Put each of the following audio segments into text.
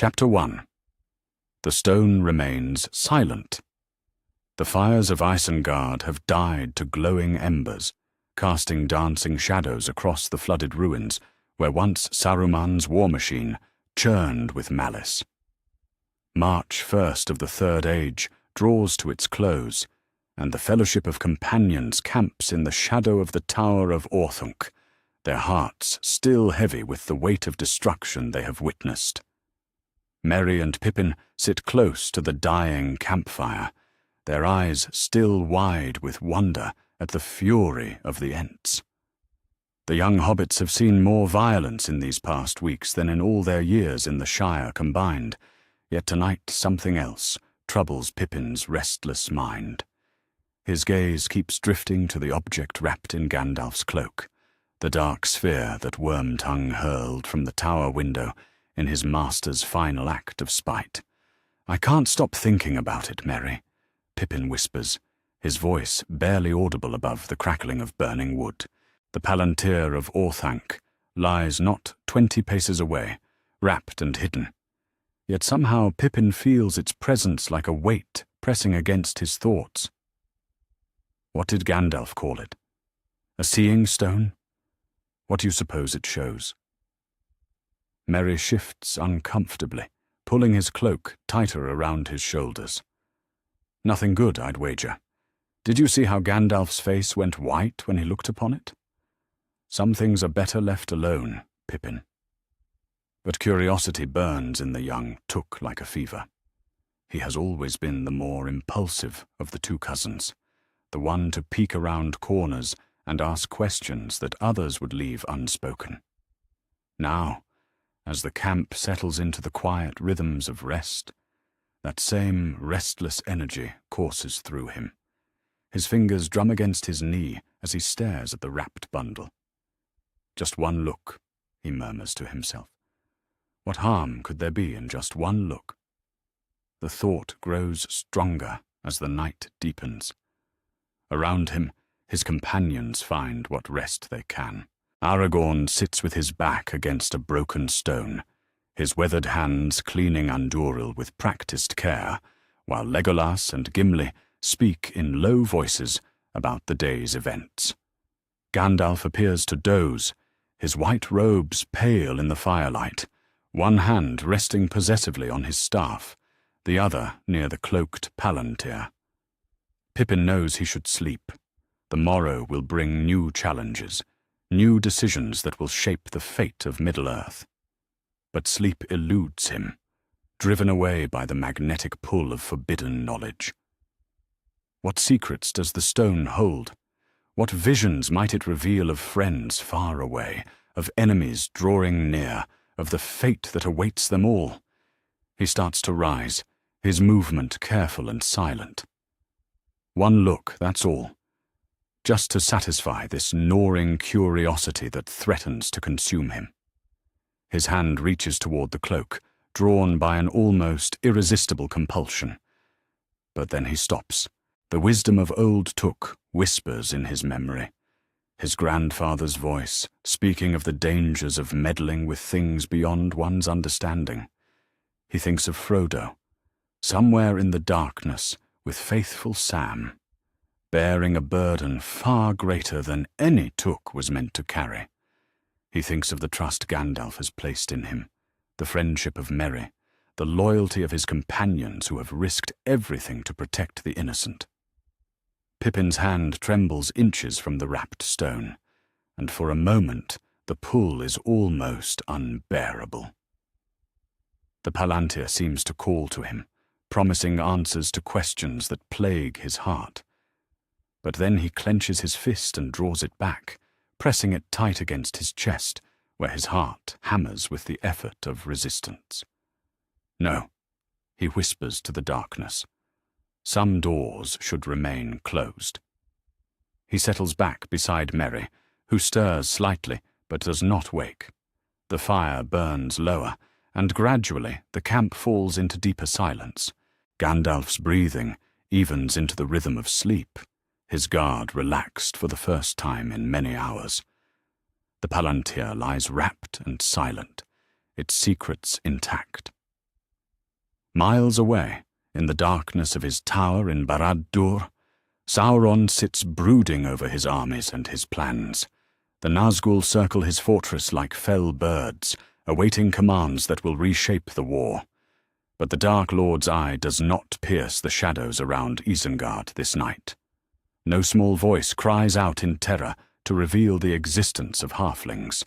Chapter 1. The stone remains silent. The fires of Isengard have died to glowing embers, casting dancing shadows across the flooded ruins where once Saruman's war machine churned with malice. March 1st of the Third Age draws to its close, and the Fellowship of Companions camps in the shadow of the Tower of Orthanc, their hearts still heavy with the weight of destruction they have witnessed. Merry and Pippin sit close to the dying campfire, their eyes still wide with wonder at the fury of the Ents. The young hobbits have seen more violence in these past weeks than in all their years in the Shire combined, yet tonight something else troubles Pippin's restless mind. His gaze keeps drifting to the object wrapped in Gandalf's cloak, the dark sphere that Wormtongue hurled from the tower window in his master's final act of spite. "I can't stop thinking about it, Merry," Pippin whispers, his voice barely audible above the crackling of burning wood. The Palantír of Orthanc lies not 20 paces away, wrapped and hidden. Yet somehow Pippin feels its presence like a weight pressing against his thoughts. What did Gandalf call it? A seeing stone? What do you suppose it shows? Merry shifts uncomfortably, pulling his cloak tighter around his shoulders. Nothing good, I'd wager. Did you see how Gandalf's face went white when he looked upon it? Some things are better left alone, Pippin. But curiosity burns in the young Took like a fever. He has always been the more impulsive of the two cousins, the one to peek around corners and ask questions that others would leave unspoken. Now, as the camp settles into the quiet rhythms of rest, that same restless energy courses through him. His fingers drum against his knee as he stares at the wrapped bundle. Just one look, he murmurs to himself. What harm could there be in just one look? The thought grows stronger as the night deepens. Around him, his companions find what rest they can. Aragorn sits with his back against a broken stone, his weathered hands cleaning Andúril with practiced care, while Legolas and Gimli speak in low voices about the day's events. Gandalf appears to doze, his white robes pale in the firelight, one hand resting possessively on his staff, the other near the cloaked Palantír. Pippin knows he should sleep. The morrow will bring new challenges, new decisions that will shape the fate of Middle-earth. But sleep eludes him, driven away by the magnetic pull of forbidden knowledge. What secrets does the stone hold? What visions might it reveal of friends far away, of enemies drawing near, of the fate that awaits them all? He starts to rise, his movement careful and silent. One look, that's all. Just to satisfy this gnawing curiosity that threatens to consume him. His hand reaches toward the cloak, drawn by an almost irresistible compulsion. But then he stops. The wisdom of old Took whispers in his memory. His grandfather's voice, speaking of the dangers of meddling with things beyond one's understanding. He thinks of Frodo, somewhere in the darkness with faithful Sam, bearing a burden far greater than any Took was meant to carry. He thinks of the trust Gandalf has placed in him, the friendship of Merry, the loyalty of his companions who have risked everything to protect the innocent. Pippin's hand trembles inches from the wrapped stone, and for a moment the pull is almost unbearable. The Palantír seems to call to him, promising answers to questions that plague his heart. But then he clenches his fist and draws it back, pressing it tight against his chest, where his heart hammers with the effort of resistance. No, he whispers to the darkness. Some doors should remain closed. He settles back beside Merry, who stirs slightly but does not wake. The fire burns lower, and gradually the camp falls into deeper silence. Gandalf's breathing evens into the rhythm of sleep, his guard relaxed for the first time in many hours. The Palantír lies wrapped and silent, its secrets intact. Miles away, in the darkness of his tower in Barad-dûr, Sauron sits brooding over his armies and his plans. The Nazgûl circle his fortress like fell birds, awaiting commands that will reshape the war. But the Dark Lord's eye does not pierce the shadows around Isengard this night. No small voice cries out in terror to reveal the existence of halflings.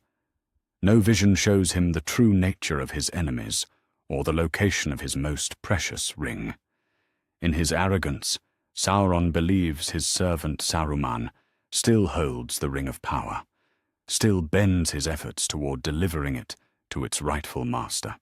No vision shows him the true nature of his enemies, or the location of his most precious ring. In his arrogance, Sauron believes his servant Saruman still holds the Ring of Power, still bends his efforts toward delivering it to its rightful master.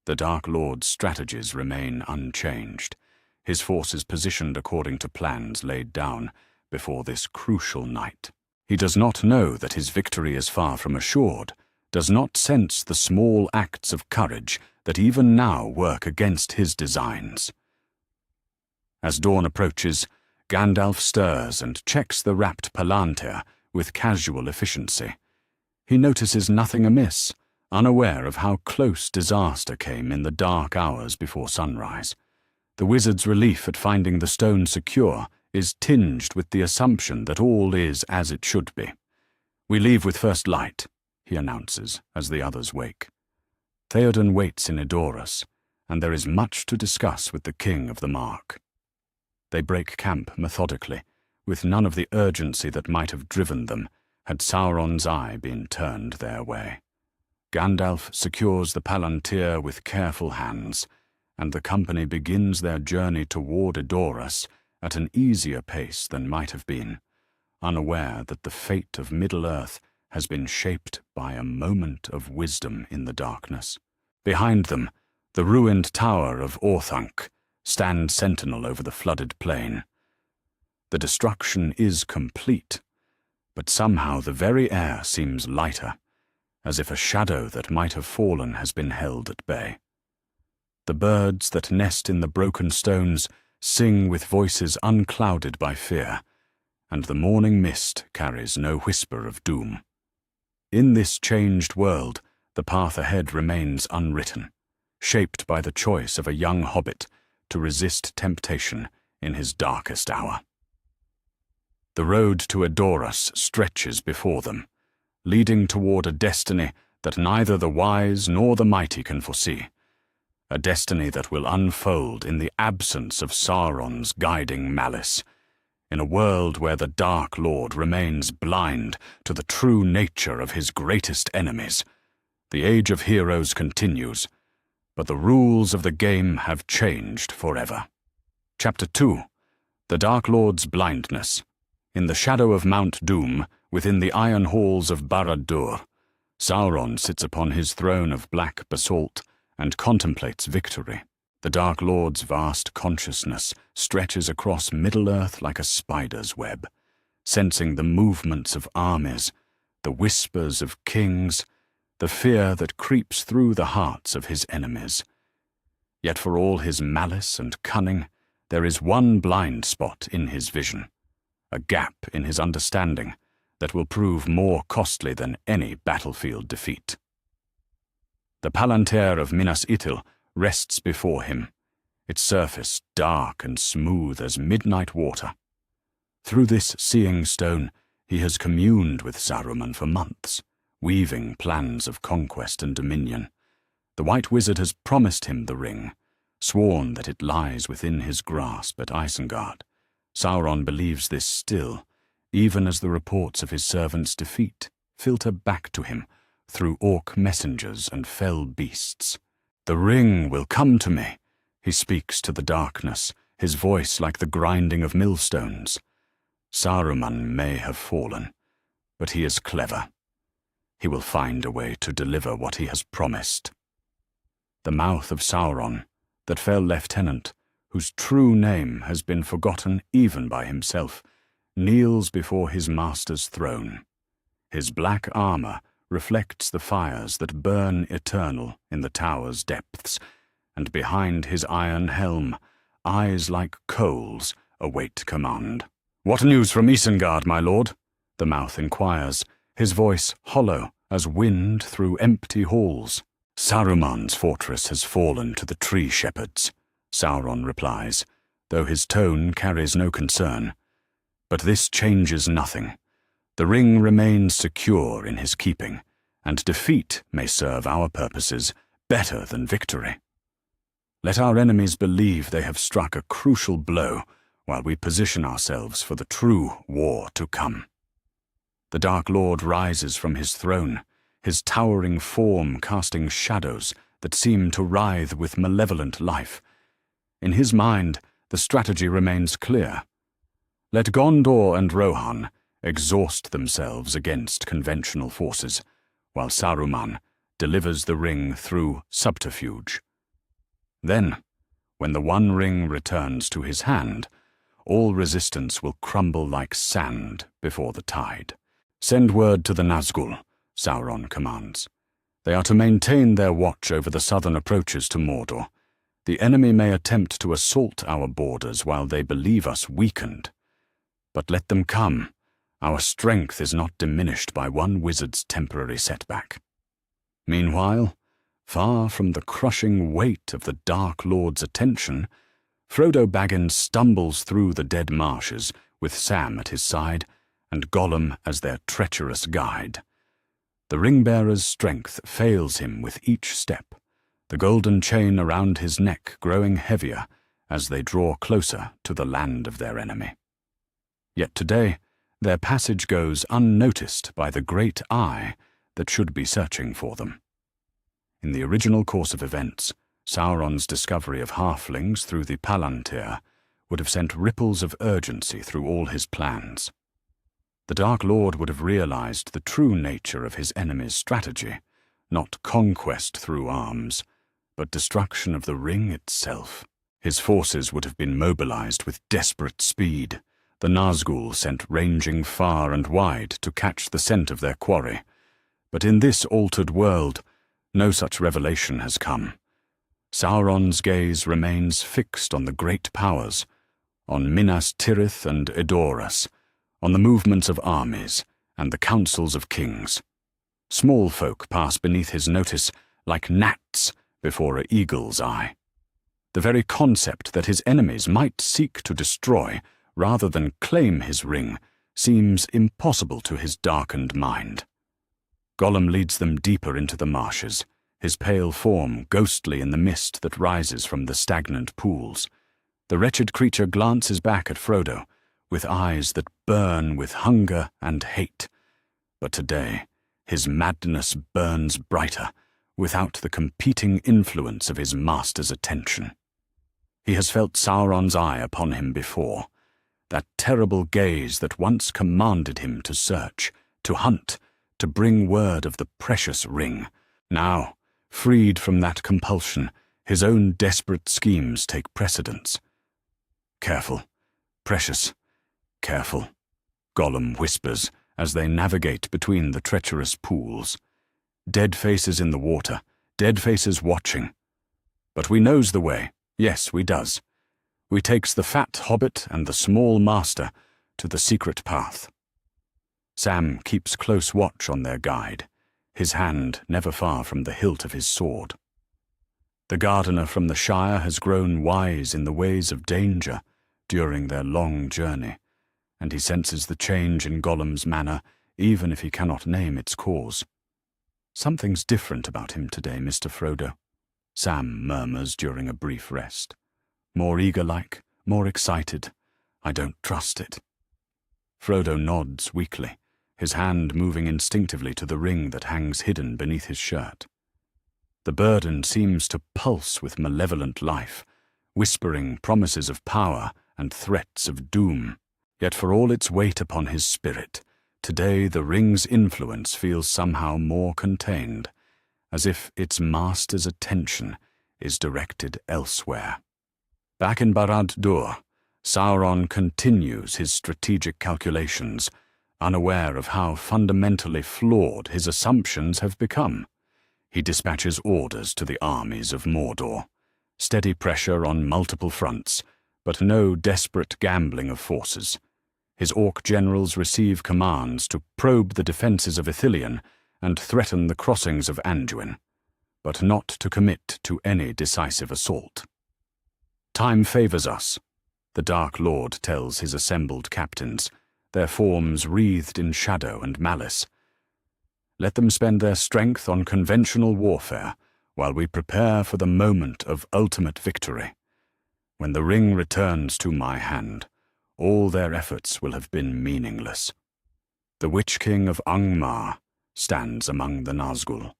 The Dark Lord's strategies remain unchanged, his forces positioned according to plans laid down before this crucial night. He does not know that his victory is far from assured, does not sense the small acts of courage that even now work against his designs. As dawn approaches, Gandalf stirs and checks the wrapped Palantír with casual efficiency. He notices nothing amiss, unaware of how close disaster came in the dark hours before sunrise. The wizard's relief at finding the stone secure is tinged with the assumption that all is as it should be. "We leave with first light," he announces as the others wake. Theoden waits in Edoras, and there is much to discuss with the King of the Mark. They break camp methodically, with none of the urgency that might have driven them had Sauron's eye been turned their way. Gandalf secures the Palantír with careful hands, and the company begins their journey toward Edoras at an easier pace than might have been, unaware that the fate of Middle-earth has been shaped by a moment of wisdom in the darkness. Behind them, the ruined tower of Orthanc stands sentinel over the flooded plain. The destruction is complete, but somehow the very air seems lighter, as if a shadow that might have fallen has been held at bay. The birds that nest in the broken stones sing with voices unclouded by fear, and the morning mist carries no whisper of doom. In this changed world, the path ahead remains unwritten, shaped by the choice of a young hobbit to resist temptation in his darkest hour. The road to Edoras stretches before them, leading toward a destiny that neither the wise nor the mighty can foresee, a destiny that will unfold in the absence of Sauron's guiding malice, in a world where the Dark Lord remains blind to the true nature of his greatest enemies. The Age of Heroes continues, but the rules of the game have changed forever. Chapter 2. The Dark Lord's Blindness. In the shadow of Mount Doom, within the iron halls of Barad-dûr, Sauron sits upon his throne of black basalt and contemplates victory. The Dark Lord's vast consciousness stretches across Middle-earth like a spider's web, sensing the movements of armies, the whispers of kings, the fear that creeps through the hearts of his enemies. Yet for all his malice and cunning, there is one blind spot in his vision, a gap in his understanding that will prove more costly than any battlefield defeat. The Palantír of Minas Ithil rests before him, its surface dark and smooth as midnight water. Through this seeing stone, he has communed with Saruman for months, weaving plans of conquest and dominion. The White Wizard has promised him the ring, sworn that it lies within his grasp at Isengard. Sauron believes this still, even as the reports of his servant's defeat filter back to him through orc messengers and fell beasts. "The ring will come to me," he speaks to the darkness, his voice like the grinding of millstones. Saruman may have fallen, but he is clever. He will find a way to deliver what he has promised. The mouth of Sauron, that fell lieutenant, whose true name has been forgotten even by himself, kneels before his master's throne. His black armor reflects the fires that burn eternal in the tower's depths, and behind his iron helm, eyes like coals await command. "What news from Isengard, my lord?" the mouth inquires, his voice hollow as wind through empty halls. Saruman's fortress has fallen to the tree shepherds, Sauron replies, though his tone carries no concern. But this changes nothing. The ring remains secure in his keeping, and defeat may serve our purposes better than victory. Let our enemies believe they have struck a crucial blow while we position ourselves for the true war to come. The Dark Lord rises from his throne, his towering form casting shadows that seem to writhe with malevolent life. In his mind, the strategy remains clear. Let Gondor and Rohan exhaust themselves against conventional forces, while Saruman delivers the ring through subterfuge. Then, when the One Ring returns to his hand, all resistance will crumble like sand before the tide. Send word to the Nazgul, Sauron commands. They are to maintain their watch over the southern approaches to Mordor. The enemy may attempt to assault our borders while they believe us weakened. But let them come. Our strength is not diminished by one wizard's temporary setback. Meanwhile, far from the crushing weight of the Dark Lord's attention, Frodo Baggins stumbles through the dead marshes with Sam at his side and Gollum as their treacherous guide. The ring-bearer's strength fails him with each step, the golden chain around his neck growing heavier as they draw closer to the land of their enemy. Yet today, their passage goes unnoticed by the great eye that should be searching for them. In the original course of events, Sauron's discovery of halflings through the Palantír would have sent ripples of urgency through all his plans. The Dark Lord would have realized the true nature of his enemy's strategy, not conquest through arms, but destruction of the ring itself. His forces would have been mobilized with desperate speed, the Nazgul sent ranging far and wide to catch the scent of their quarry. But in this altered world, no such revelation has come. Sauron's gaze remains fixed on the great powers, on Minas Tirith and Edoras, on the movements of armies and the councils of kings. Small folk pass beneath his notice like gnats before an eagle's eye. The very concept that his enemies might seek to destroy rather than claim his ring seems impossible to his darkened mind. Gollum leads them deeper into the marshes, his pale form ghostly in the mist that rises from the stagnant pools. The wretched creature glances back at Frodo, with eyes that burn with hunger and hate. But today, his madness burns brighter, without the competing influence of his master's attention. He has felt Sauron's eye upon him before, that terrible gaze that once commanded him to search, to hunt, to bring word of the precious ring. Now, freed from that compulsion, his own desperate schemes take precedence. Careful, precious, careful, Gollum whispers as they navigate between the treacherous pools. Dead faces in the water, dead faces watching. But we knows the way, yes, we does. We takes the fat hobbit and the small master to the secret path. Sam keeps close watch on their guide, his hand never far from the hilt of his sword. The gardener from the Shire has grown wise in the ways of danger during their long journey, and he senses the change in Gollum's manner, even if he cannot name its cause. "Something's different about him today, Mr. Frodo," Sam murmurs during a brief rest. "More eager-like, more excited. I don't trust it." Frodo nods weakly, his hand moving instinctively to the ring that hangs hidden beneath his shirt. The burden seems to pulse with malevolent life, whispering promises of power and threats of doom. Yet for all its weight upon his spirit, today the ring's influence feels somehow more contained, as if its master's attention is directed elsewhere. Back in Barad-dûr, Sauron continues his strategic calculations, unaware of how fundamentally flawed his assumptions have become. He dispatches orders to the armies of Mordor, steady pressure on multiple fronts, but no desperate gambling of forces. His orc generals receive commands to probe the defenses of Ithilien and threaten the crossings of Anduin. but not to commit to any decisive assault. Time favors us, the Dark Lord tells his assembled captains, their forms wreathed in shadow and malice. Let them spend their strength on conventional warfare, while we prepare for the moment of ultimate victory. When the ring returns to my hand, all their efforts will have been meaningless. The Witch King of Angmar stands among the Nazgul,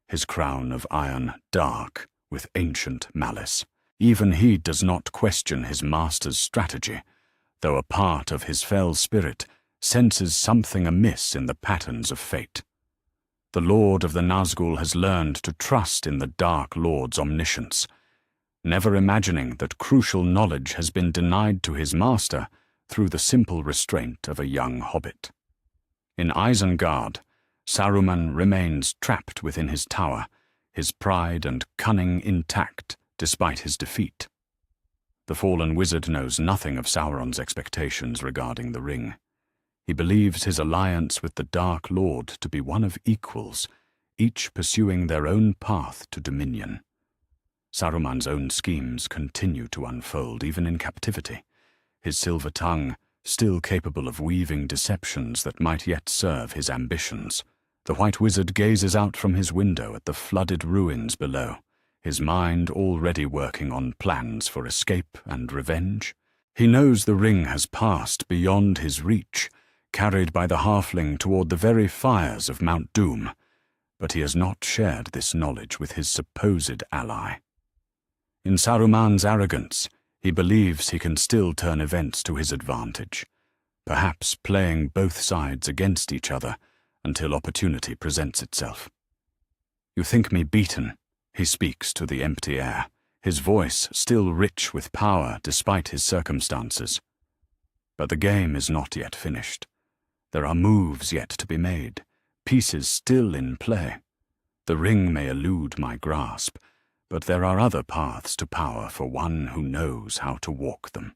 his crown of iron dark with ancient malice. Even he does not question his master's strategy, though a part of his fell spirit senses something amiss in the patterns of fate. The Lord of the Nazgul has learned to trust in the Dark Lord's omniscience, never imagining that crucial knowledge has been denied to his master through the simple restraint of a young hobbit. In Isengard, Saruman remains trapped within his tower, his pride and cunning intact despite his defeat. The fallen wizard knows nothing of Sauron's expectations regarding the ring. He believes his alliance with the Dark Lord to be one of equals, each pursuing their own path to dominion. Saruman's own schemes continue to unfold even in captivity, his silver tongue still capable of weaving deceptions that might yet serve his ambitions. The White Wizard gazes out from his window at the flooded ruins below, his mind already working on plans for escape and revenge. He knows the ring has passed beyond his reach, carried by the halfling toward the very fires of Mount Doom, but he has not shared this knowledge with his supposed ally. In Saruman's arrogance, he believes he can still turn events to his advantage, perhaps playing both sides against each other until opportunity presents itself. "You think me beaten," he speaks to the empty air, his voice still rich with power despite his circumstances. But the game is not yet finished. There are moves yet to be made, pieces still in play. The ring may elude my grasp, but there are other paths to power for one who knows how to walk them.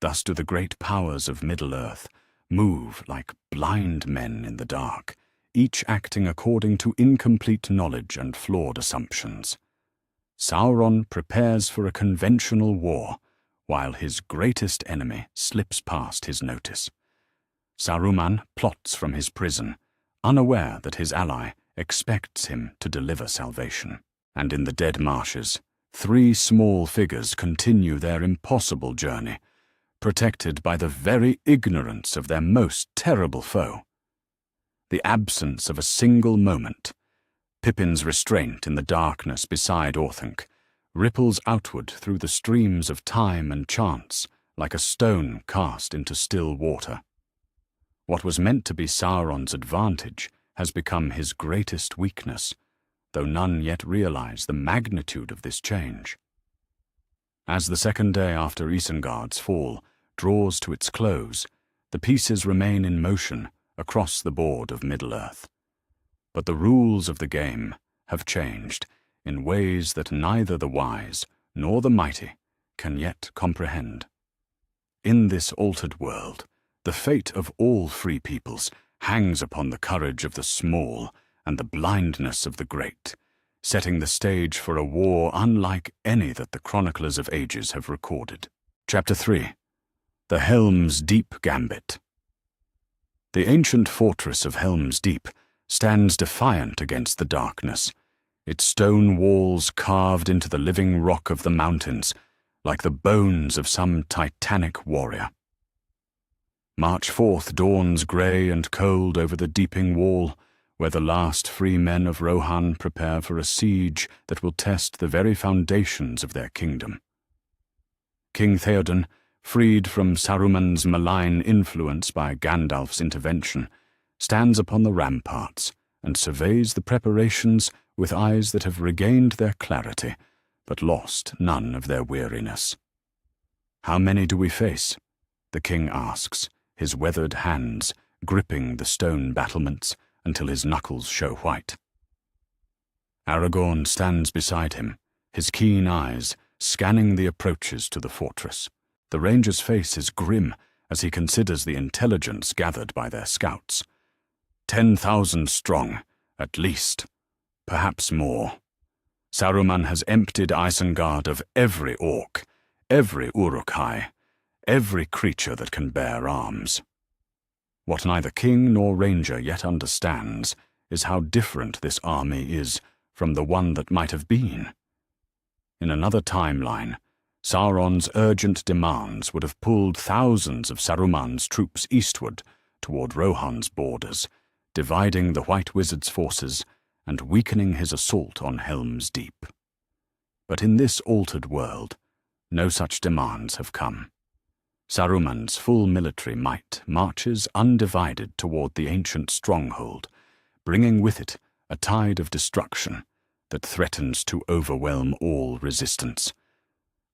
Thus do the great powers of Middle-earth move like blind men in the dark, each acting according to incomplete knowledge and flawed assumptions. Sauron prepares for a conventional war, while his greatest enemy slips past his notice. Saruman plots from his prison, unaware that his ally expects him to deliver salvation. And in the dead marshes, 3 small figures continue their impossible journey, protected by the very ignorance of their most terrible foe. The absence of a single moment, Pippin's restraint in the darkness beside Orthanc, ripples outward through the streams of time and chance like a stone cast into still water. What was meant to be Sauron's advantage has become his greatest weakness, though none yet realize the magnitude of this change. As the second day after Isengard's fall draws to its close, the pieces remain in motion across the board of Middle-earth. But the rules of the game have changed in ways that neither the wise nor the mighty can yet comprehend. In this altered world, the fate of all free peoples hangs upon the courage of the small and the blindness of the great, setting the stage for a war unlike any that the chroniclers of ages have recorded. Chapter 3. The Helm's Deep Gambit. The ancient fortress of Helm's Deep stands defiant against the darkness, its stone walls carved into the living rock of the mountains, like the bones of some titanic warrior. March 4th dawns grey and cold over the deeping wall, where the last free men of Rohan prepare for a siege that will test the very foundations of their kingdom. King Theoden, freed from Saruman's malign influence by Gandalf's intervention, stands upon the ramparts and surveys the preparations with eyes that have regained their clarity, but lost none of their weariness. "How many do we face?" the king asks, his weathered hands gripping the stone battlements until his knuckles show white. Aragorn stands beside him, his keen eyes scanning the approaches to the fortress. The ranger's face is grim as he considers the intelligence gathered by their scouts. 10,000 strong, at least, perhaps more. Saruman has emptied Isengard of every orc, every Uruk-hai, every creature that can bear arms. What neither king nor ranger yet understands is how different this army is from the one that might have been. In another timeline, Sauron's urgent demands would have pulled thousands of Saruman's troops eastward toward Rohan's borders, dividing the White Wizard's forces and weakening his assault on Helm's Deep. But in this altered world, no such demands have come. Saruman's full military might marches undivided toward the ancient stronghold, bringing with it a tide of destruction that threatens to overwhelm all resistance.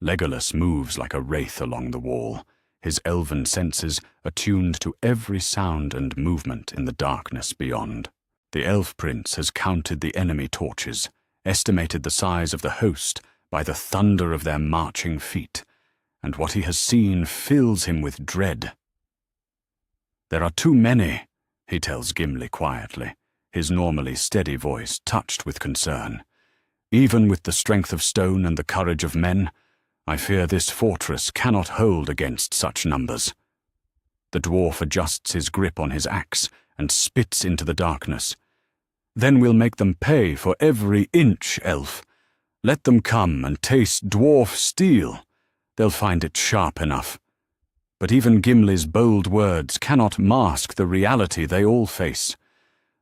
Legolas moves like a wraith along the wall, his elven senses attuned to every sound and movement in the darkness beyond. The elf prince has counted the enemy torches, estimated the size of the host by the thunder of their marching feet, and what he has seen fills him with dread. "There are too many," he tells Gimli quietly, his normally steady voice touched with concern. "Even with the strength of stone and the courage of men, I fear this fortress cannot hold against such numbers." The dwarf adjusts his grip on his axe and spits into the darkness. "Then we'll make them pay for every inch, elf. Let them come and taste dwarf steel. They'll find it sharp enough." But even Gimli's bold words cannot mask the reality they all face.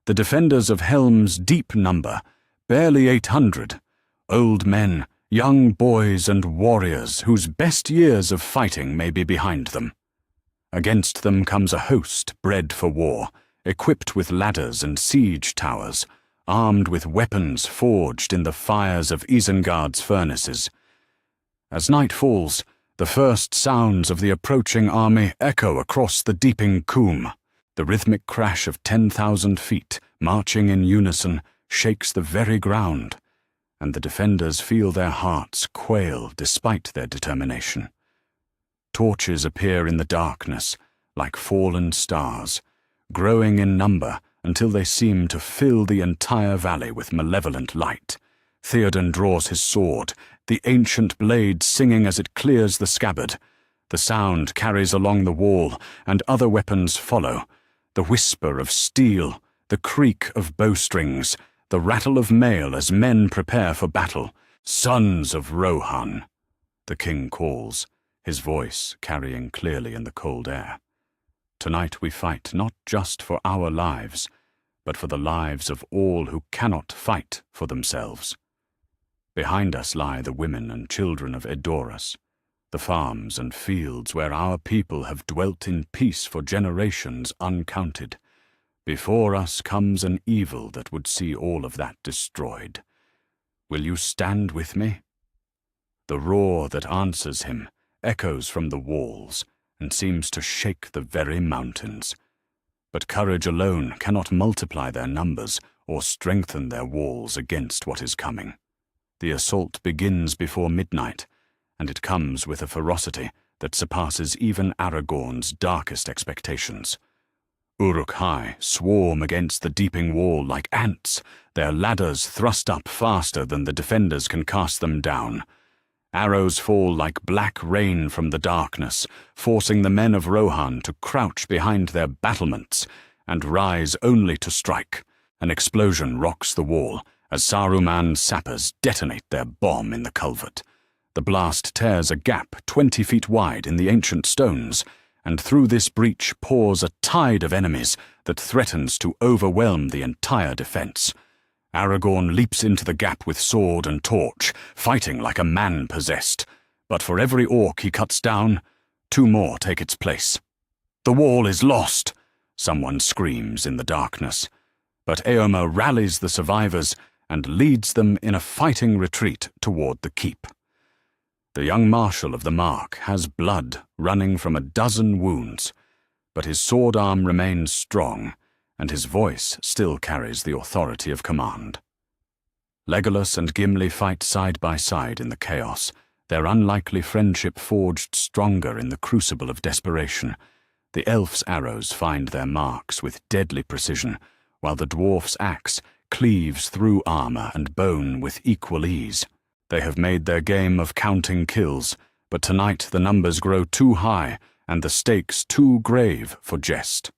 The defenders of Helm's Deep number barely 800, old men, young boys and warriors whose best years of fighting may be behind them. Against them comes a host bred for war, equipped with ladders and siege towers, armed with weapons forged in the fires of Isengard's furnaces. As night falls, the first sounds of the approaching army echo across the deeping coombe. The rhythmic crash of 10,000 feet, marching in unison, shakes the very ground, and the defenders feel their hearts quail despite their determination. Torches appear in the darkness, like fallen stars, growing in number until they seem to fill the entire valley with malevolent light. Theoden draws his sword, the ancient blade singing as it clears the scabbard. The sound carries along the wall, and other weapons follow. The whisper of steel, the creak of bowstrings, the rattle of mail as men prepare for battle. "Sons of Rohan," the king calls, his voice carrying clearly in the cold air. "Tonight we fight not just for our lives, but for the lives of all who cannot fight for themselves. Behind us lie the women and children of Edoras, the farms and fields where our people have dwelt in peace for generations uncounted. Before us comes an evil that would see all of that destroyed. Will you stand with me?" The roar that answers him echoes from the walls and seems to shake the very mountains. But courage alone cannot multiply their numbers or strengthen their walls against what is coming. The assault begins before midnight, and it comes with a ferocity that surpasses even Aragorn's darkest expectations. Uruk-hai swarm against the deeping wall like ants, their ladders thrust up faster than the defenders can cast them down. Arrows fall like black rain from the darkness, forcing the men of Rohan to crouch behind their battlements and rise only to strike. An explosion rocks the wall as Saruman's sappers detonate their bomb in the culvert. The blast tears a gap 20 feet wide in the ancient stones, and through this breach pours a tide of enemies that threatens to overwhelm the entire defense. Aragorn leaps into the gap with sword and torch, fighting like a man possessed. But for every orc he cuts down, 2 more take its place. "The wall is lost," someone screams in the darkness. But Éomer rallies the survivors and leads them in a fighting retreat toward the keep. The young marshal of the Mark has blood running from a dozen wounds, but his sword arm remains strong, and his voice still carries the authority of command. Legolas and Gimli fight side by side in the chaos, their unlikely friendship forged stronger in the crucible of desperation. The elf's arrows find their marks with deadly precision, while the dwarf's axe cleaves through armor and bone with equal ease. They have made their game of counting kills, but tonight the numbers grow too high and the stakes too grave for jest.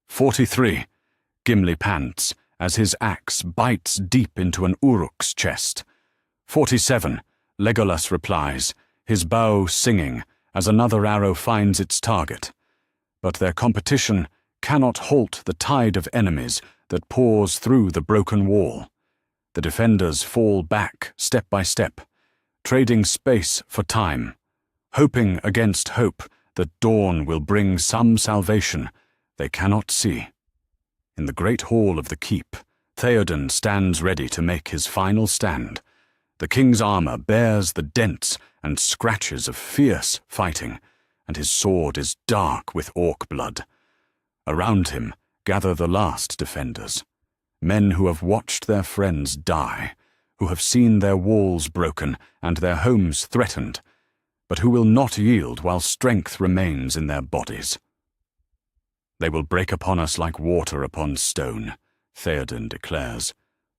43. Gimli pants as his axe bites deep into an Uruk's chest. 47. Legolas replies, his bow singing as another arrow finds its target. But their competition cannot halt the tide of enemies that pours through the broken wall. The defenders fall back step by step, trading space for time, hoping against hope that dawn will bring some salvation they cannot see. In the great hall of the keep, Theoden stands ready to make his final stand. The king's armor bears the dents and scratches of fierce fighting, and his sword is dark with orc blood. Around him gather the last defenders, men who have watched their friends die, who have seen their walls broken and their homes threatened, but who will not yield while strength remains in their bodies. They will break upon us like water upon stone, Theoden declares,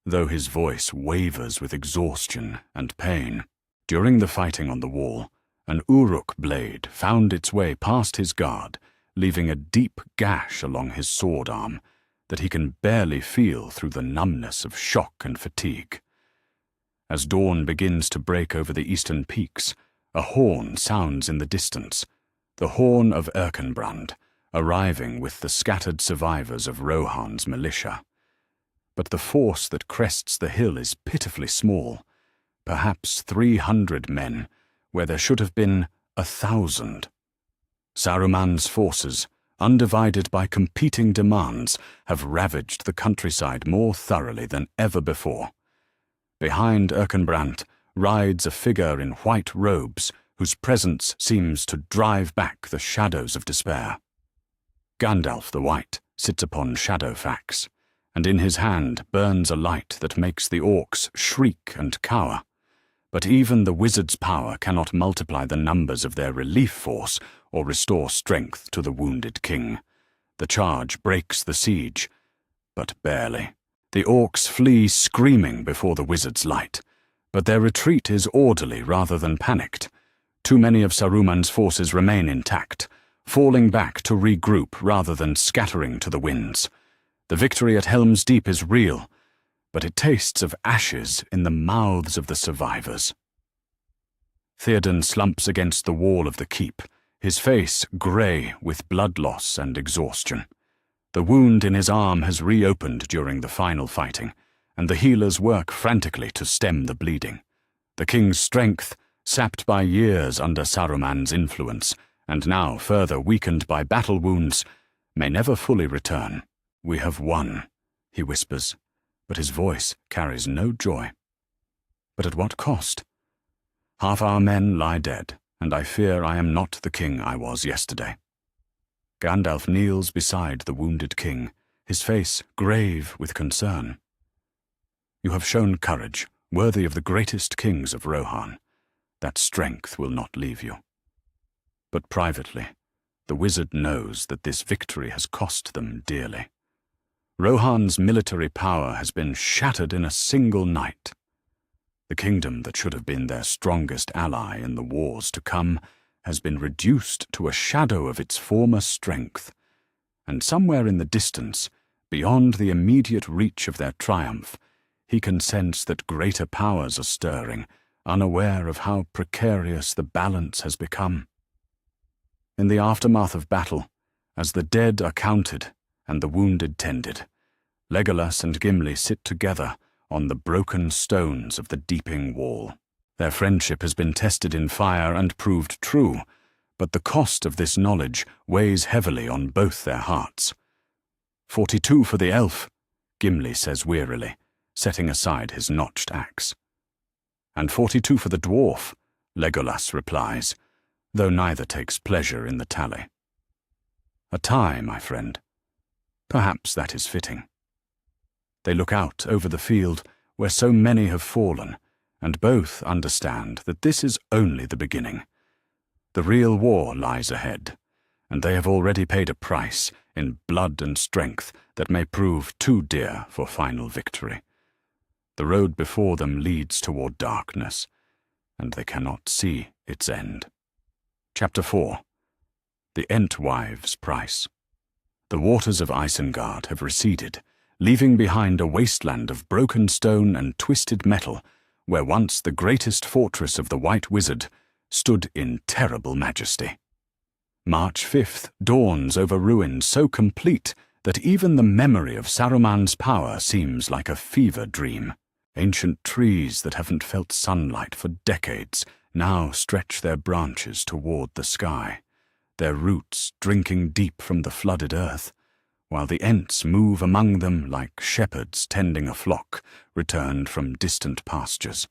though his voice wavers with exhaustion and pain. During the fighting on the wall, an Uruk blade found its way past his guard, leaving a deep gash along his sword arm that he can barely feel through the numbness of shock and fatigue. As dawn begins to break over the eastern peaks, a horn sounds in the distance, the horn of Erkenbrand, arriving with the scattered survivors of Rohan's militia. But the force that crests the hill is pitifully small, perhaps 300 men, where there should have been 1,000. Saruman's forces, undivided by competing demands, have ravaged the countryside more thoroughly than ever before. Behind Erkenbrand rides a figure in white robes whose presence seems to drive back the shadows of despair. Gandalf the White sits upon Shadowfax, and in his hand burns a light that makes the orcs shriek and cower. But even the wizard's power cannot multiply the numbers of their relief force or restore strength to the wounded king. The charge breaks the siege, but barely. The orcs flee screaming before the wizard's light, but their retreat is orderly rather than panicked. Too many of Saruman's forces remain intact, falling back to regroup rather than scattering to the winds. The victory at Helm's Deep is real, but it tastes of ashes in the mouths of the survivors. Theoden slumps against the wall of the keep, his face grey with blood loss and exhaustion. The wound in his arm has reopened during the final fighting, and the healers work frantically to stem the bleeding. The king's strength, sapped by years under Saruman's influence, and now further weakened by battle wounds, may never fully return. "We have won," he whispers, but his voice carries no joy. But at what cost? Half our men lie dead, and I fear I am not the king I was yesterday. Gandalf kneels beside the wounded king, his face grave with concern. "You have shown courage, worthy of the greatest kings of Rohan. That strength will not leave you." But privately, the wizard knows that this victory has cost them dearly. Rohan's military power has been shattered in a single night. The kingdom that should have been their strongest ally in the wars to come has been reduced to a shadow of its former strength, and somewhere in the distance, beyond the immediate reach of their triumph, he can sense that greater powers are stirring, unaware of how precarious the balance has become. In the aftermath of battle, as the dead are counted and the wounded tended, Legolas and Gimli sit together on the broken stones of the deeping wall. Their friendship has been tested in fire and proved true, but the cost of this knowledge weighs heavily on both their hearts. 42 for the elf, Gimli says wearily, setting aside his notched axe. And 42 for the dwarf, Legolas replies, though neither takes pleasure in the tally. A tie, my friend. Perhaps that is fitting. They look out over the field where so many have fallen, and both understand that this is only the beginning. The real war lies ahead, and they have already paid a price in blood and strength that may prove too dear for final victory. The road before them leads toward darkness, and they cannot see its end. Chapter 4. The Entwives' Price. The waters of Isengard have receded, leaving behind a wasteland of broken stone and twisted metal, where once the greatest fortress of the White Wizard stood in terrible majesty. March 5th dawns over ruins so complete that even the memory of Saruman's power seems like a fever dream. Ancient trees that haven't felt sunlight for decades now stretch their branches toward the sky, their roots drinking deep from the flooded earth, while the Ents move among them like shepherds tending a flock returned from distant pastures.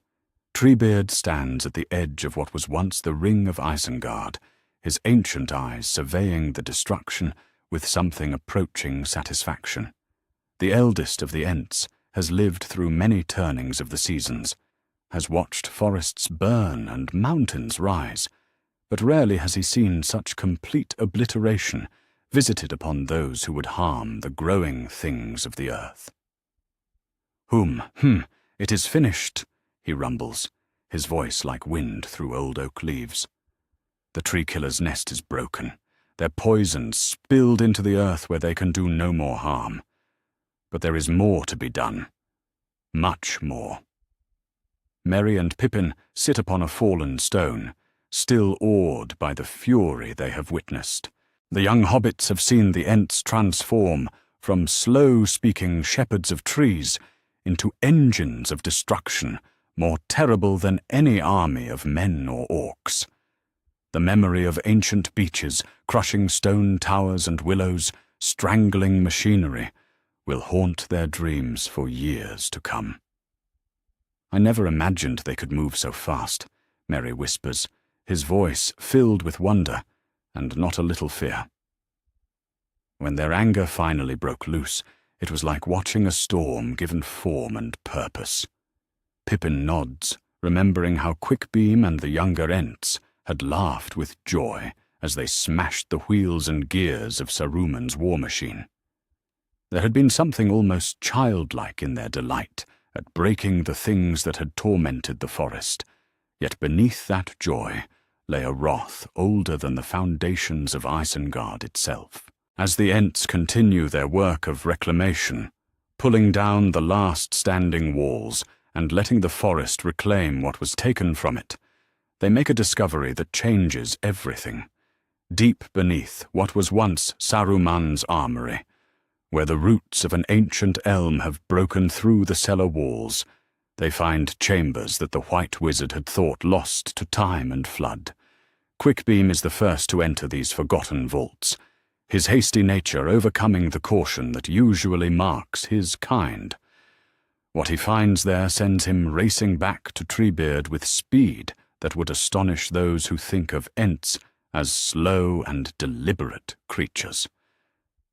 Treebeard stands at the edge of what was once the ring of Isengard, his ancient eyes surveying the destruction with something approaching satisfaction. The eldest of the Ents has lived through many turnings of the seasons, has watched forests burn and mountains rise, but rarely has he seen such complete obliteration visited upon those who would harm the growing things of the earth. It is finished, he rumbles, his voice like wind through old oak leaves. The tree-killer's nest is broken, their poison spilled into the earth where they can do no more harm. But there is more to be done. Much more. Merry and Pippin sit upon a fallen stone, still awed by the fury they have witnessed. The young hobbits have seen the Ents transform from slow-speaking shepherds of trees into engines of destruction more terrible than any army of men or orcs. The memory of ancient beaches, crushing stone towers and willows, strangling machinery, will haunt their dreams for years to come. I never imagined they could move so fast, Merry whispers, his voice filled with wonder and not a little fear. When their anger finally broke loose, it was like watching a storm given form and purpose. Pippin nods, remembering how Quickbeam and the younger Ents had laughed with joy as they smashed the wheels and gears of Saruman's war machine. There had been something almost childlike in their delight at breaking the things that had tormented the forest, yet beneath that joy lay a wrath older than the foundations of Isengard itself. As the Ents continue their work of reclamation, pulling down the last standing walls and letting the forest reclaim what was taken from it, they make a discovery that changes everything. Deep beneath what was once Saruman's armory, where the roots of an ancient elm have broken through the cellar walls, they find chambers that the White Wizard had thought lost to time and flood. Quickbeam is the first to enter these forgotten vaults, his hasty nature overcoming the caution that usually marks his kind. What he finds there sends him racing back to Treebeard with speed that would astonish those who think of Ents as slow and deliberate creatures.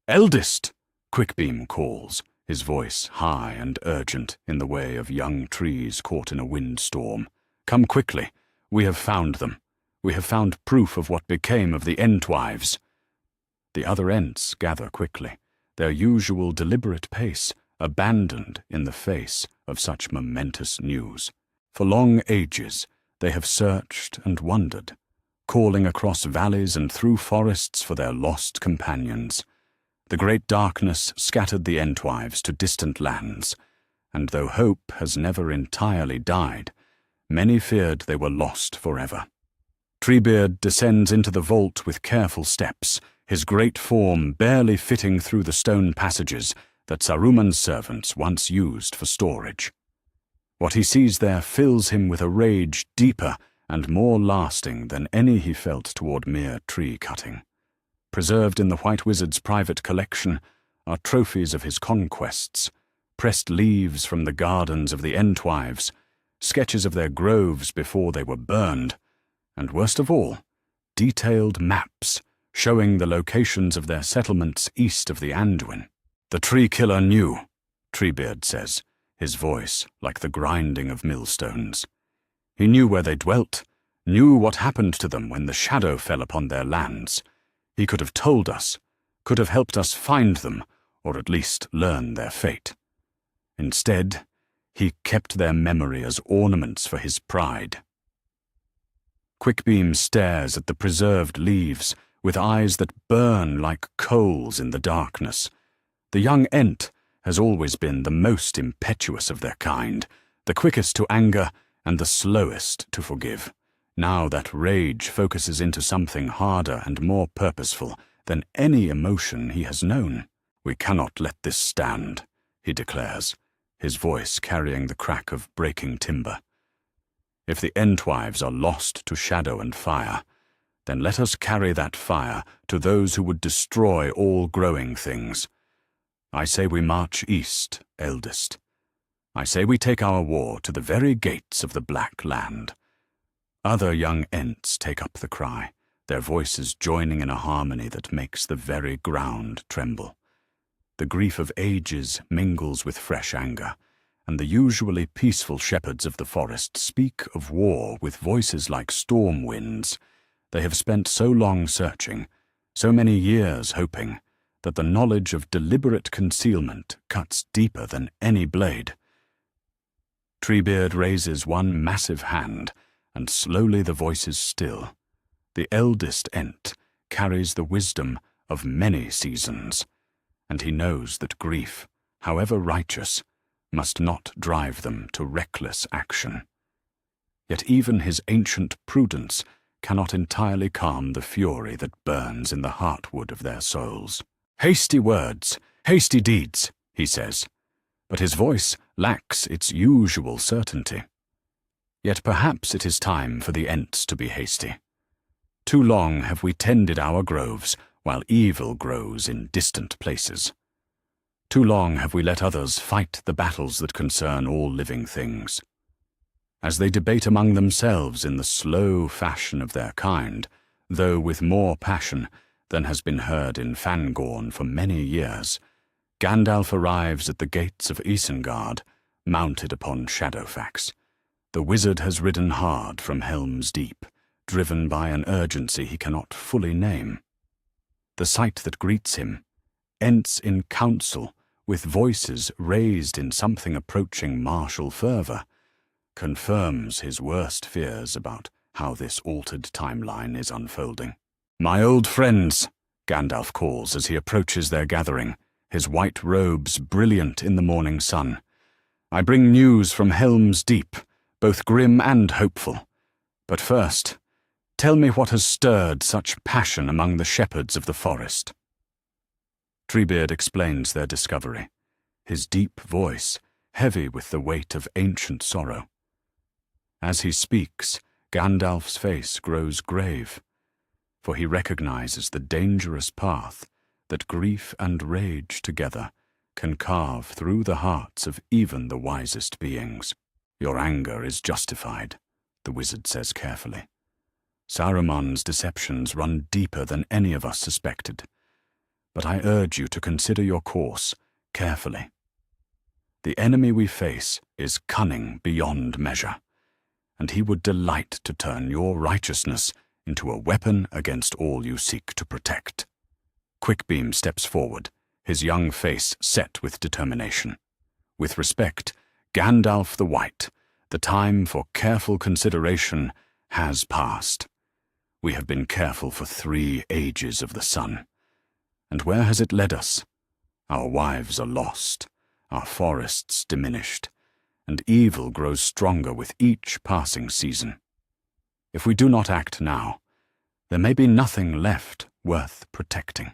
"Eldest!" Quickbeam calls, his voice high and urgent in the way of young trees caught in a windstorm. "Come quickly. We have found them. We have found proof of what became of the Entwives." The other Ents gather quickly, their usual deliberate pace abandoned in the face of such momentous news. For long ages they have searched and wondered, calling across valleys and through forests for their lost companions. The great darkness scattered the Entwives to distant lands, and though hope has never entirely died, many feared they were lost forever. Treebeard descends into the vault with careful steps, his great form barely fitting through the stone passages that Saruman's servants once used for storage. What he sees there fills him with a rage deeper and more lasting than any he felt toward mere tree-cutting. Preserved in the White Wizard's private collection are trophies of his conquests, pressed leaves from the gardens of the Entwives, sketches of their groves before they were burned, and worst of all, detailed maps showing the locations of their settlements east of the Anduin. "The tree-killer knew," Treebeard says, his voice like the grinding of millstones. "He knew where they dwelt, knew what happened to them when the shadow fell upon their lands. He could have told us, could have helped us find them, or at least learn their fate. Instead, he kept their memory as ornaments for his pride. Quickbeam stares at the preserved leaves with eyes that burn like coals in the darkness. The young Ent has always been the most impetuous of their kind, the quickest to anger and the slowest to forgive. Now that rage focuses into something harder and more purposeful than any emotion he has known. "We cannot let this stand," he declares, his voice carrying the crack of breaking timber. "If the Entwives are lost to shadow and fire, then let us carry that fire to those who would destroy all growing things. I say we march east, eldest. I say we take our war to the very gates of the Black Land." Other young Ents take up the cry, their voices joining in a harmony that makes the very ground tremble. The grief of ages mingles with fresh anger, and the usually peaceful shepherds of the forest speak of war with voices like storm winds. They have spent so long searching, so many years hoping, that the knowledge of deliberate concealment cuts deeper than any blade. Treebeard raises one massive hand, and slowly the voices still. The eldest Ent carries the wisdom of many seasons, and he knows that grief, however righteous, must not drive them to reckless action. Yet even his ancient prudence cannot entirely calm the fury that burns in the heartwood of their souls. "Hasty words, hasty deeds," he says, but his voice lacks its usual certainty. Yet perhaps it is time for the Ents to be hasty. Too long have we tended our groves while evil grows in distant places. Too long have we let others fight the battles that concern all living things. As they debate among themselves in the slow fashion of their kind, though with more passion than has been heard in Fangorn for many years, Gandalf arrives at the gates of Isengard, mounted upon Shadowfax. The wizard has ridden hard from Helm's Deep, driven by an urgency he cannot fully name. The sight that greets him, Ents in council, with voices raised in something approaching martial fervor, confirms his worst fears about how this altered timeline is unfolding. "My old friends," Gandalf calls as he approaches their gathering, his white robes brilliant in the morning sun. "I bring news from Helm's Deep, both grim and hopeful. But first, tell me what has stirred such passion among the shepherds of the forest." Treebeard explains their discovery, his deep voice heavy with the weight of ancient sorrow. As he speaks, Gandalf's face grows grave, for he recognizes the dangerous path that grief and rage together can carve through the hearts of even the wisest beings. "Your anger is justified," the wizard says carefully. "Saruman's deceptions run deeper than any of us suspected. But I urge you to consider your course carefully. The enemy we face is cunning beyond measure, and he would delight to turn your righteousness into a weapon against all you seek to protect." Quickbeam steps forward, his young face set with determination. With respect, Gandalf the White, the time for careful consideration has passed. We have been careful for 3 ages of the sun. And where has it led us? Our wives are lost, our forests diminished, and evil grows stronger with each passing season. If we do not act now, there may be nothing left worth protecting.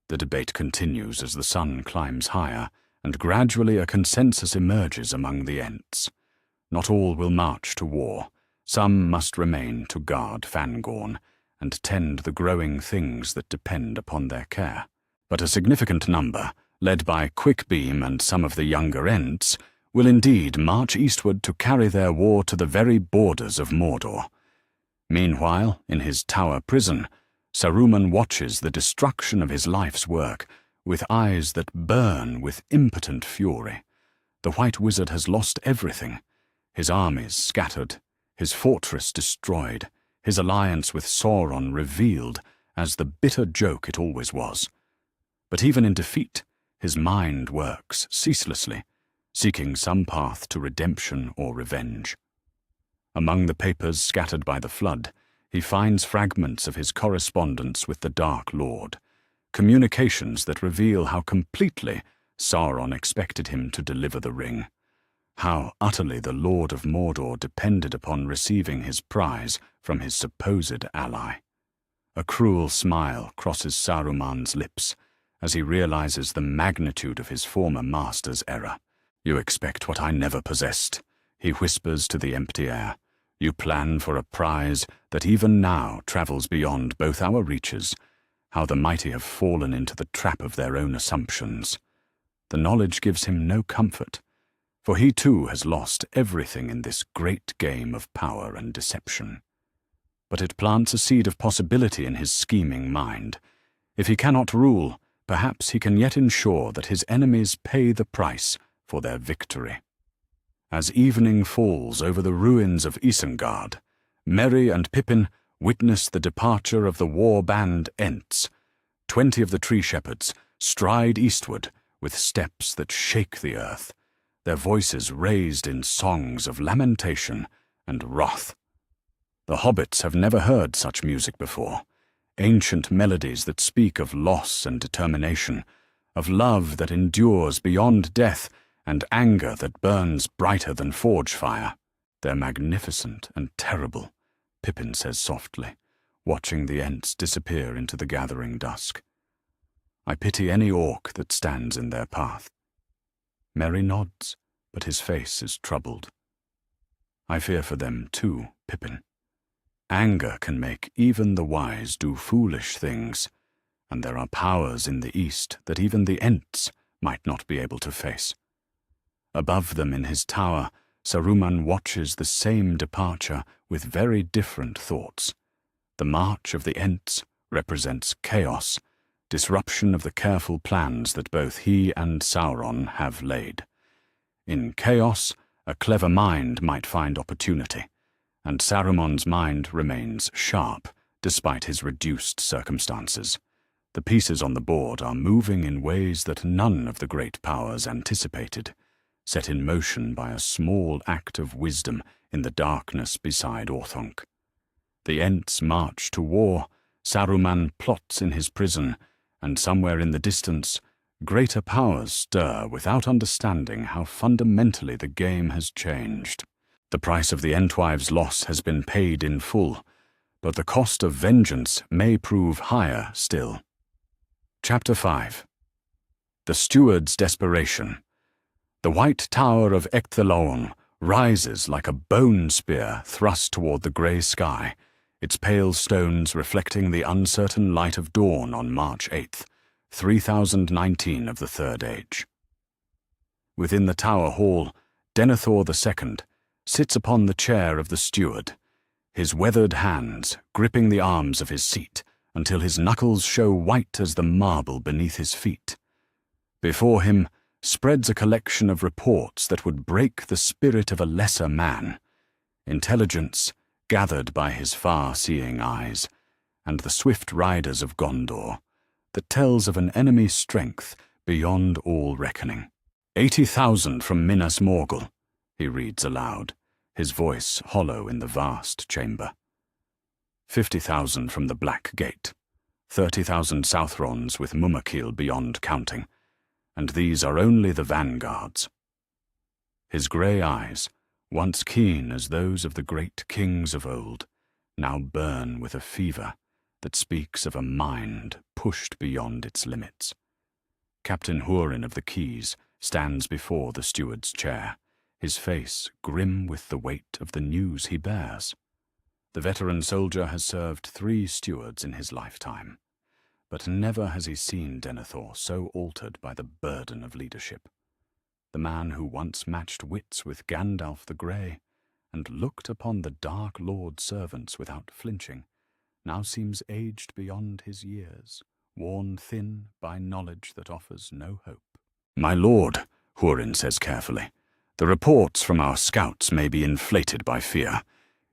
The debate continues as the sun climbs higher, and gradually a consensus emerges among the Ents. Not all will march to war. Some must remain to guard Fangorn and tend the growing things that depend upon their care. But a significant number, led by Quickbeam and some of the younger Ents, will indeed march eastward to carry their war to the very borders of Mordor. Meanwhile, in his tower prison, Saruman watches the destruction of his life's work with eyes that burn with impotent fury. The White Wizard has lost everything. His armies scattered, his fortress destroyed, his alliance with Sauron revealed as the bitter joke it always was. But even in defeat, his mind works ceaselessly, seeking some path to redemption or revenge. Among the papers scattered by the flood, he finds fragments of his correspondence with the Dark Lord, communications that reveal how completely Sauron expected him to deliver the ring, how utterly the Lord of Mordor depended upon receiving his prize from his supposed ally. A cruel smile crosses Saruman's lips as he realizes the magnitude of his former master's error. "You expect what I never possessed," he whispers to the empty air. "You plan for a prize that even now travels beyond both our reaches. How the mighty have fallen into the trap of their own assumptions." The knowledge gives him no comfort, for he too has lost everything in this great game of power and deception. But it plants a seed of possibility in his scheming mind. If he cannot rule, perhaps he can yet ensure that his enemies pay the price for their victory. As evening falls over the ruins of Isengard, Merry and Pippin witness the departure of the war-band Ents. 20 of the tree shepherds stride eastward with steps that shake the earth, their voices raised in songs of lamentation and wrath. The Hobbits have never heard such music before, ancient melodies that speak of loss and determination, of love that endures beyond death, and anger that burns brighter than forge fire. "They're magnificent and terrible," Pippin says softly, watching the Ents disappear into the gathering dusk. "I pity any orc that stands in their path." Merry nods, but his face is troubled. "I fear for them too, Pippin. Anger can make even the wise do foolish things, and there are powers in the east that even the Ents might not be able to face." Above them in his tower, Saruman watches the same departure with very different thoughts. The march of the Ents represents chaos, disruption of the careful plans that both he and Sauron have laid. In chaos, a clever mind might find opportunity, and Saruman's mind remains sharp despite his reduced circumstances. The pieces on the board are moving in ways that none of the great powers anticipated, set in motion by a small act of wisdom in the darkness beside Orthanc. The Ents march to war, Saruman plots in his prison, and somewhere in the distance, greater powers stir without understanding how fundamentally the game has changed. The price of the Entwives' loss has been paid in full, but the cost of vengeance may prove higher still. Chapter 5. The Steward's Desperation. The white tower of Ecthelaon rises like a bone spear thrust toward the grey sky, its pale stones reflecting the uncertain light of dawn on March 8th, 3019 of the Third Age. Within the tower hall, Denethor II sits upon the chair of the steward, his weathered hands gripping the arms of his seat until his knuckles show white as the marble beneath his feet. Before him spreads a collection of reports that would break the spirit of a lesser man, intelligence gathered by his far-seeing eyes, and the swift riders of Gondor, that tells of an enemy's strength beyond all reckoning. 80,000 from Minas Morgul, he reads aloud, his voice hollow in the vast chamber. 50,000 from the Black Gate, 30,000 Southrons with Mumakil beyond counting, and these are only the vanguards. His grey eyes, once keen as those of the great kings of old, now burn with a fever that speaks of a mind pushed beyond its limits. Captain Hurin of the Keys stands before the steward's chair, his face grim with the weight of the news he bears. The veteran soldier has served 3 stewards in his lifetime, but never has he seen Denethor so altered by the burden of leadership. The man who once matched wits with Gandalf the Grey and looked upon the Dark Lord's servants without flinching, now seems aged beyond his years, worn thin by knowledge that offers no hope. "My lord," Hurin says carefully, "the reports from our scouts may be inflated by fear.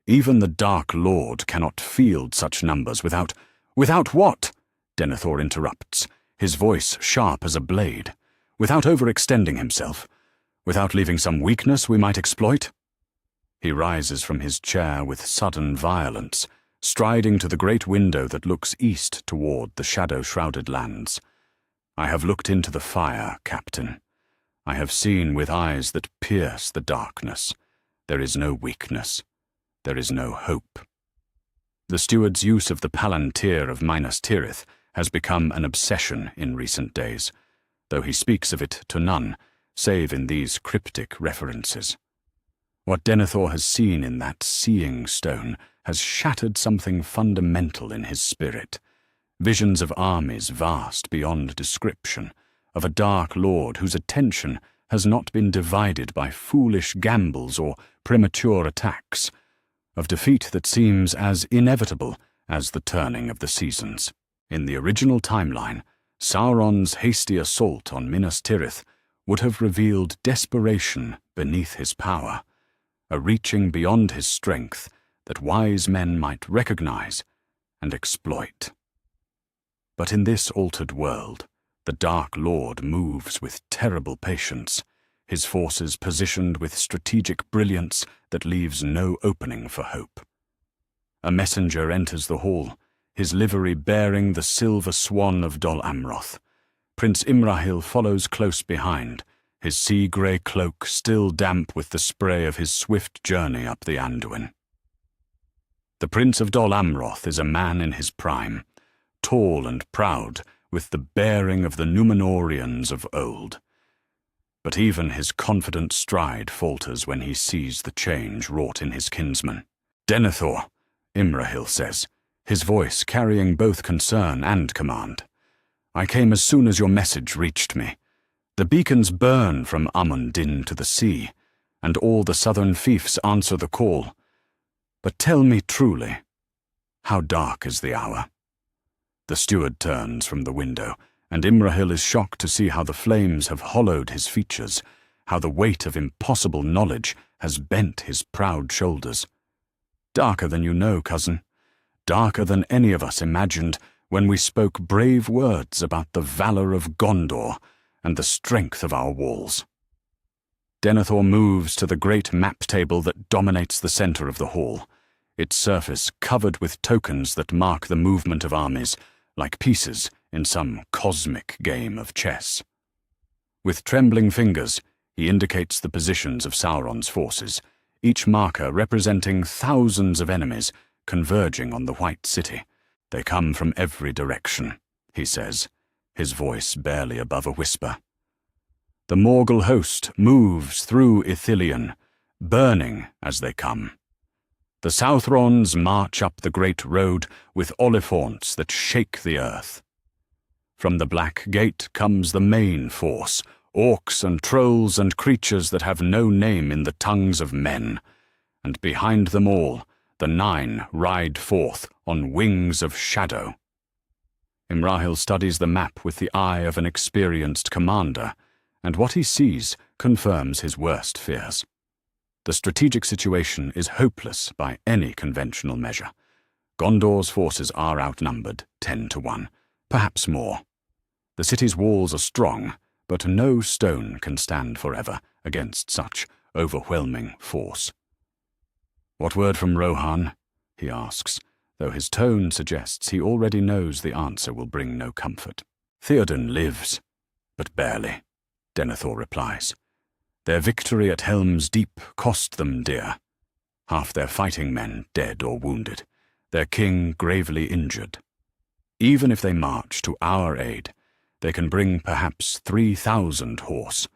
Even the Dark Lord cannot field such numbers without—" "Without what?" Denethor interrupts, his voice sharp as a blade, without overextending himself, without leaving some weakness we might exploit. He rises from his chair with sudden violence, striding to the great window that looks east toward the shadow-shrouded lands. I have looked into the fire, Captain. I have seen with eyes that pierce the darkness. There is no weakness. There is no hope. The steward's use of the Palantír of Minas Tirith has become an obsession in recent days, though he speaks of it to none, save in these cryptic references. What Denethor has seen in that seeing stone has shattered something fundamental in his spirit. Visions of armies vast beyond description, of a dark lord whose attention has not been divided by foolish gambles or premature attacks, of defeat that seems as inevitable as the turning of the seasons. In the original timeline, Sauron's hasty assault on Minas Tirith would have revealed desperation beneath his power, a reaching beyond his strength that wise men might recognize and exploit. But in this altered world, the Dark Lord moves with terrible patience, his forces positioned with strategic brilliance that leaves no opening for hope. A messenger enters the hall, his livery bearing the silver swan of Dol Amroth. Prince Imrahil follows close behind, his sea-grey cloak still damp with the spray of his swift journey up the Anduin. The Prince of Dol Amroth is a man in his prime, tall and proud, with the bearing of the Númenóreans of old. But even his confident stride falters when he sees the change wrought in his kinsman. "Denethor," Imrahil says, his voice carrying both concern and command. "I came as soon as your message reached me. The beacons burn from Amon Din to the sea, and all the southern fiefs answer the call. But tell me truly, how dark is the hour?" The steward turns from the window, and Imrahil is shocked to see how the flames have hollowed his features, how the weight of impossible knowledge has bent his proud shoulders. "Darker than you know, cousin. Darker than any of us imagined when we spoke brave words about the valor of Gondor and the strength of our walls." Denethor moves to the great map table that dominates the center of the hall, its surface covered with tokens that mark the movement of armies, like pieces in some cosmic game of chess. With trembling fingers, he indicates the positions of Sauron's forces, each marker representing thousands of enemies converging on the White City. "They come from every direction," he says, his voice barely above a whisper. "The Morgul host moves through Ithilien, burning as they come. The Southrons march up the great road with oliphants that shake the earth. From the Black Gate comes the main force, orcs and trolls and creatures that have no name in the tongues of men, and behind them all, the Nine ride forth on wings of shadow." Imrahil studies the map with the eye of an experienced commander, and what he sees confirms his worst fears. The strategic situation is hopeless by any conventional measure. Gondor's forces are outnumbered 10-1, perhaps more. The city's walls are strong, but no stone can stand forever against such overwhelming force. "What word from Rohan?" he asks, though his tone suggests he already knows the answer will bring no comfort. "Theoden lives, but barely," Denethor replies. "Their victory at Helm's Deep cost them dear. Half their fighting men dead or wounded, their king gravely injured. Even if they march to our aid, they can bring perhaps 3,000 horse.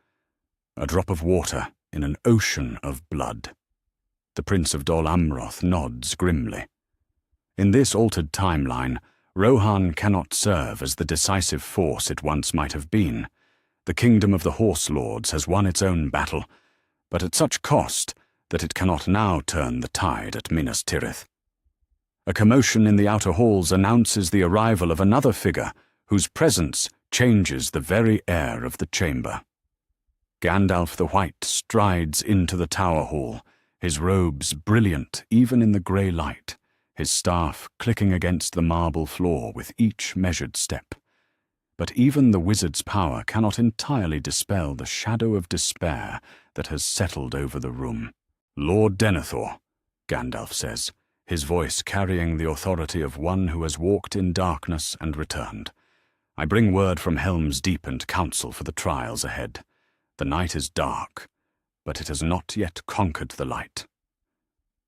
A drop of water in an ocean of blood." The Prince of Dol Amroth nods grimly. In this altered timeline, Rohan cannot serve as the decisive force it once might have been. The kingdom of the Horse Lords has won its own battle, but at such cost that it cannot now turn the tide at Minas Tirith. A commotion in the outer halls announces the arrival of another figure whose presence changes the very air of the chamber. Gandalf the White strides into the tower hall, his robes brilliant even in the grey light, his staff clicking against the marble floor with each measured step. But even the wizard's power cannot entirely dispel the shadow of despair that has settled over the room. "Lord Denethor," Gandalf says, his voice carrying the authority of one who has walked in darkness and returned. "I bring word from Helm's Deep and counsel for the trials ahead. The night is dark, but it has not yet conquered the light."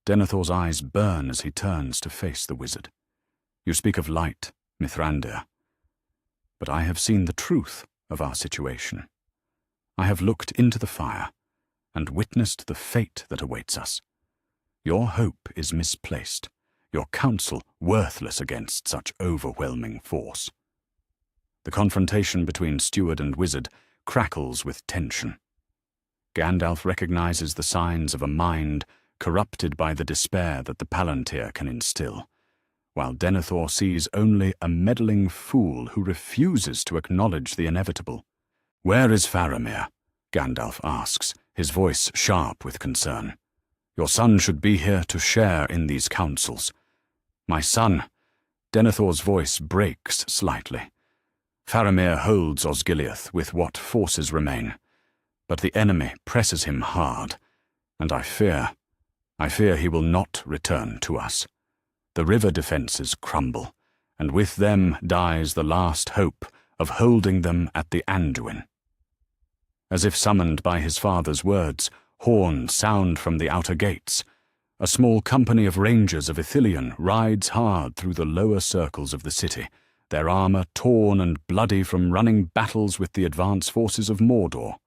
Denethor's eyes burn as he turns to face the wizard. "You speak of light, Mithrandir. But I have seen the truth of our situation. I have looked into the fire and witnessed the fate that awaits us. Your hope is misplaced, your counsel worthless against such overwhelming force." The confrontation between steward and wizard crackles with tension. Gandalf recognizes the signs of a mind corrupted by the despair that the Palantír can instill, while Denethor sees only a meddling fool who refuses to acknowledge the inevitable. "Where is Faramir?" Gandalf asks, his voice sharp with concern. "Your son should be here to share in these councils." "My son," Denethor's voice breaks slightly. "Faramir holds Osgiliath with what forces remain, but the enemy presses him hard, and I fear he will not return to us. The river defences crumble, and with them dies the last hope of holding them at the Anduin." As if summoned by his father's words, horns sound from the outer gates. A small company of rangers of Ithilien rides hard through the lower circles of the city, their armor torn and bloody from running battles with the advance forces of Mordor.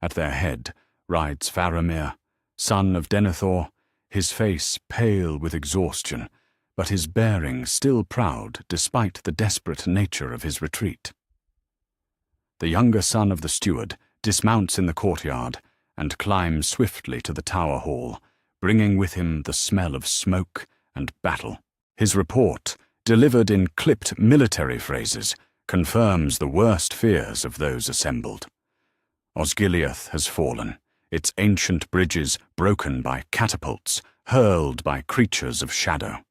At their head rides Faramir, son of Denethor, his face pale with exhaustion, but his bearing still proud despite the desperate nature of his retreat. The younger son of the steward dismounts in the courtyard and climbs swiftly to the tower hall, bringing with him the smell of smoke and battle. His report, delivered in clipped military phrases, confirms the worst fears of those assembled. Osgiliath has fallen, its ancient bridges broken by catapults, hurled by creatures of shadow.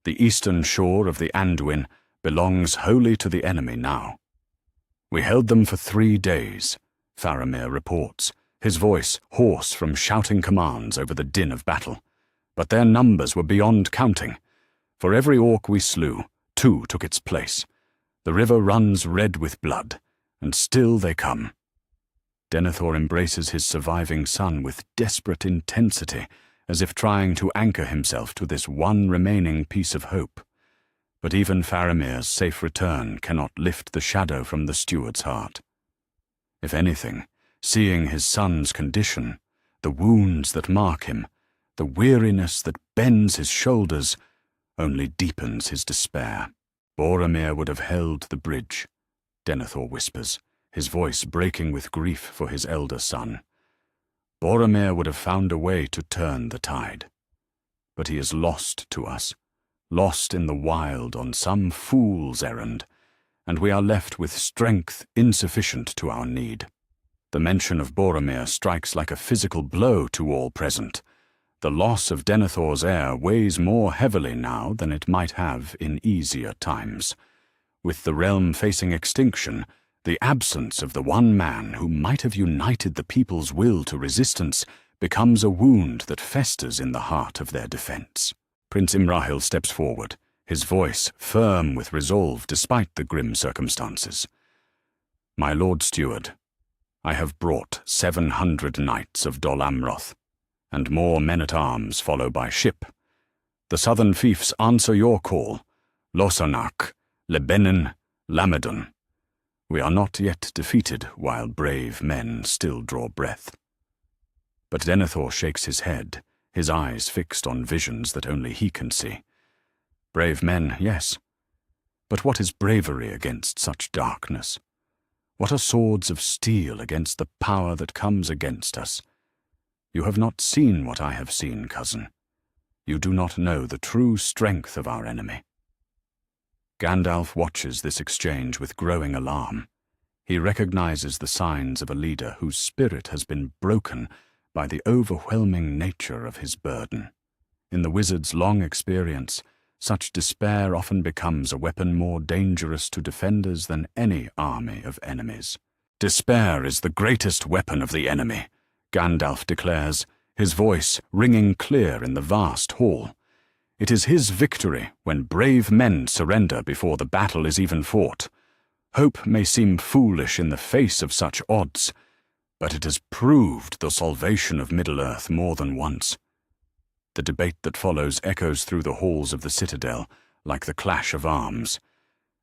The eastern shore of the Anduin belongs wholly to the enemy now. "We held them for 3 days, Faramir reports, his voice hoarse from shouting commands over the din of battle. "But their numbers were beyond counting. For every orc we slew, 2 took its place. The river runs red with blood, and still they come." Denethor embraces his surviving son with desperate intensity, as if trying to anchor himself to this one remaining piece of hope. But even Faramir's safe return cannot lift the shadow from the steward's heart. If anything, seeing his son's condition, the wounds that mark him, the weariness that bends his shoulders, only deepens his despair. "Boromir would have held the bridge," Denethor whispers, his voice breaking with grief for his elder son. "Boromir would have found a way to turn the tide. But he is lost to us, lost in the wild on some fool's errand, and we are left with strength insufficient to our need." The mention of Boromir strikes like a physical blow to all present. The loss of Denethor's heir weighs more heavily now than it might have in easier times. With the realm facing extinction, the absence of the one man who might have united the people's will to resistance becomes a wound that festers in the heart of their defense. Prince Imrahil steps forward, his voice firm with resolve despite the grim circumstances. "My lord steward, I have brought 700 knights of Dol Amroth, and more men-at-arms follow by ship. The southern fiefs answer your call, Lossarnach, Lebanon, Lamedon. We are not yet defeated while brave men still draw breath." But Denethor shakes his head, his eyes fixed on visions that only he can see. Brave men, yes. But what is bravery against such darkness? What are swords of steel against the power that comes against us? You have not seen what I have seen, cousin. You do not know the true strength of our enemy. Gandalf watches this exchange with growing alarm. He recognizes the signs of a leader whose spirit has been broken by the overwhelming nature of his burden. In the wizard's long experience, such despair often becomes a weapon more dangerous to defenders than any army of enemies. "Despair is the greatest weapon of the enemy," Gandalf declares, his voice ringing clear in the vast hall. It is his victory when brave men surrender before the battle is even fought. Hope may seem foolish in the face of such odds, but it has proved the salvation of Middle-earth more than once. The debate that follows echoes through the halls of the citadel, like the clash of arms.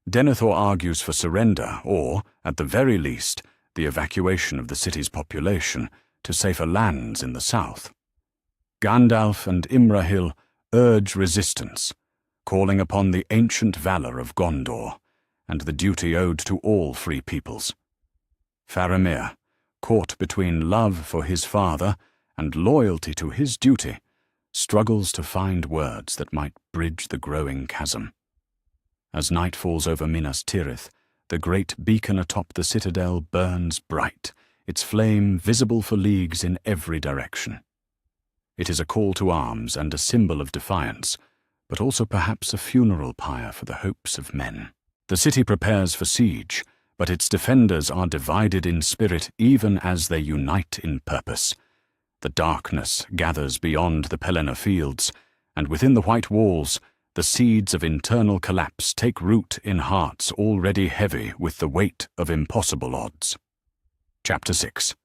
Denethor argues for surrender, or, at the very least, the evacuation of the city's population to safer lands in the south. Gandalf and Imrahil urge resistance, calling upon the ancient valor of Gondor, and the duty owed to all free peoples. Faramir, caught between love for his father and loyalty to his duty, struggles to find words that might bridge the growing chasm. As night falls over Minas Tirith, the great beacon atop the citadel burns bright, its flame visible for leagues in every direction. It is a call to arms and a symbol of defiance, but also perhaps a funeral pyre for the hopes of men. The city prepares for siege, but its defenders are divided in spirit even as they unite in purpose. The darkness gathers beyond the Pelennor fields, and within the white walls, the seeds of internal collapse take root in hearts already heavy with the weight of impossible odds. Chapter 6.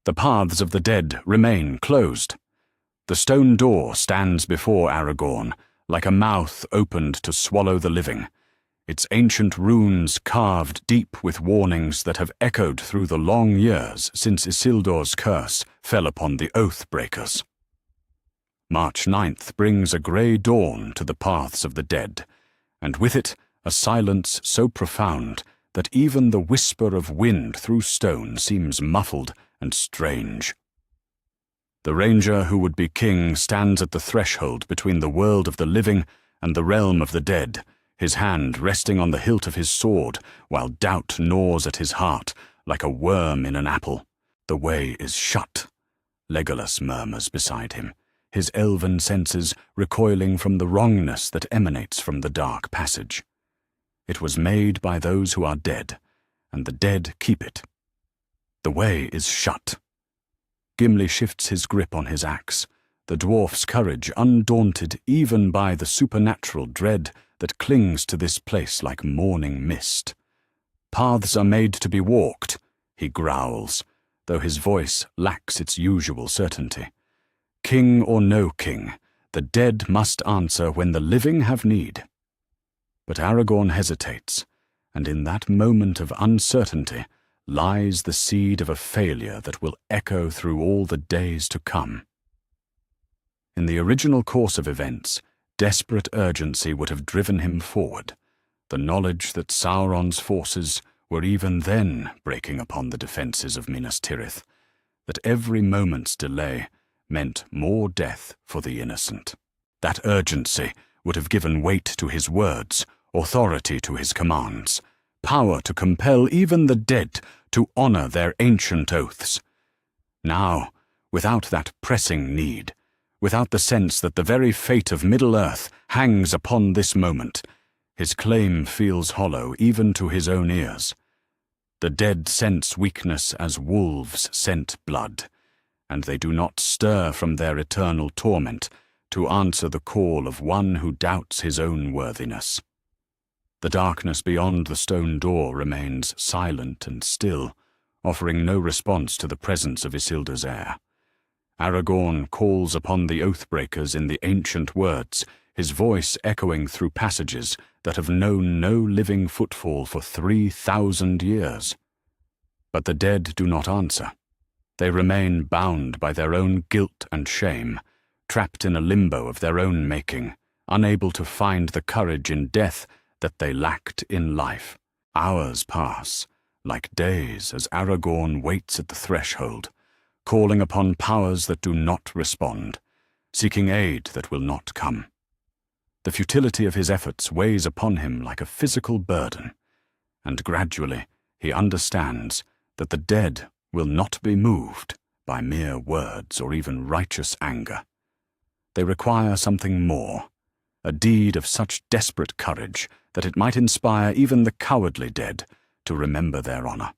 The paths of the dead remain closed. The stone door stands before Aragorn, like a mouth opened to swallow the living, its ancient runes carved deep with warnings that have echoed through the long years since Isildur's curse fell upon the Oath-breakers. March 9th brings a grey dawn to the paths of the dead, and with it a silence so profound that even the whisper of wind through stone seems muffled and strange. The ranger who would be king stands at the threshold between the world of the living and the realm of the dead, his hand resting on the hilt of his sword, while doubt gnaws at his heart like a worm in an apple. "The way is shut," Legolas murmurs beside him, his elven senses recoiling from the wrongness that emanates from the dark passage. It was made by those who are dead, and the dead keep it. The way is shut. Gimli shifts his grip on his axe, the dwarf's courage undaunted even by the supernatural dread that clings to this place like morning mist. "Paths are made to be walked," he growls, though his voice lacks its usual certainty. King or no king, the dead must answer when the living have need. But Aragorn hesitates, and in that moment of uncertainty lies the seed of a failure that will echo through all the days to come. In the original course of events, desperate urgency would have driven him forward, the knowledge that Sauron's forces were even then breaking upon the defences of Minas Tirith, that every moment's delay meant more death for the innocent. That urgency would have given weight to his words, authority to his commands, power to compel even the dead to honor their ancient oaths. Now, without that pressing need, without the sense that the very fate of Middle-earth hangs upon this moment, his claim feels hollow even to his own ears. The dead sense weakness as wolves scent blood, and they do not stir from their eternal torment to answer the call of one who doubts his own worthiness. The darkness beyond the stone door remains silent and still, offering no response to the presence of Isildur's heir. Aragorn calls upon the Oathbreakers in the ancient words, his voice echoing through passages that have known no living footfall for 3,000 years. But the dead do not answer. They remain bound by their own guilt and shame, trapped in a limbo of their own making, unable to find the courage in death that they lacked in life. Hours pass, like days, as Aragorn waits at the threshold, calling upon powers that do not respond, seeking aid that will not come. The futility of his efforts weighs upon him like a physical burden, and gradually he understands that the dead will not be moved by mere words or even righteous anger. They require something more, a deed of such desperate courage that it might inspire even the cowardly dead to remember their honor.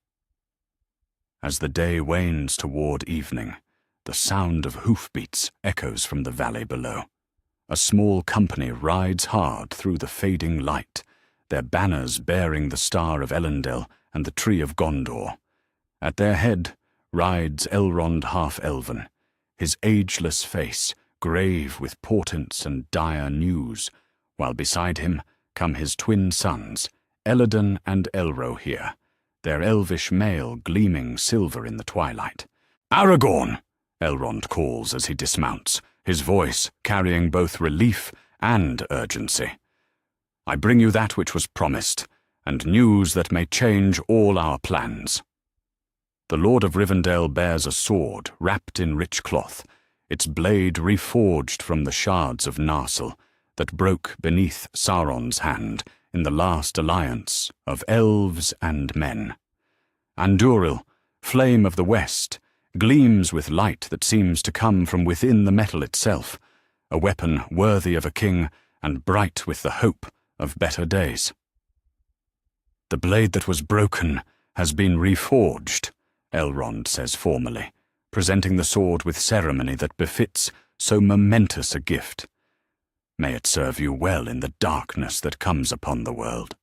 As the day wanes toward evening, the sound of hoofbeats echoes from the valley below. A small company rides hard through the fading light, their banners bearing the Star of Elendil and the Tree of Gondor. At their head rides Elrond half-elven, his ageless face grave with portents and dire news, while beside him come his twin sons, Elladan and Elrohir, their elvish mail gleaming silver in the twilight. "Aragorn!" Elrond calls as he dismounts, his voice carrying both relief and urgency. "I bring you that which was promised, and news that may change all our plans." The Lord of Rivendell bears a sword wrapped in rich cloth, its blade reforged from the shards of Narsil that broke beneath Sauron's hand in the last alliance of elves and men. Andúril, flame of the west, gleams with light that seems to come from within the metal itself, a weapon worthy of a king and bright with the hope of better days. "The blade that was broken has been reforged," Elrond says formally, presenting the sword with ceremony that befits so momentous a gift. "May it serve you well in the darkness that comes upon the world."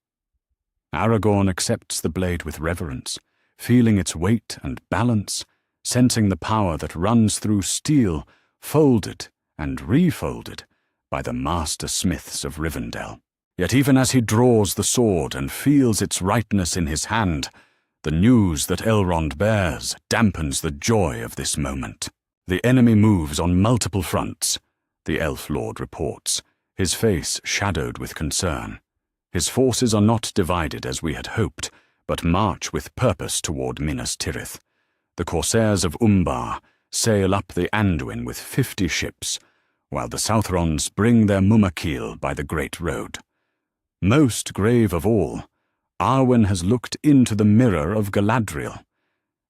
Aragorn accepts the blade with reverence, feeling its weight and balance, sensing the power that runs through steel, folded and refolded by the master smiths of Rivendell. Yet even as he draws the sword and feels its rightness in his hand, the news that Elrond bears dampens the joy of this moment. "The enemy moves on multiple fronts," the Elf Lord reports, his face shadowed with concern. "His forces are not divided as we had hoped, but march with purpose toward Minas Tirith. The corsairs of Umbar sail up the Anduin with 50 ships, while the Southrons bring their Mumakil by the Great Road. Most grave of all, Arwen has looked into the mirror of Galadriel,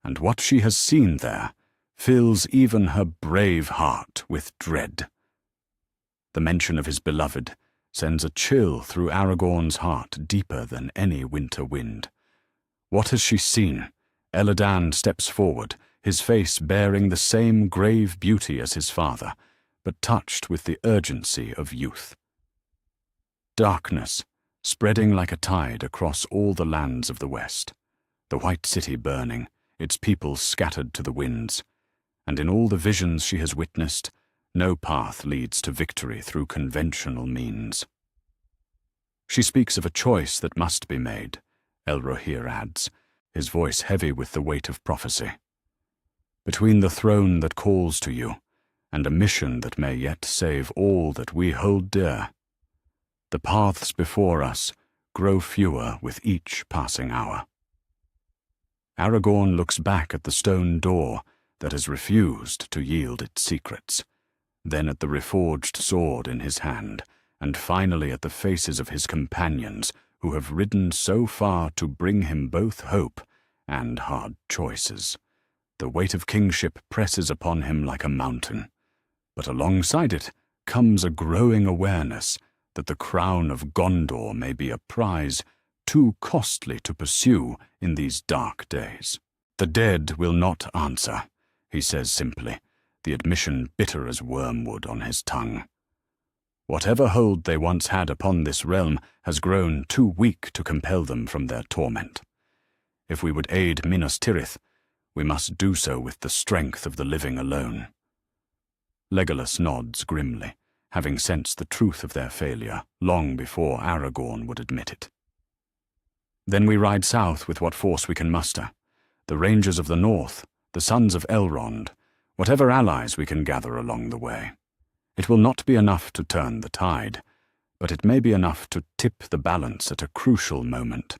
and what she has seen there fills even her brave heart with dread." The mention of his beloved sends a chill through Aragorn's heart deeper than any winter wind. What has she seen? Elladan steps forward, his face bearing the same grave beauty as his father, but touched with the urgency of youth. Darkness, spreading like a tide across all the lands of the west, the white city burning, its people scattered to the winds, and in all the visions she has witnessed, no path leads to victory through conventional means. She speaks of a choice that must be made, Elrohir adds, his voice heavy with the weight of prophecy. "Between the throne that calls to you and a mission that may yet save all that we hold dear, the paths before us grow fewer with each passing hour." Aragorn looks back at the stone door that has refused to yield its secrets, then at the reforged sword in his hand, and finally at the faces of his companions who have ridden so far to bring him both hope and hard choices. The weight of kingship presses upon him like a mountain, but alongside it comes a growing awareness that the crown of Gondor may be a prize too costly to pursue in these dark days. "The dead will not answer," he says simply, the admission bitter as wormwood on his tongue. Whatever hold they once had upon this realm has grown too weak to compel them from their torment. If we would aid Minas Tirith, we must do so with the strength of the living alone. Legolas nods grimly, having sensed the truth of their failure long before Aragorn would admit it. "Then we ride south with what force we can muster. The rangers of the north, the sons of Elrond, whatever allies we can gather along the way. It will not be enough to turn the tide, but it may be enough to tip the balance at a crucial moment."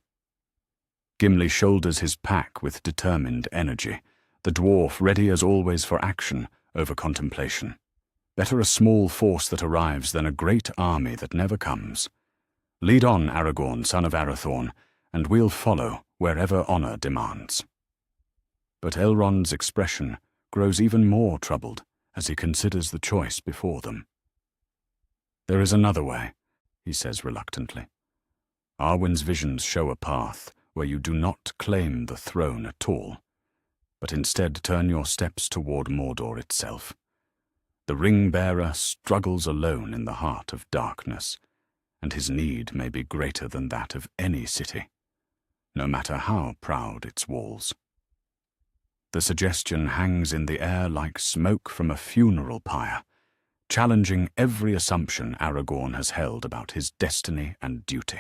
Gimli shoulders his pack with determined energy, the dwarf ready as always for action over contemplation. Better a small force that arrives than a great army that never comes. Lead on, Aragorn, son of Arathorn, and we'll follow wherever honor demands. But Elrond's expression grows even more troubled as he considers the choice before them. "There is another way," he says reluctantly. Arwen's visions show a path where you do not claim the throne at all, but instead turn your steps toward Mordor itself. The ring-bearer struggles alone in the heart of darkness, and his need may be greater than that of any city, no matter how proud its walls. The suggestion hangs in the air like smoke from a funeral pyre, challenging every assumption Aragorn has held about his destiny and duty.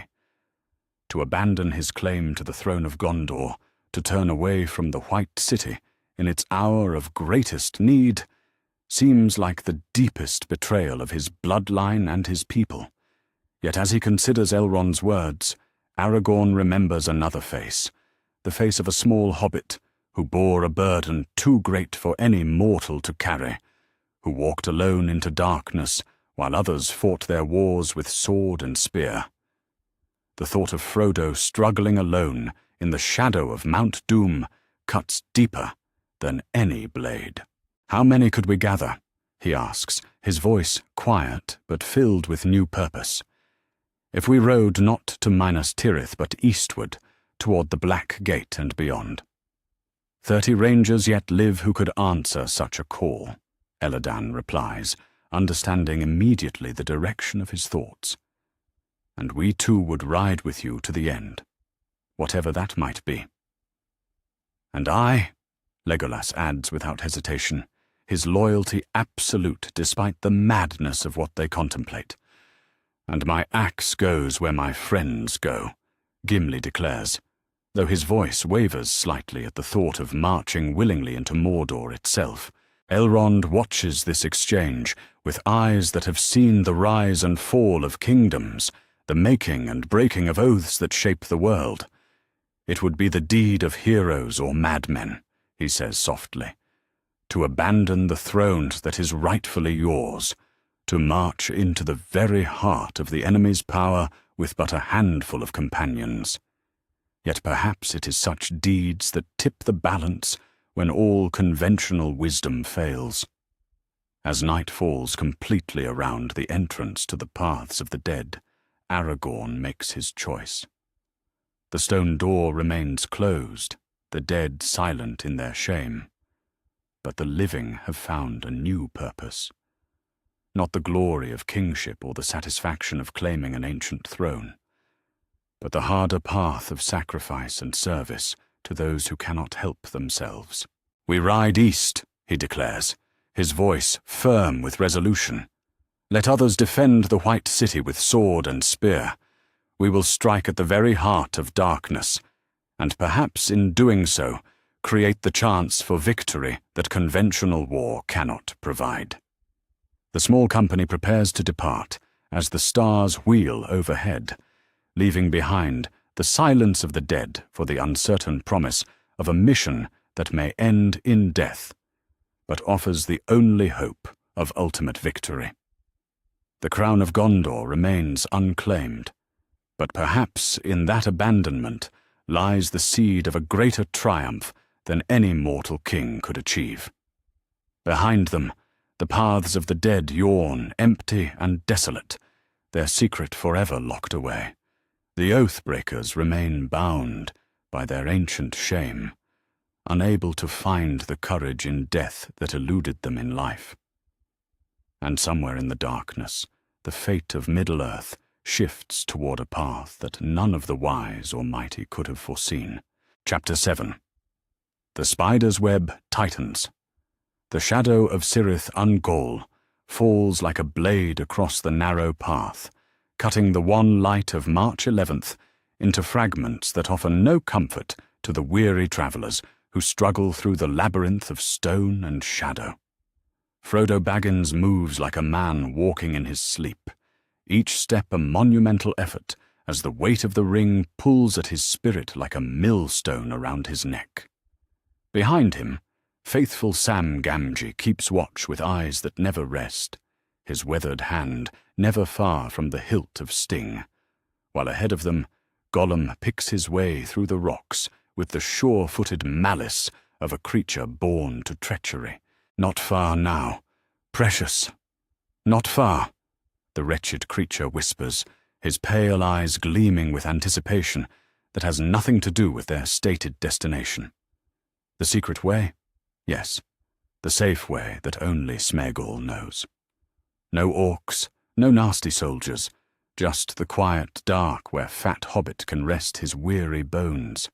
To abandon his claim to the throne of Gondor, to turn away from the White City in its hour of greatest need, seems like the deepest betrayal of his bloodline and his people. Yet as he considers Elrond's words, Aragorn remembers another face, the face of a small hobbit who bore a burden too great for any mortal to carry, who walked alone into darkness while others fought their wars with sword and spear. The thought of Frodo struggling alone in the shadow of Mount Doom cuts deeper than any blade. "How many could we gather?" he asks, his voice quiet but filled with new purpose. "If we rode not to Minas Tirith but eastward, toward the Black Gate and beyond." 30 rangers yet live who could answer such a call, Elladan replies, understanding immediately the direction of his thoughts. "And we too would ride with you to the end, whatever that might be." "And I," Legolas adds without hesitation, his loyalty absolute despite the madness of what they contemplate. "And my axe goes where my friends go," Gimli declares, though his voice wavers slightly at the thought of marching willingly into Mordor itself. Elrond watches this exchange with eyes that have seen the rise and fall of kingdoms, the making and breaking of oaths that shape the world. "It would be the deed of heroes or madmen," he says softly, "to abandon the throne that is rightfully yours, to march into the very heart of the enemy's power with but a handful of companions. Yet perhaps it is such deeds that tip the balance when all conventional wisdom fails." As night falls completely around the entrance to the paths of the dead, Aragorn makes his choice. The stone door remains closed, the dead silent in their shame. But the living have found a new purpose. Not the glory of kingship or the satisfaction of claiming an ancient throne, but the harder path of sacrifice and service to those who cannot help themselves. "We ride east," he declares, his voice firm with resolution. "Let others defend the White City with sword and spear. We will strike at the very heart of darkness, and perhaps in doing so, create the chance for victory that conventional war cannot provide." The small company prepares to depart as the stars wheel overhead, leaving behind the silence of the dead for the uncertain promise of a mission that may end in death, but offers the only hope of ultimate victory. The crown of Gondor remains unclaimed, but perhaps in that abandonment lies the seed of a greater triumph than any mortal king could achieve. Behind them, the paths of the dead yawn empty and desolate, their secret forever locked away. The oath-breakers remain bound by their ancient shame, unable to find the courage in death that eluded them in life. And somewhere in the darkness, the fate of Middle-earth shifts toward a path that none of the wise or mighty could have foreseen. Chapter 7. The spider's web tightens. The shadow of Cirith Ungol falls like a blade across the narrow path, cutting the one light of March 11th into fragments that offer no comfort to the weary travelers who struggle through the labyrinth of stone and shadow. Frodo Baggins moves like a man walking in his sleep, each step a monumental effort as the weight of the ring pulls at his spirit like a millstone around his neck. Behind him, faithful Sam Gamgee keeps watch with eyes that never rest, his weathered hand never far from the hilt of Sting, while ahead of them, Gollum picks his way through the rocks with the sure-footed malice of a creature born to treachery. "Not far now, precious. Not far," the wretched creature whispers, his pale eyes gleaming with anticipation that has nothing to do with their stated destination. The secret way? Yes, the safe way that only Sméagol knows. No orcs, no nasty soldiers, just the quiet dark where fat Hobbit can rest his weary bones.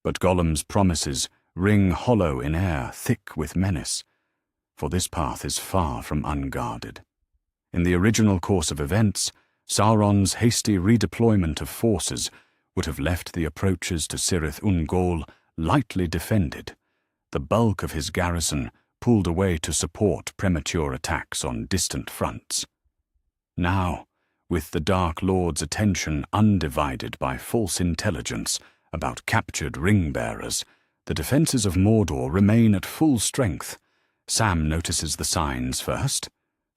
But Gollum's promises ring hollow in air thick with menace, for this path is far from unguarded. In the original course of events, Sauron's hasty redeployment of forces would have left the approaches to Cirith Ungol lightly defended, the bulk of his garrison pulled away to support premature attacks on distant fronts. Now, with the Dark Lord's attention undivided by false intelligence about captured ring-bearers, the defences of Mordor remain at full strength. Sam notices the signs first: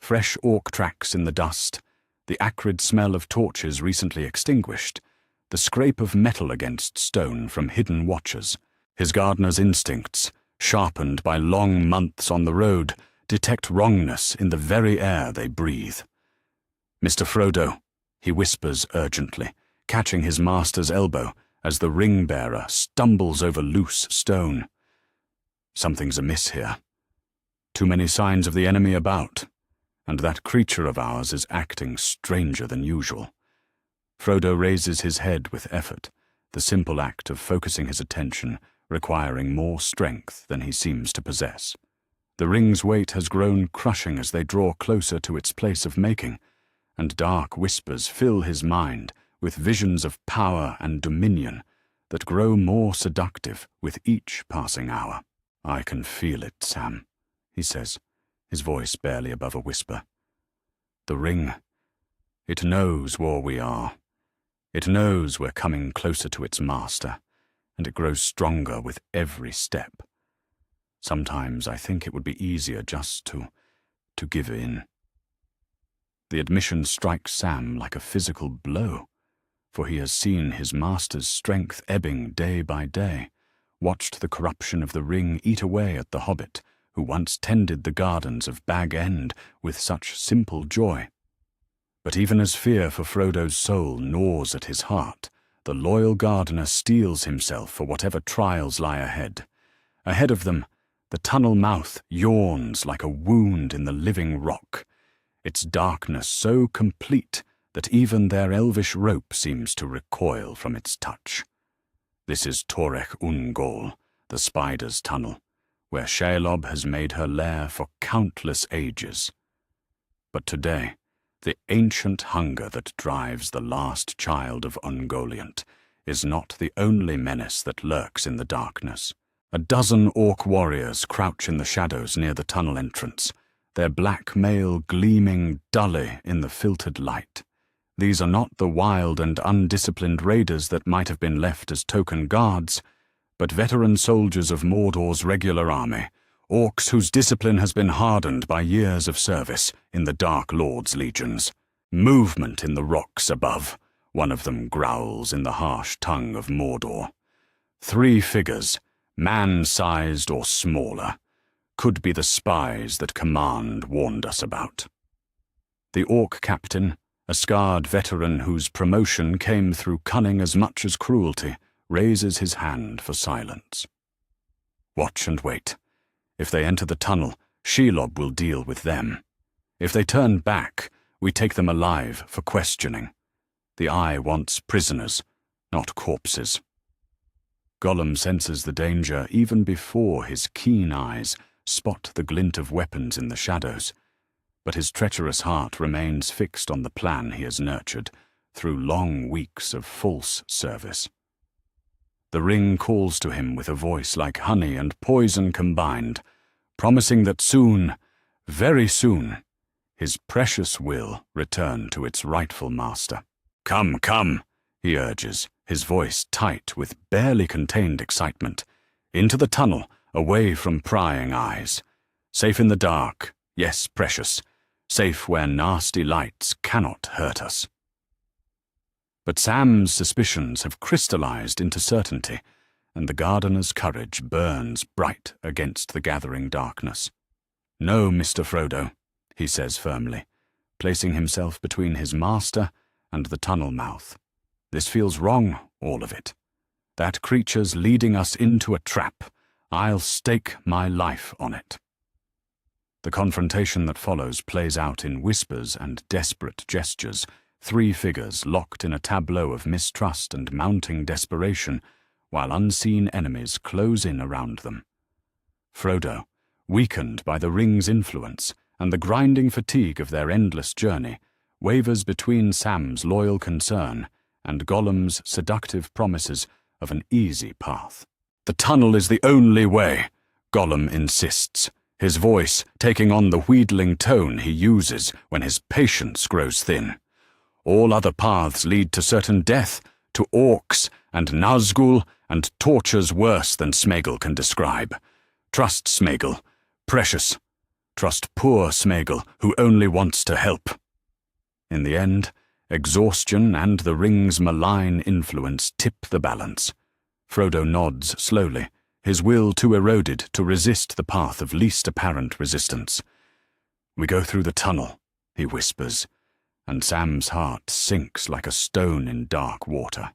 fresh orc tracks in the dust, the acrid smell of torches recently extinguished, the scrape of metal against stone from hidden watchers. His gardener's instincts, sharpened by long months on the road, detect wrongness in the very air they breathe. "Mr. Frodo," he whispers urgently, catching his master's elbow as the ring-bearer stumbles over loose stone. "Something's amiss here. Too many signs of the enemy about, and that creature of ours is acting stranger than usual." Frodo raises his head with effort, the simple act of focusing his attention requiring more strength than he seems to possess. The ring's weight has grown crushing as they draw closer to its place of making, and dark whispers fill his mind with visions of power and dominion that grow more seductive with each passing hour. "I can feel it, Sam," he says, his voice barely above a whisper. "The ring, it knows where we are. It knows we're coming closer to its master, and it grows stronger with every step. Sometimes I think it would be easier just to give in." The admission strikes Sam like a physical blow, for he has seen his master's strength ebbing day by day, watched the corruption of the ring eat away at the Hobbit who once tended the gardens of Bag End with such simple joy. But even as fear for Frodo's soul gnaws at his heart, the loyal gardener steels himself for whatever trials lie ahead. Ahead of them, the tunnel mouth yawns like a wound in the living rock, its darkness so complete that even their elvish rope seems to recoil from its touch. This is Torech Ungol, the spider's tunnel, where Shelob has made her lair for countless ages. But today, the ancient hunger that drives the last child of Ungoliant is not the only menace that lurks in the darkness. A dozen orc warriors crouch in the shadows near the tunnel entrance, their black mail gleaming dully in the filtered light. These are not the wild and undisciplined raiders that might have been left as token guards, but veteran soldiers of Mordor's regular army, orcs whose discipline has been hardened by years of service in the Dark Lord's legions. "Movement in the rocks above," one of them growls in the harsh tongue of Mordor. 3 figures, man-sized or smaller, could be the spies that Command warned us about. The orc captain, a scarred veteran whose promotion came through cunning as much as cruelty, raises his hand for silence. "Watch and wait. If they enter the tunnel, Shelob will deal with them. If they turn back, we take them alive for questioning. The Eye wants prisoners, not corpses." Gollum senses the danger even before his keen eyes spot the glint of weapons in the shadows, but his treacherous heart remains fixed on the plan he has nurtured through long weeks of false service. The ring calls to him with a voice like honey and poison combined, promising that soon, very soon, his precious will return to its rightful master. "Come, come," he urges, his voice tight with barely contained excitement. "Into the tunnel, away from prying eyes. Safe in the dark, yes, precious. Safe where nasty lights cannot hurt us." But Sam's suspicions have crystallized into certainty, and the gardener's courage burns bright against the gathering darkness. "No, Mr. Frodo," he says firmly, placing himself between his master and the tunnel mouth. This feels wrong, all of it. That creature's leading us into a trap. I'll stake my life on it. The confrontation that follows plays out in whispers and desperate gestures, three figures locked in a tableau of mistrust and mounting desperation, while unseen enemies close in around them. Frodo, weakened by the ring's influence and the grinding fatigue of their endless journey, wavers between Sam's loyal concern and Gollum's seductive promises of an easy path. "The tunnel is the only way," Gollum insists, his voice taking on the wheedling tone he uses when his patience grows thin. "All other paths lead to certain death, to orcs and Nazgul and tortures worse than Sméagol can describe. Trust Sméagol, precious. Trust poor Sméagol, who only wants to help." In the end, exhaustion and the ring's malign influence tip the balance. Frodo nods slowly, his will too eroded to resist the path of least apparent resistance. "We go through the tunnel," he whispers, and Sam's heart sinks like a stone in dark water.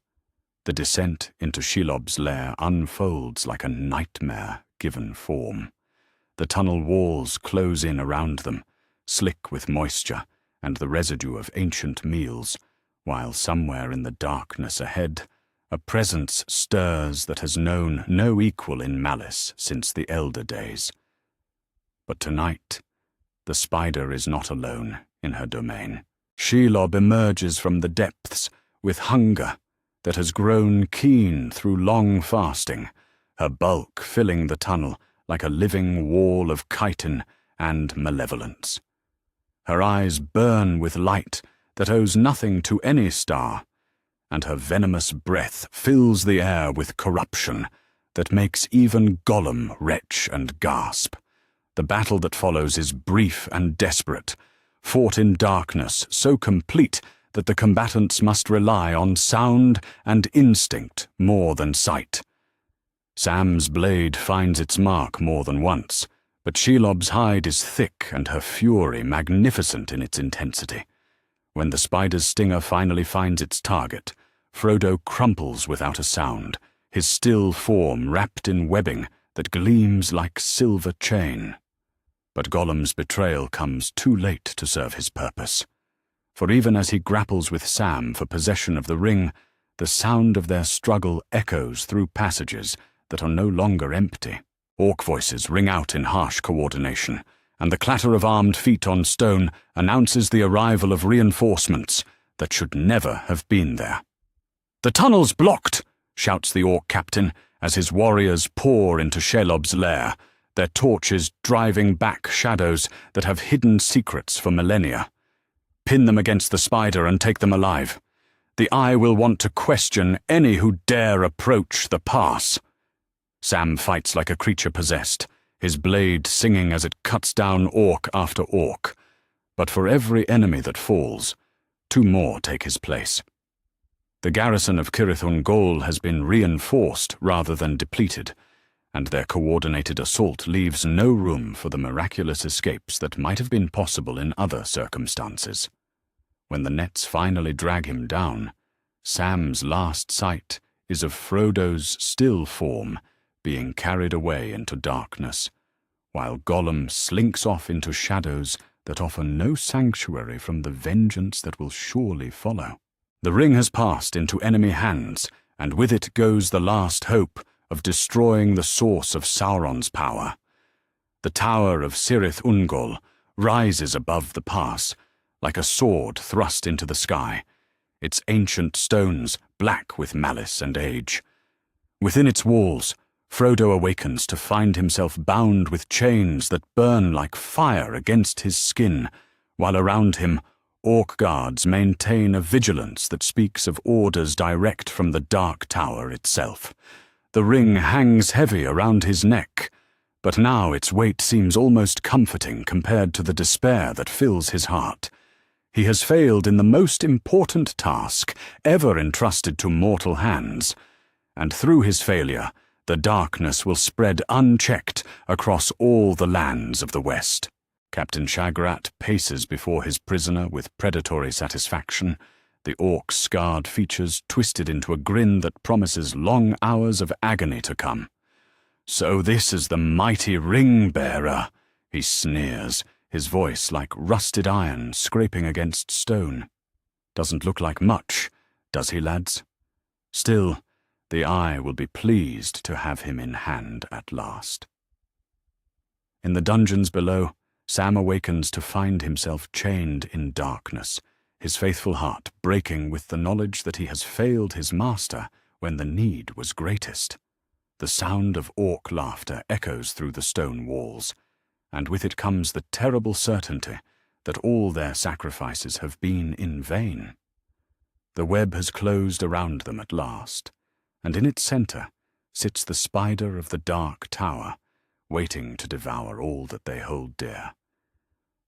The descent into Shelob's lair unfolds like a nightmare given form. The tunnel walls close in around them, slick with moisture and the residue of ancient meals, while somewhere in the darkness ahead, a presence stirs that has known no equal in malice since the elder days. But tonight, the spider is not alone in her domain. Shelob emerges from the depths with hunger that has grown keen through long fasting, her bulk filling the tunnel like a living wall of chitin and malevolence. Her eyes burn with light that owes nothing to any star, and her venomous breath fills the air with corruption that makes even Gollum retch and gasp. The battle that follows is brief and desperate, fought in darkness so complete that the combatants must rely on sound and instinct more than sight. Sam's blade finds its mark more than once, but Shelob's hide is thick and her fury magnificent in its intensity. When the spider's stinger finally finds its target, Frodo crumples without a sound, his still form wrapped in webbing that gleams like silver chain. But Gollum's betrayal comes too late to serve his purpose. For even as he grapples with Sam for possession of the ring, the sound of their struggle echoes through passages that are no longer empty. Orc voices ring out in harsh coordination, and the clatter of armed feet on stone announces the arrival of reinforcements that should never have been there. "The tunnel's blocked!" shouts the orc captain as his warriors pour into Shelob's lair, their torches driving back shadows that have hidden secrets for millennia. "Pin them against the spider and take them alive. The Eye will want to question any who dare approach the pass." Sam fights like a creature possessed, his blade singing as it cuts down orc after orc. But for every enemy that falls, two more take his place. The garrison of Cirith Ungol has been reinforced rather than depleted, and their coordinated assault leaves no room for the miraculous escapes that might have been possible in other circumstances. When the nets finally drag him down, Sam's last sight is of Frodo's still form being carried away into darkness, while Gollum slinks off into shadows that offer no sanctuary from the vengeance that will surely follow. The ring has passed into enemy hands, and with it goes the last hope of destroying the source of Sauron's power. The tower of Cirith Ungol rises above the pass, like a sword thrust into the sky, its ancient stones black with malice and age. Within its walls, Frodo awakens to find himself bound with chains that burn like fire against his skin, while around him orc guards maintain a vigilance that speaks of orders direct from the Dark Tower itself. The ring hangs heavy around his neck, but now its weight seems almost comforting compared to the despair that fills his heart. He has failed in the most important task ever entrusted to mortal hands, and through his failure, the darkness will spread unchecked across all the lands of the West. Captain Shagrat paces before his prisoner with predatory satisfaction, the orc's scarred features twisted into a grin that promises long hours of agony to come. "So this is the mighty ring-bearer," he sneers, his voice like rusted iron scraping against stone. "Doesn't look like much, does he, lads? Still, the Eye will be pleased to have him in hand at last." In the dungeons below, Sam awakens to find himself chained in darkness, his faithful heart breaking with the knowledge that he has failed his master when the need was greatest. The sound of orc laughter echoes through the stone walls, and with it comes the terrible certainty that all their sacrifices have been in vain. The web has closed around them at last, and in its center sits the spider of the dark tower, waiting to devour all that they hold dear.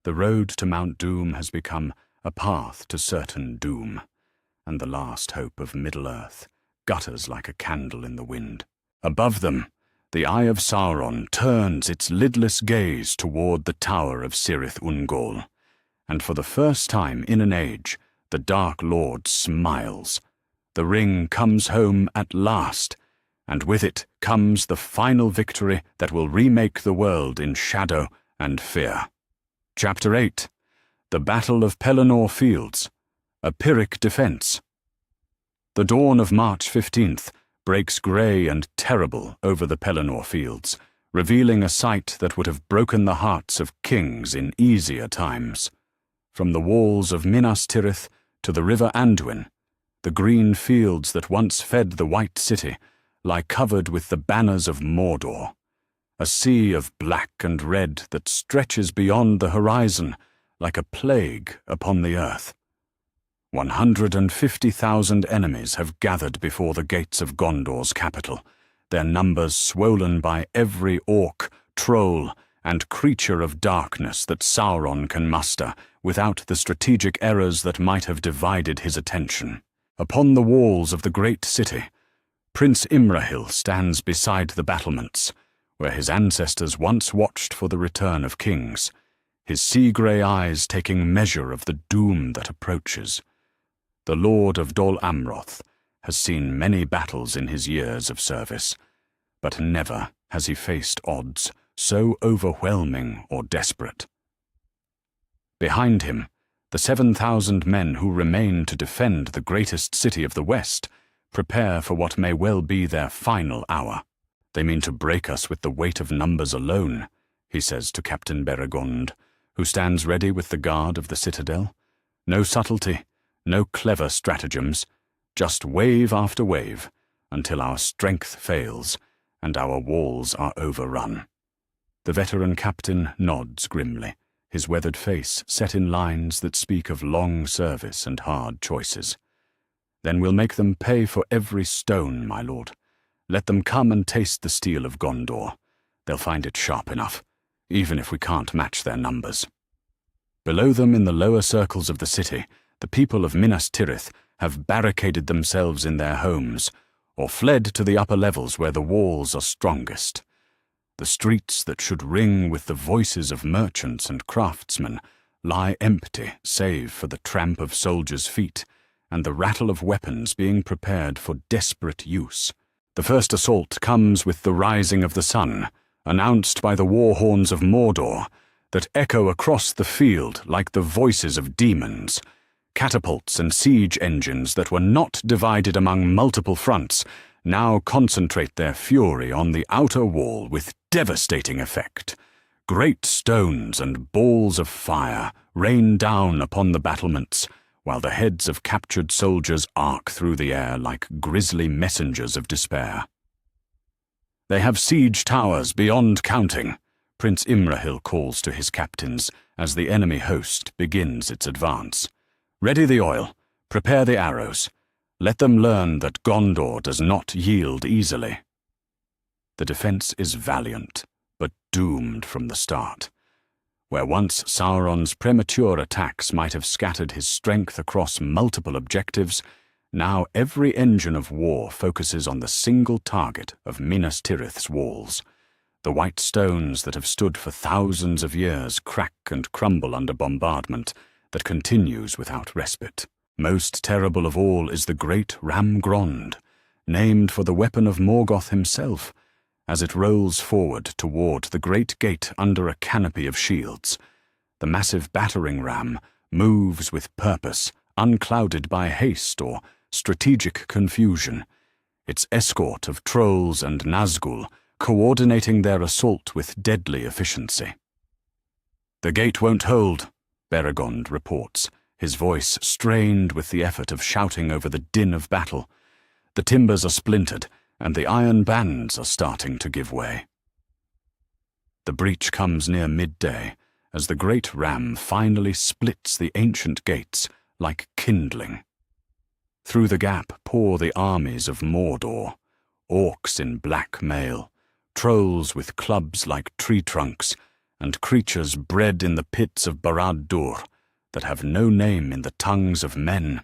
The road to Mount Doom has become a path to certain doom, and the last hope of Middle-earth gutters like a candle in the wind. Above them, the Eye of Sauron turns its lidless gaze toward the tower of Cirith Ungol, and for the first time in an age, the Dark Lord smiles. The ring comes home at last, and with it comes the final victory that will remake the world in shadow and fear. Chapter 8. The Battle of Pelennor Fields, a Pyrrhic Defense. The dawn of March 15th breaks grey and terrible over the Pelennor Fields, revealing a sight that would have broken the hearts of kings in easier times. From the walls of Minas Tirith to the river Anduin, the green fields that once fed the White City lie covered with the banners of Mordor, a sea of black and red that stretches beyond the horizon like a plague upon the earth. 150,000 enemies have gathered before the gates of Gondor's capital, their numbers swollen by every orc, troll, and creature of darkness that Sauron can muster without the strategic errors that might have divided his attention. Upon the walls of the great city, Prince Imrahil stands beside the battlements, where his ancestors once watched for the return of kings, his sea-grey eyes taking measure of the doom that approaches. The Lord of Dol Amroth has seen many battles in his years of service, but never has he faced odds so overwhelming or desperate. Behind him, the 7,000 men who remain to defend the greatest city of the West prepare for what may well be their final hour. "They mean to break us with the weight of numbers alone," he says to Captain Beregond, who stands ready with the guard of the citadel. "No subtlety, no clever stratagems, just wave after wave, until our strength fails and our walls are overrun." The veteran captain nods grimly, his weathered face set in lines that speak of long service and hard choices. "Then we'll make them pay for every stone, my lord. Let them come and taste the steel of Gondor. They'll find it sharp enough, even if we can't match their numbers." Below them in the lower circles of the city, the people of Minas Tirith have barricaded themselves in their homes, or fled to the upper levels where the walls are strongest. The streets that should ring with the voices of merchants and craftsmen lie empty save for the tramp of soldiers' feet and the rattle of weapons being prepared for desperate use. The first assault comes with the rising of the sun, announced by the war horns of Mordor, that echo across the field like the voices of demons. Catapults and siege engines that were not divided among multiple fronts now concentrate their fury on the outer wall with devastating effect. Great stones and balls of fire rain down upon the battlements, while the heads of captured soldiers arc through the air like grisly messengers of despair. "They have siege towers beyond counting," Prince Imrahil calls to his captains as the enemy host begins its advance. "Ready the oil, prepare the arrows. Let them learn that Gondor does not yield easily." The defense is valiant, but doomed from the start. Where once Sauron's premature attacks might have scattered his strength across multiple objectives, now every engine of war focuses on the single target of Minas Tirith's walls. The white stones that have stood for thousands of years crack and crumble under bombardment that continues without respite. Most terrible of all is the great Ram Grond, named for the weapon of Morgoth himself, as it rolls forward toward the great gate under a canopy of shields. The massive battering ram moves with purpose, unclouded by haste or strategic confusion, its escort of trolls and Nazgul coordinating their assault with deadly efficiency. "The gate won't hold," Beregond reports, his voice strained with the effort of shouting over the din of battle. "The timbers are splintered, and the iron bands are starting to give way." The breach comes near midday, as the great ram finally splits the ancient gates like kindling. Through the gap pour the armies of Mordor, orcs in black mail, trolls with clubs like tree trunks, and creatures bred in the pits of Barad-dûr that have no name in the tongues of men.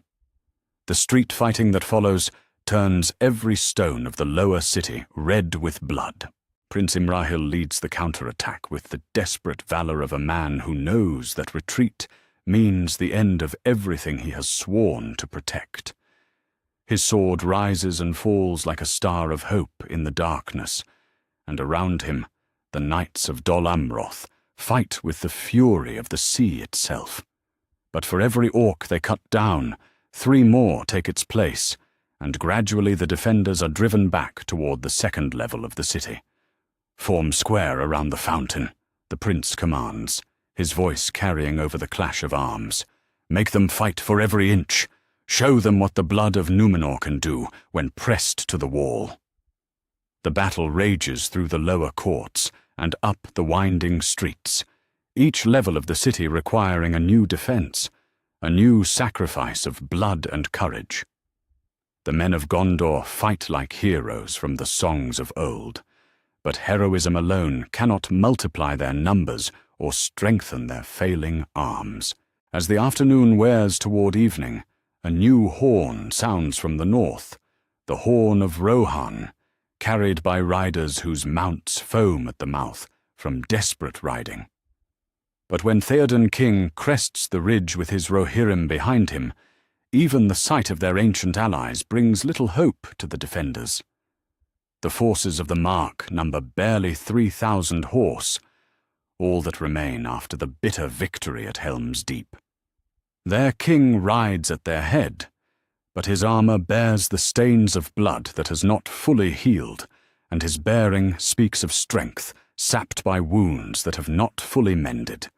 The street fighting that follows turns every stone of the lower city red with blood. Prince Imrahil leads the counterattack with the desperate valor of a man who knows that retreat means the end of everything he has sworn to protect. His sword rises and falls like a star of hope in the darkness, and around him the knights of Dol Amroth fight with the fury of the sea itself. But for every orc they cut down, 3 more take its place, and gradually the defenders are driven back toward the second level of the city. "Form square around the fountain," the prince commands, his voice carrying over the clash of arms. "Make them fight for every inch. Show them what the blood of Númenor can do when pressed to the wall." The battle rages through the lower courts and up the winding streets, each level of the city requiring a new defense, a new sacrifice of blood and courage. The men of Gondor fight like heroes from the songs of old, but heroism alone cannot multiply their numbers or strengthen their failing arms. As the afternoon wears toward evening, a new horn sounds from the north, the horn of Rohan, carried by riders whose mounts foam at the mouth from desperate riding. But when Theoden King crests the ridge with his Rohirrim behind him, even the sight of their ancient allies brings little hope to the defenders. The forces of the Mark number barely 3,000 horse, all that remain after the bitter victory at Helm's Deep. Their king rides at their head, but his armor bears the stains of blood that has not fully healed, and his bearing speaks of strength sapped by wounds that have not fully mended.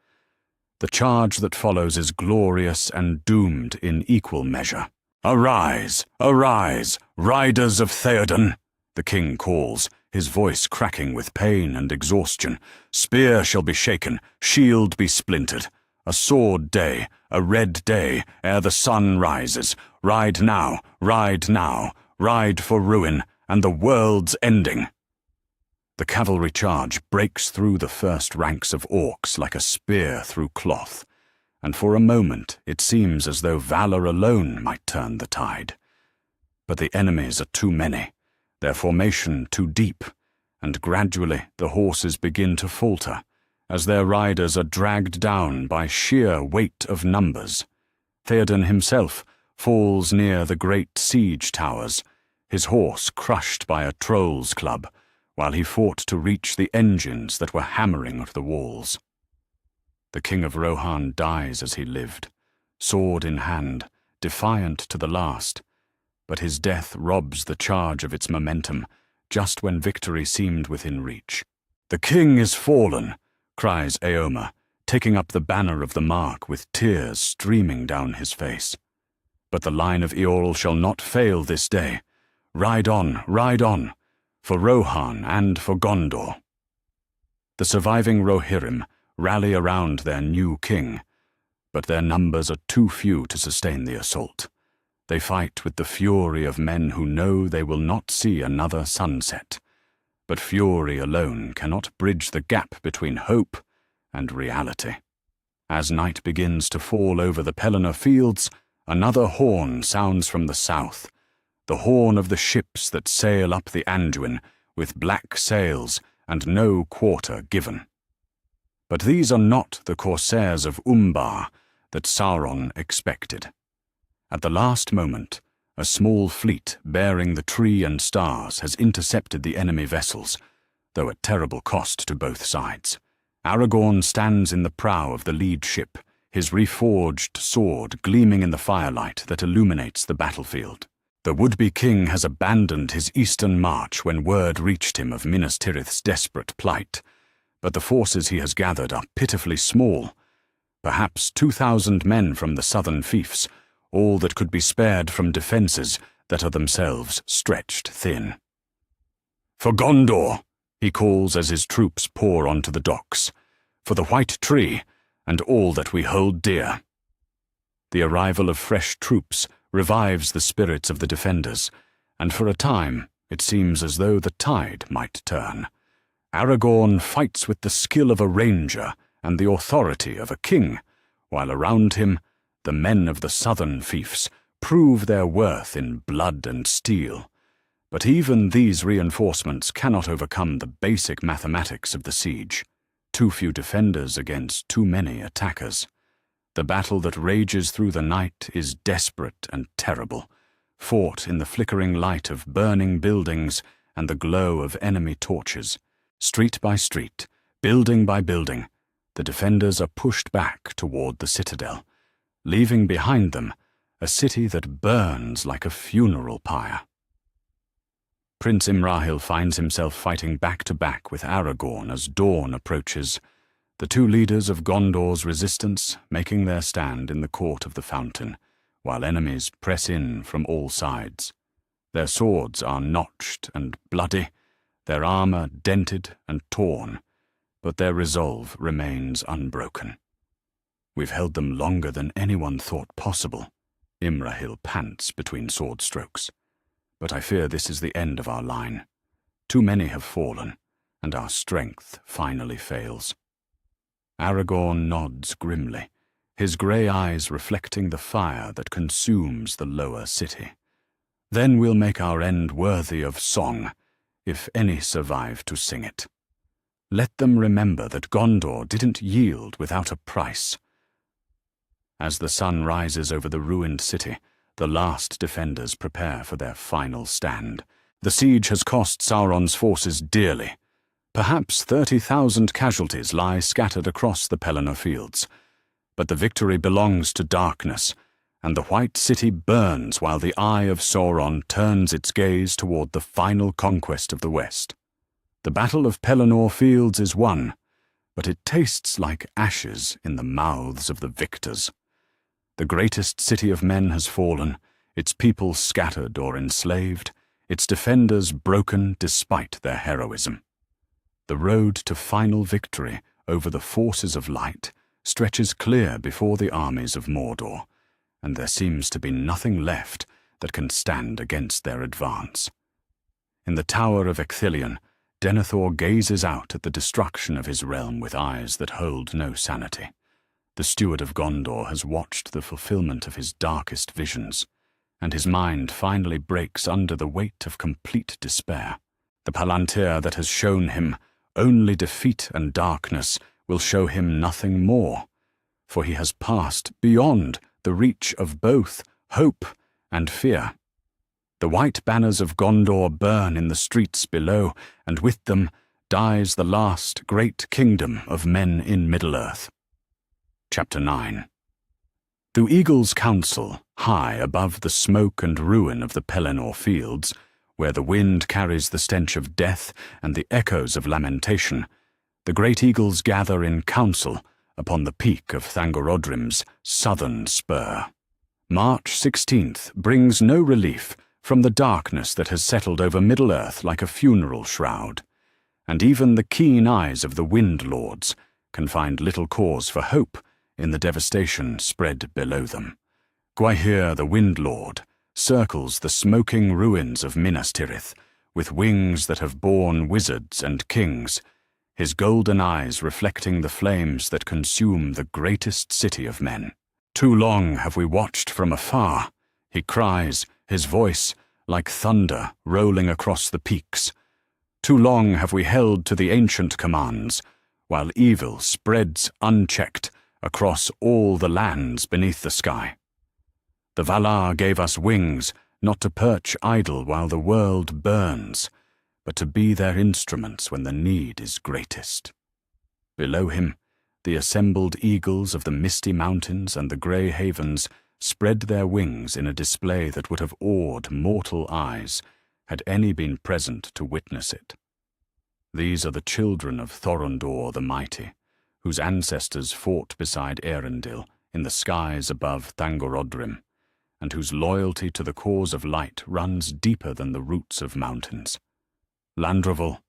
The charge that follows is glorious and doomed in equal measure. "Arise, arise, riders of Theoden," the king calls, his voice cracking with pain and exhaustion. "Spear shall be shaken, shield be splintered. A sword day, a red day, ere the sun rises. Ride now, ride now, ride for ruin and the world's ending." The cavalry charge breaks through the first ranks of orcs like a spear through cloth, and for a moment it seems as though valor alone might turn the tide. But the enemies are too many, their formation too deep, and gradually the horses begin to falter, as their riders are dragged down by sheer weight of numbers. Theoden himself falls near the great siege towers, his horse crushed by a troll's club, while he fought to reach the engines that were hammering at the walls. The king of Rohan dies as he lived, sword in hand, defiant to the last, but his death robs the charge of its momentum just when victory seemed within reach. "The king is fallen," cries Eomer, taking up the banner of the Mark with tears streaming down his face. "But the line of Eorl shall not fail this day. Ride on, for Rohan and for Gondor." The surviving Rohirrim rally around their new king, but their numbers are too few to sustain the assault. They fight with the fury of men who know they will not see another sunset, but fury alone cannot bridge the gap between hope and reality. As night begins to fall over the Pelennor fields, another horn sounds from the south, the horn of the ships that sail up the Anduin with black sails and no quarter given. But these are not the corsairs of Umbar that Sauron expected. At the last moment, a small fleet bearing the tree and stars has intercepted the enemy vessels, though at terrible cost to both sides. Aragorn stands in the prow of the lead ship, his reforged sword gleaming in the firelight that illuminates the battlefield. The would-be king has abandoned his eastern march when word reached him of Minas Tirith's desperate plight, but the forces he has gathered are pitifully small. Perhaps 2,000 men from the southern fiefs, all that could be spared from defences that are themselves stretched thin. "For Gondor," he calls as his troops pour onto the docks, "for the White Tree, and all that we hold dear." The arrival of fresh troops revives the spirits of the defenders, and for a time it seems as though the tide might turn. Aragorn fights with the skill of a ranger and the authority of a king, while around him the men of the southern fiefs prove their worth in blood and steel. But even these reinforcements cannot overcome the basic mathematics of the siege. Too few defenders against too many attackers. The battle that rages through the night is desperate and terrible, fought in the flickering light of burning buildings and the glow of enemy torches. Street by street, building by building, the defenders are pushed back toward the citadel, leaving behind them a city that burns like a funeral pyre. Prince Imrahil finds himself fighting back-to-back with Aragorn as dawn approaches, the two leaders of Gondor's resistance making their stand in the court of the fountain, while enemies press in from all sides. Their swords are notched and bloody, their armor dented and torn, but their resolve remains unbroken. "We've held them longer than anyone thought possible," Imrahil pants between sword strokes. "But I fear this is the end of our line. Too many have fallen, and our strength finally fails." Aragorn nods grimly, his grey eyes reflecting the fire that consumes the lower city. "Then we'll make our end worthy of song, if any survive to sing it. Let them remember that Gondor didn't yield without a price." As the sun rises over the ruined city, the last defenders prepare for their final stand. The siege has cost Sauron's forces dearly. Perhaps 30,000 casualties lie scattered across the Pelennor fields, but the victory belongs to darkness, and the White City burns while the eye of Sauron turns its gaze toward the final conquest of the West. The Battle of Pelennor Fields is won, but it tastes like ashes in the mouths of the victors. The greatest city of men has fallen, its people scattered or enslaved, its defenders broken despite their heroism. The road to final victory over the forces of light stretches clear before the armies of Mordor, and there seems to be nothing left that can stand against their advance. In the Tower of Ecthelion, Denethor gazes out at the destruction of his realm with eyes that hold no sanity. The steward of Gondor has watched the fulfillment of his darkest visions, and his mind finally breaks under the weight of complete despair. The Palantír that has shown him only defeat and darkness will show him nothing more, for he has passed beyond the reach of both hope and fear. The white banners of Gondor burn in the streets below, and with them dies the last great kingdom of men in Middle-earth. Chapter 9. Through Eagle's council, high above the smoke and ruin of the Pelennor fields, where the wind carries the stench of death and the echoes of lamentation, the great eagles gather in council upon the peak of Thangorodrim's southern spur. March 16th brings no relief from the darkness that has settled over Middle-earth like a funeral shroud, and even the keen eyes of the Wind Lords can find little cause for hope in the devastation spread below them. Gwaihir the Wind Lord circles the smoking ruins of Minas Tirith with wings that have borne wizards and kings, his golden eyes reflecting the flames that consume the greatest city of men. "Too long have we watched from afar," he cries, his voice like thunder rolling across the peaks. "Too long have we held to the ancient commands, while evil spreads unchecked across all the lands beneath the sky." The Valar gave us wings, not to perch idle while the world burns, but to be their instruments when the need is greatest. Below him, the assembled eagles of the misty mountains and the grey havens spread their wings in a display that would have awed mortal eyes had any been present to witness it. These are the children of Thorondor the Mighty, whose ancestors fought beside Eärendil in the skies above Thangorodrim, and whose loyalty to the cause of light runs deeper than the roots of mountains. Landroval,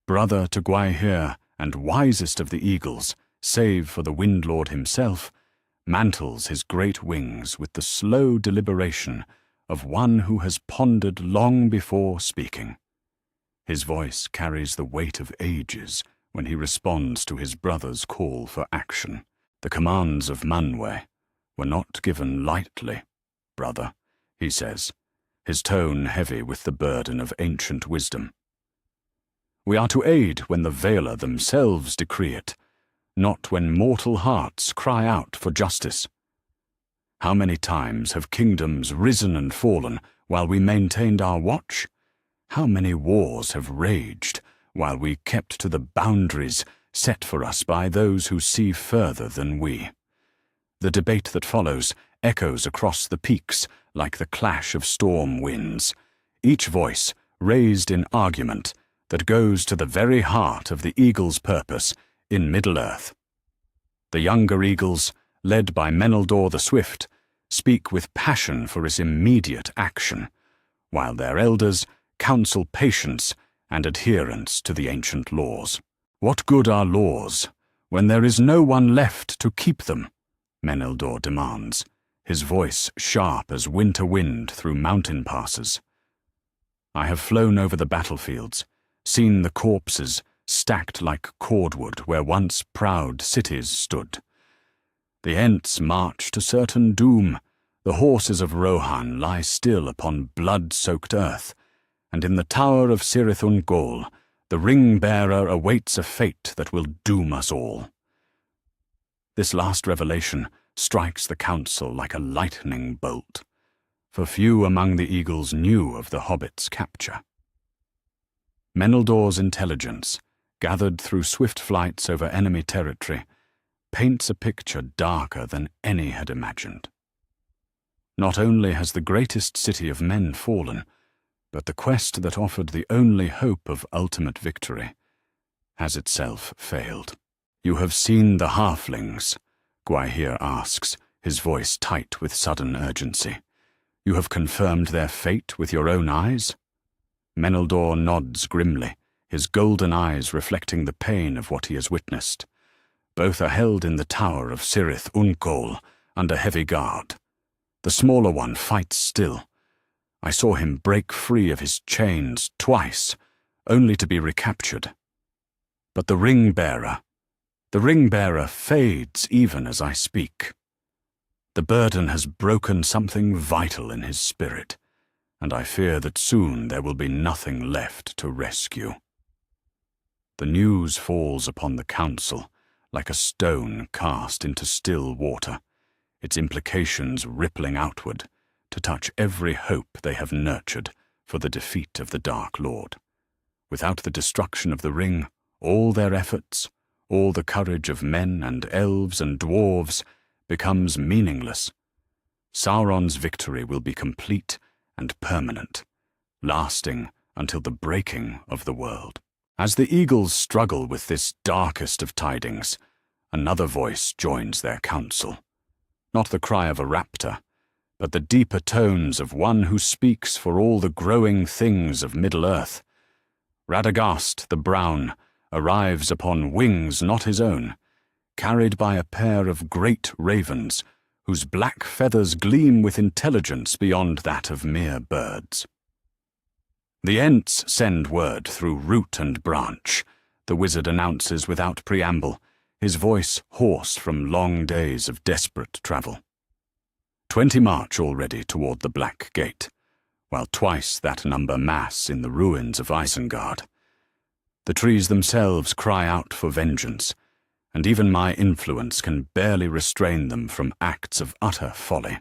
brother to Gwaihir and wisest of the eagles, save for the Windlord himself, mantles his great wings with the slow deliberation of one who has pondered long before speaking. His voice carries the weight of ages when he responds to his brother's call for action. The commands of Manwë were not given lightly, brother, he says, his tone heavy with the burden of ancient wisdom. We are to aid when the Valar themselves decree it, not when mortal hearts cry out for justice. How many times have kingdoms risen and fallen while we maintained our watch? How many wars have raged while we kept to the boundaries set for us by those who see further than we? The debate that follows echoes across the peaks like the clash of storm winds, each voice raised in argument that goes to the very heart of the eagle's purpose in Middle-earth. The younger eagles, led by Meneldor the Swift, speak with passion for its immediate action, while their elders counsel patience and adherence to the ancient laws. What good are laws when there is no one left to keep them? Meneldor demands, his voice sharp as winter wind through mountain passes. I have flown over the battlefields, seen the corpses stacked like cordwood where once proud cities stood. The Ents march to certain doom, the horses of Rohan lie still upon blood-soaked earth, and in the tower of Cirith Ungol, the ring-bearer awaits a fate that will doom us all. This last revelation strikes the council like a lightning bolt, for few among the eagles knew of the Hobbits' capture. Meneldor's intelligence, gathered through swift flights over enemy territory, paints a picture darker than any had imagined. Not only has the greatest city of men fallen, but the quest that offered the only hope of ultimate victory has itself failed. You have seen the halflings, Gwaihir asks, his voice tight with sudden urgency. You have confirmed their fate with your own eyes? Meneldor nods grimly, his golden eyes reflecting the pain of what he has witnessed. Both are held in the tower of Cirith Ungol under heavy guard. The smaller one fights still. I saw him break free of his chains twice, only to be recaptured. But the ring-bearer fades even as I speak. The burden has broken something vital in his spirit, and I fear that soon there will be nothing left to rescue. The news falls upon the council like a stone cast into still water, its implications rippling outward to touch every hope they have nurtured for the defeat of the Dark Lord. Without the destruction of the ring, all their efforts, all the courage of men and elves and dwarves becomes meaningless. Sauron's victory will be complete and permanent, lasting until the breaking of the world. As the eagles struggle with this darkest of tidings, another voice joins their council. Not the cry of a raptor, but the deeper tones of one who speaks for all the growing things of Middle-earth. Radagast the Brown arrives upon wings not his own, carried by a pair of great ravens, whose black feathers gleam with intelligence beyond that of mere birds. The Ents send word through root and branch, the wizard announces without preamble, his voice hoarse from long days of desperate travel. 20 march already toward the Black Gate, while twice that number mass in the ruins of Isengard. The trees themselves cry out for vengeance, and even my influence can barely restrain them from acts of utter folly.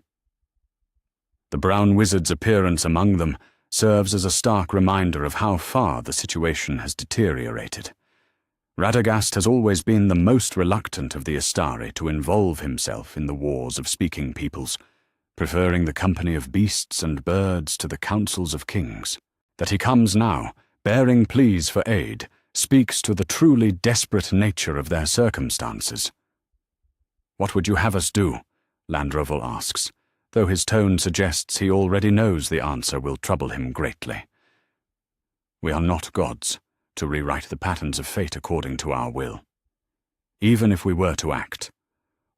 The brown wizard's appearance among them serves as a stark reminder of how far the situation has deteriorated. Radagast has always been the most reluctant of the Istari to involve himself in the wars of speaking peoples, preferring the company of beasts and birds to the councils of kings. That he comes now, bearing pleas for aid, speaks to the truly desperate nature of their circumstances. "What would you have us do?" Landroval asks, though his tone suggests he already knows the answer will trouble him greatly. "We are not gods, to rewrite the patterns of fate according to our will. Even if we were to act,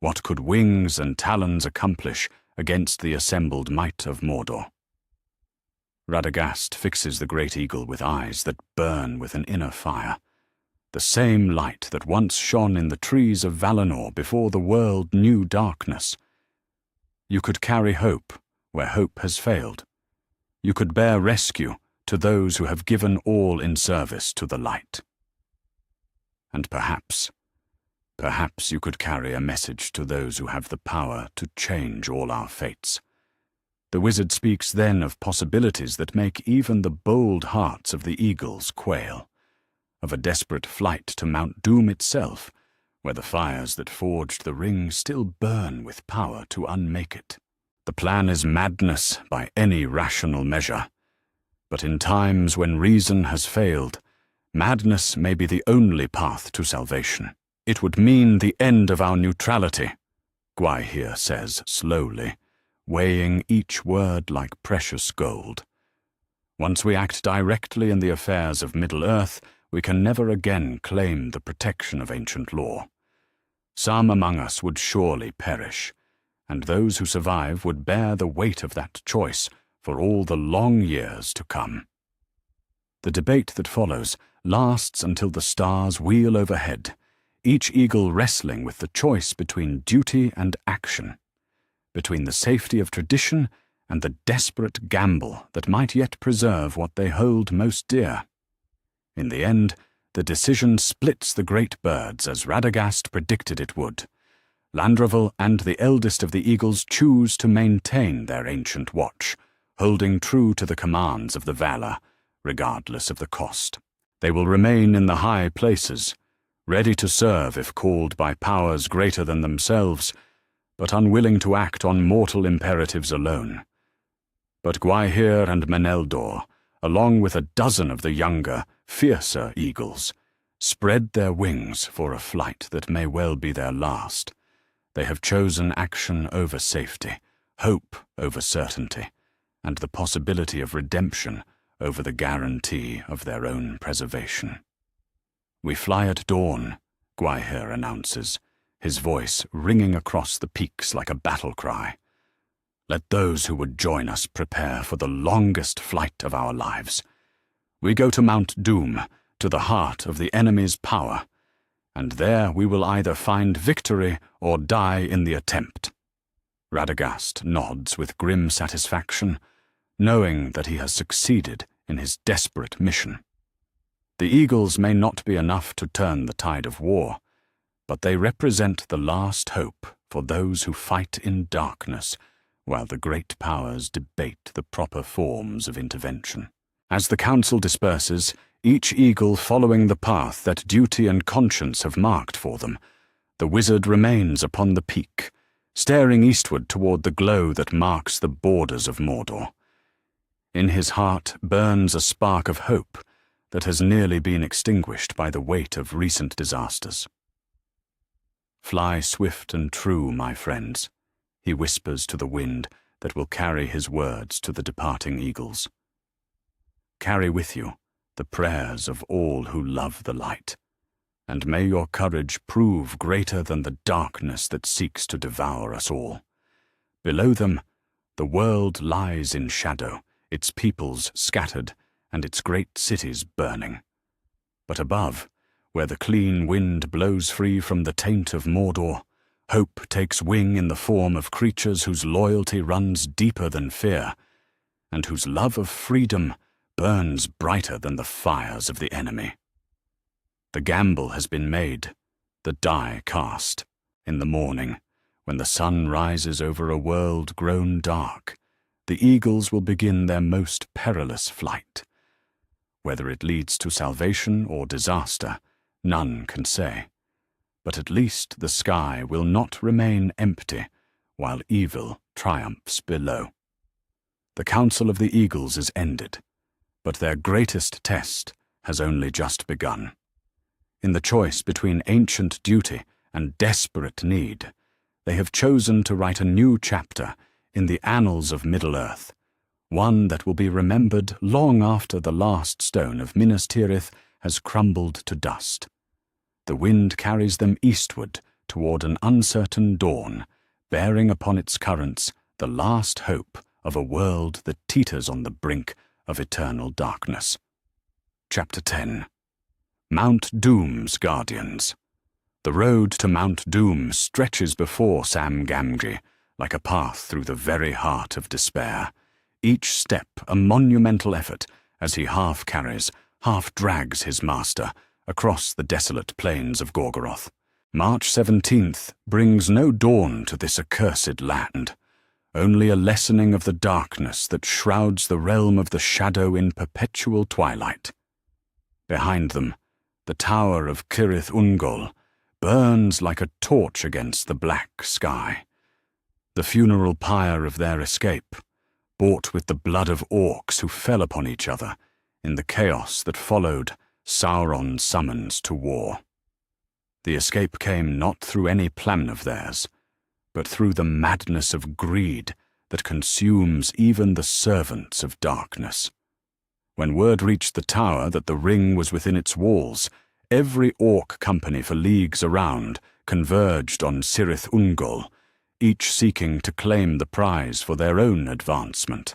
what could wings and talons accomplish against the assembled might of Mordor?" Radagast fixes the great eagle with eyes that burn with an inner fire, the same light that once shone in the trees of Valinor before the world knew darkness. "You could carry hope where hope has failed. You could bear rescue to those who have given all in service to the light. And perhaps you could carry a message to those who have the power to change all our fates." The wizard speaks then of possibilities that make even the bold hearts of the eagles quail, of a desperate flight to Mount Doom itself, where the fires that forged the ring still burn with power to unmake it. The plan is madness by any rational measure, but in times when reason has failed, madness may be the only path to salvation. "It would mean the end of our neutrality," Gwaihir says slowly, weighing each word like precious gold. "Once we act directly in the affairs of Middle-earth, we can never again claim the protection of ancient law. Some among us would surely perish, and those who survive would bear the weight of that choice for all the long years to come." The debate that follows lasts until the stars wheel overhead, each eagle wrestling with the choice between duty and action, between the safety of tradition and the desperate gamble that might yet preserve what they hold most dear. In the end, the decision splits the great birds as Radagast predicted it would. Landroval and the eldest of the eagles choose to maintain their ancient watch, holding true to the commands of the Valar, regardless of the cost. They will remain in the high places, ready to serve if called by powers greater than themselves, but unwilling to act on mortal imperatives alone. But Gwaihir and Meneldor, along with a dozen of the younger, fiercer eagles, spread their wings for a flight that may well be their last. They have chosen action over safety, hope over certainty, and the possibility of redemption over the guarantee of their own preservation. "We fly at dawn," Gwaihir announces, his voice ringing across the peaks like a battle cry. "Let those who would join us prepare for the longest flight of our lives. We go to Mount Doom, to the heart of the enemy's power, and there we will either find victory or die in the attempt." Radagast nods with grim satisfaction, knowing that he has succeeded in his desperate mission. The eagles may not be enough to turn the tide of war, but they represent the last hope for those who fight in darkness, while the great powers debate the proper forms of intervention. As the council disperses, each eagle following the path that duty and conscience have marked for them, the wizard remains upon the peak, staring eastward toward the glow that marks the borders of Mordor. In his heart burns a spark of hope that has nearly been extinguished by the weight of recent disasters. "Fly swift and true, my friends," he whispers to the wind that will carry his words to the departing eagles. "Carry with you the prayers of all who love the light, and may your courage prove greater than the darkness that seeks to devour us all. Below them, the world lies in shadow, its peoples scattered, and its great cities burning. But above, where the clean wind blows free from the taint of Mordor, hope takes wing in the form of creatures whose loyalty runs deeper than fear, and whose love of freedom burns brighter than the fires of the enemy. The gamble has been made, the die cast. In the morning, when the sun rises over a world grown dark, the eagles will begin their most perilous flight. Whether it leads to salvation or disaster, none can say. But at least the sky will not remain empty while evil triumphs below. The council of the eagles is ended, but their greatest test has only just begun. In the choice between ancient duty and desperate need, they have chosen to write a new chapter in the annals of Middle-earth, one that will be remembered long after the last stone of Minas Tirith has crumbled to dust. The wind carries them eastward toward an uncertain dawn, bearing upon its currents the last hope of a world that teeters on the brink of eternal darkness. Chapter 10. Mount Doom's Guardians. The road to Mount Doom stretches before Sam Gamgee like a path through the very heart of despair, each step a monumental effort as he half carries, half drags his master across the desolate plains of Gorgoroth. March 17th brings no dawn to this accursed land, only a lessening of the darkness that shrouds the realm of the shadow in perpetual twilight. Behind them, the tower of Cirith Ungol burns like a torch against the black sky, the funeral pyre of their escape, bought with the blood of orcs who fell upon each other in the chaos that followed Sauron's summons to war. The escape came not through any plan of theirs, but through the madness of greed that consumes even the servants of darkness. When word reached the tower that the ring was within its walls, every orc company for leagues around converged on Cirith Ungol, each seeking to claim the prize for their own advancement.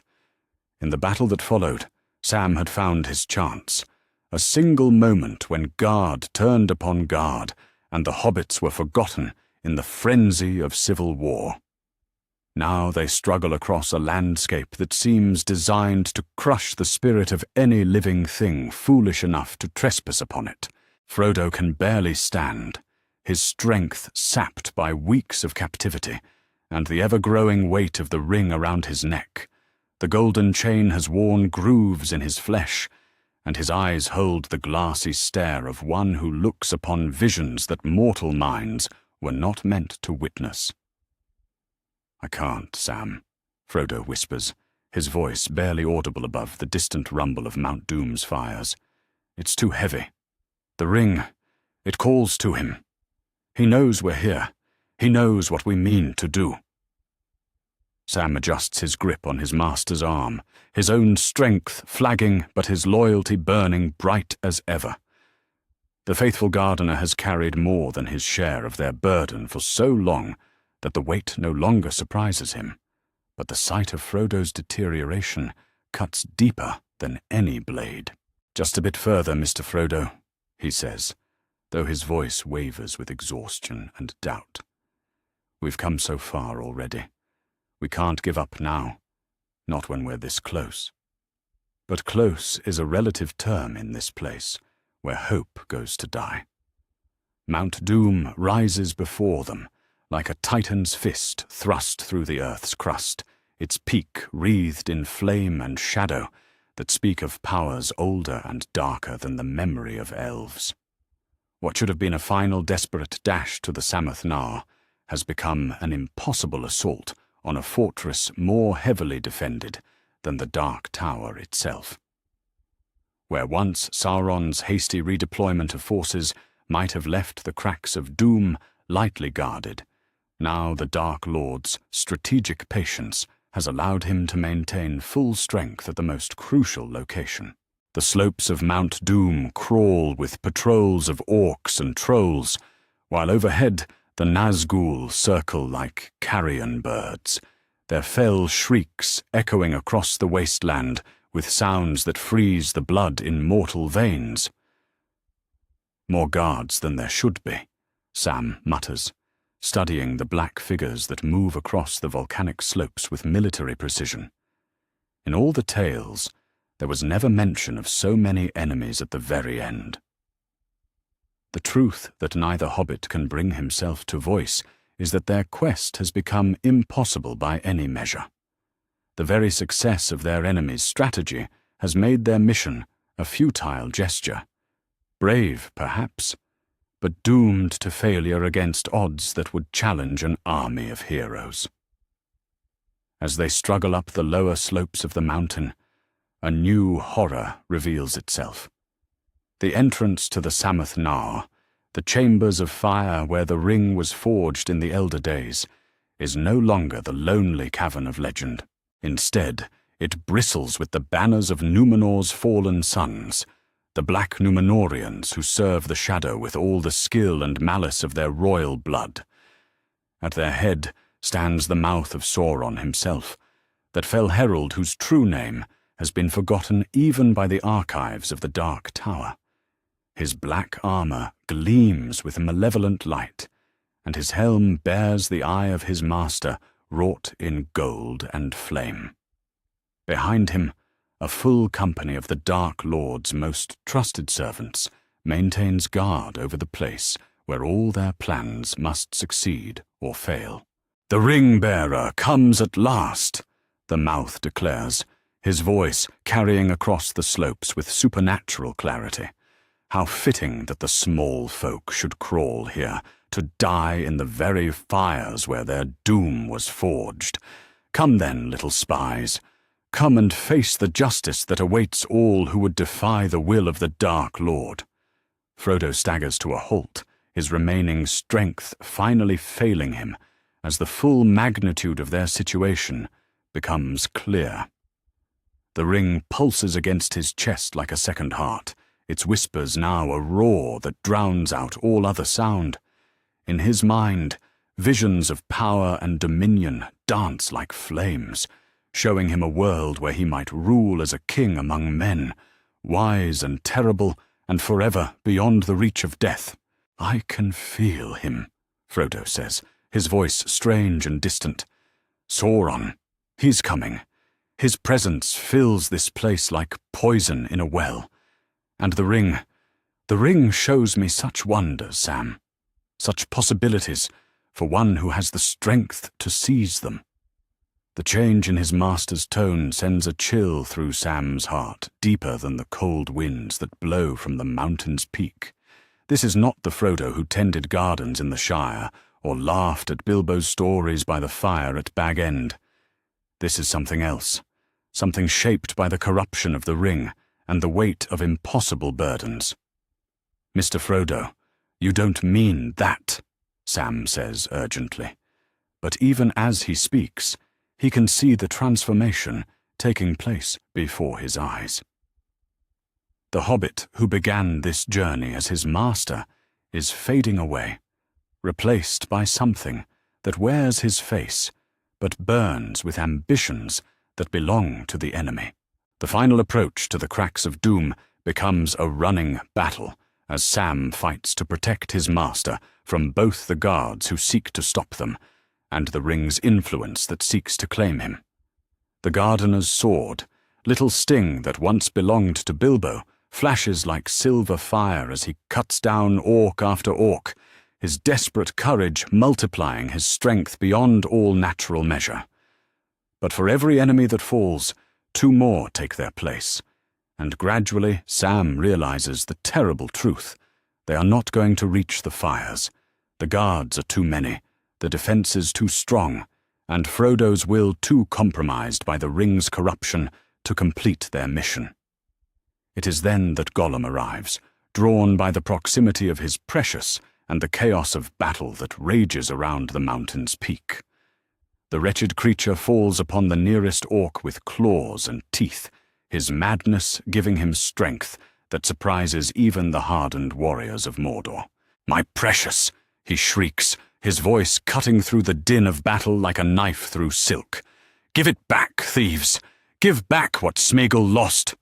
In the battle that followed, Sam had found his chance, a single moment when guard turned upon guard, and the hobbits were forgotten in the frenzy of civil war. Now they struggle across a landscape that seems designed to crush the spirit of any living thing foolish enough to trespass upon it. Frodo can barely stand, his strength sapped by weeks of captivity, and the ever-growing weight of the ring around his neck. The golden chain has worn grooves in his flesh, and his eyes hold the glassy stare of one who looks upon visions that mortal minds were not meant to witness. "I can't, Sam," Frodo whispers, his voice barely audible above the distant rumble of Mount Doom's fires. "It's too heavy. The ring, it calls to him. He knows we're here. He knows what we mean to do." Sam adjusts his grip on his master's arm, his own strength flagging but his loyalty burning bright as ever. The faithful gardener has carried more than his share of their burden for so long that the weight no longer surprises him, but the sight of Frodo's deterioration cuts deeper than any blade. "Just a bit further, Mr. Frodo," he says, though his voice wavers with exhaustion and doubt. "We've come so far already. We can't give up now, not when we're this close." But close is a relative term in this place, where hope goes to die. Mount Doom rises before them, like a titan's fist thrust through the earth's crust, its peak wreathed in flame and shadow that speak of powers older and darker than the memory of elves. What should have been a final desperate dash to the Sammath Naur has become an impossible assault on a fortress more heavily defended than the Dark Tower itself. Where once Sauron's hasty redeployment of forces might have left the cracks of Doom lightly guarded, now the Dark Lord's strategic patience has allowed him to maintain full strength at the most crucial location. The slopes of Mount Doom crawl with patrols of orcs and trolls, while overhead the Nazgul circle like carrion birds, their fell shrieks echoing across the wasteland with sounds that freeze the blood in mortal veins. "More guards than there should be," Sam mutters, studying the black figures that move across the volcanic slopes with military precision. In all the tales, there was never mention of so many enemies at the very end. The truth that neither hobbit can bring himself to voice is that their quest has become impossible by any measure. The very success of their enemy's strategy has made their mission a futile gesture. Brave, perhaps, but doomed to failure against odds that would challenge an army of heroes. As they struggle up the lower slopes of the mountain, a new horror reveals itself. The entrance to the Samath Nar, the chambers of fire where the ring was forged in the elder days, is no longer the lonely cavern of legend. Instead, it bristles with the banners of Numenor's fallen sons, the black Númenóreans who serve the shadow with all the skill and malice of their royal blood. At their head stands the mouth of Sauron himself, that fell herald whose true name has been forgotten even by the archives of the Dark Tower. His black armor gleams with a malevolent light, and his helm bears the eye of his master wrought in gold and flame. Behind him, a full company of the Dark Lord's most trusted servants maintains guard over the place where all their plans must succeed or fail. "The ring-bearer comes at last," the mouth declares, his voice carrying across the slopes with supernatural clarity. How fitting that the small folk should crawl here, to die in the very fires where their doom was forged. Come then, little spies. Come and face the justice that awaits all who would defy the will of the Dark Lord. Frodo staggers to a halt, his remaining strength finally failing him, as the full magnitude of their situation becomes clear. The ring pulses against his chest like a second heart, its whispers now a roar that drowns out all other sound. In his mind, visions of power and dominion dance like flames, showing him a world where he might rule as a king among men, wise and terrible and forever beyond the reach of death. "I can feel him," Frodo says, his voice strange and distant. "Sauron, he's coming. His presence fills this place like poison in a well. And the ring shows me such wonders, Sam. Such possibilities for one who has the strength to seize them." The change in his master's tone sends a chill through Sam's heart, deeper than the cold winds that blow from the mountain's peak. This is not the Frodo who tended gardens in the Shire, or laughed at Bilbo's stories by the fire at Bag End. This is something else, something shaped by the corruption of the ring and the weight of impossible burdens. "Mr. Frodo, you don't mean that," Sam says urgently. But even as he speaks, he can see the transformation taking place before his eyes. The hobbit who began this journey as his master is fading away, replaced by something that wears his face but burns with ambitions that belong to the enemy. The final approach to the cracks of doom becomes a running battle as Sam fights to protect his master from both the guards who seek to stop them and the ring's influence that seeks to claim him. The gardener's sword, little sting that once belonged to Bilbo, flashes like silver fire as he cuts down orc after orc, his desperate courage multiplying his strength beyond all natural measure. But for every enemy that falls, 2 more take their place, and gradually Sam realizes the terrible truth. They are not going to reach the fires. The guards are too many, the defenses too strong, and Frodo's will too compromised by the ring's corruption to complete their mission. It is then that Gollum arrives, drawn by the proximity of his precious and the chaos of battle that rages around the mountain's peak. The wretched creature falls upon the nearest orc with claws and teeth, his madness giving him strength that surprises even the hardened warriors of Mordor. "My precious!" he shrieks, his voice cutting through the din of battle like a knife through silk. "Give it back, thieves! Give back what Sméagol lost!"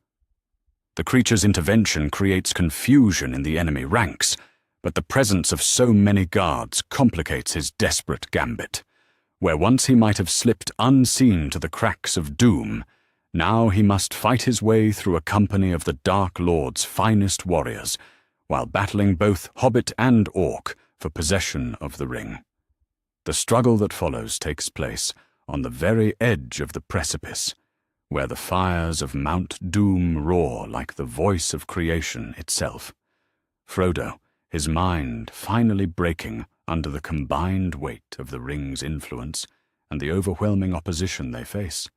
The creature's intervention creates confusion in the enemy ranks, but the presence of so many guards complicates his desperate gambit. Where once he might have slipped unseen to the cracks of doom, now he must fight his way through a company of the Dark Lord's finest warriors, while battling both hobbit and orc for possession of the ring. The struggle that follows takes place on the very edge of the precipice, where the fires of Mount Doom roar like the voice of creation itself. Frodo, his mind finally breaking under the combined weight of the ring's influence and the overwhelming opposition they face,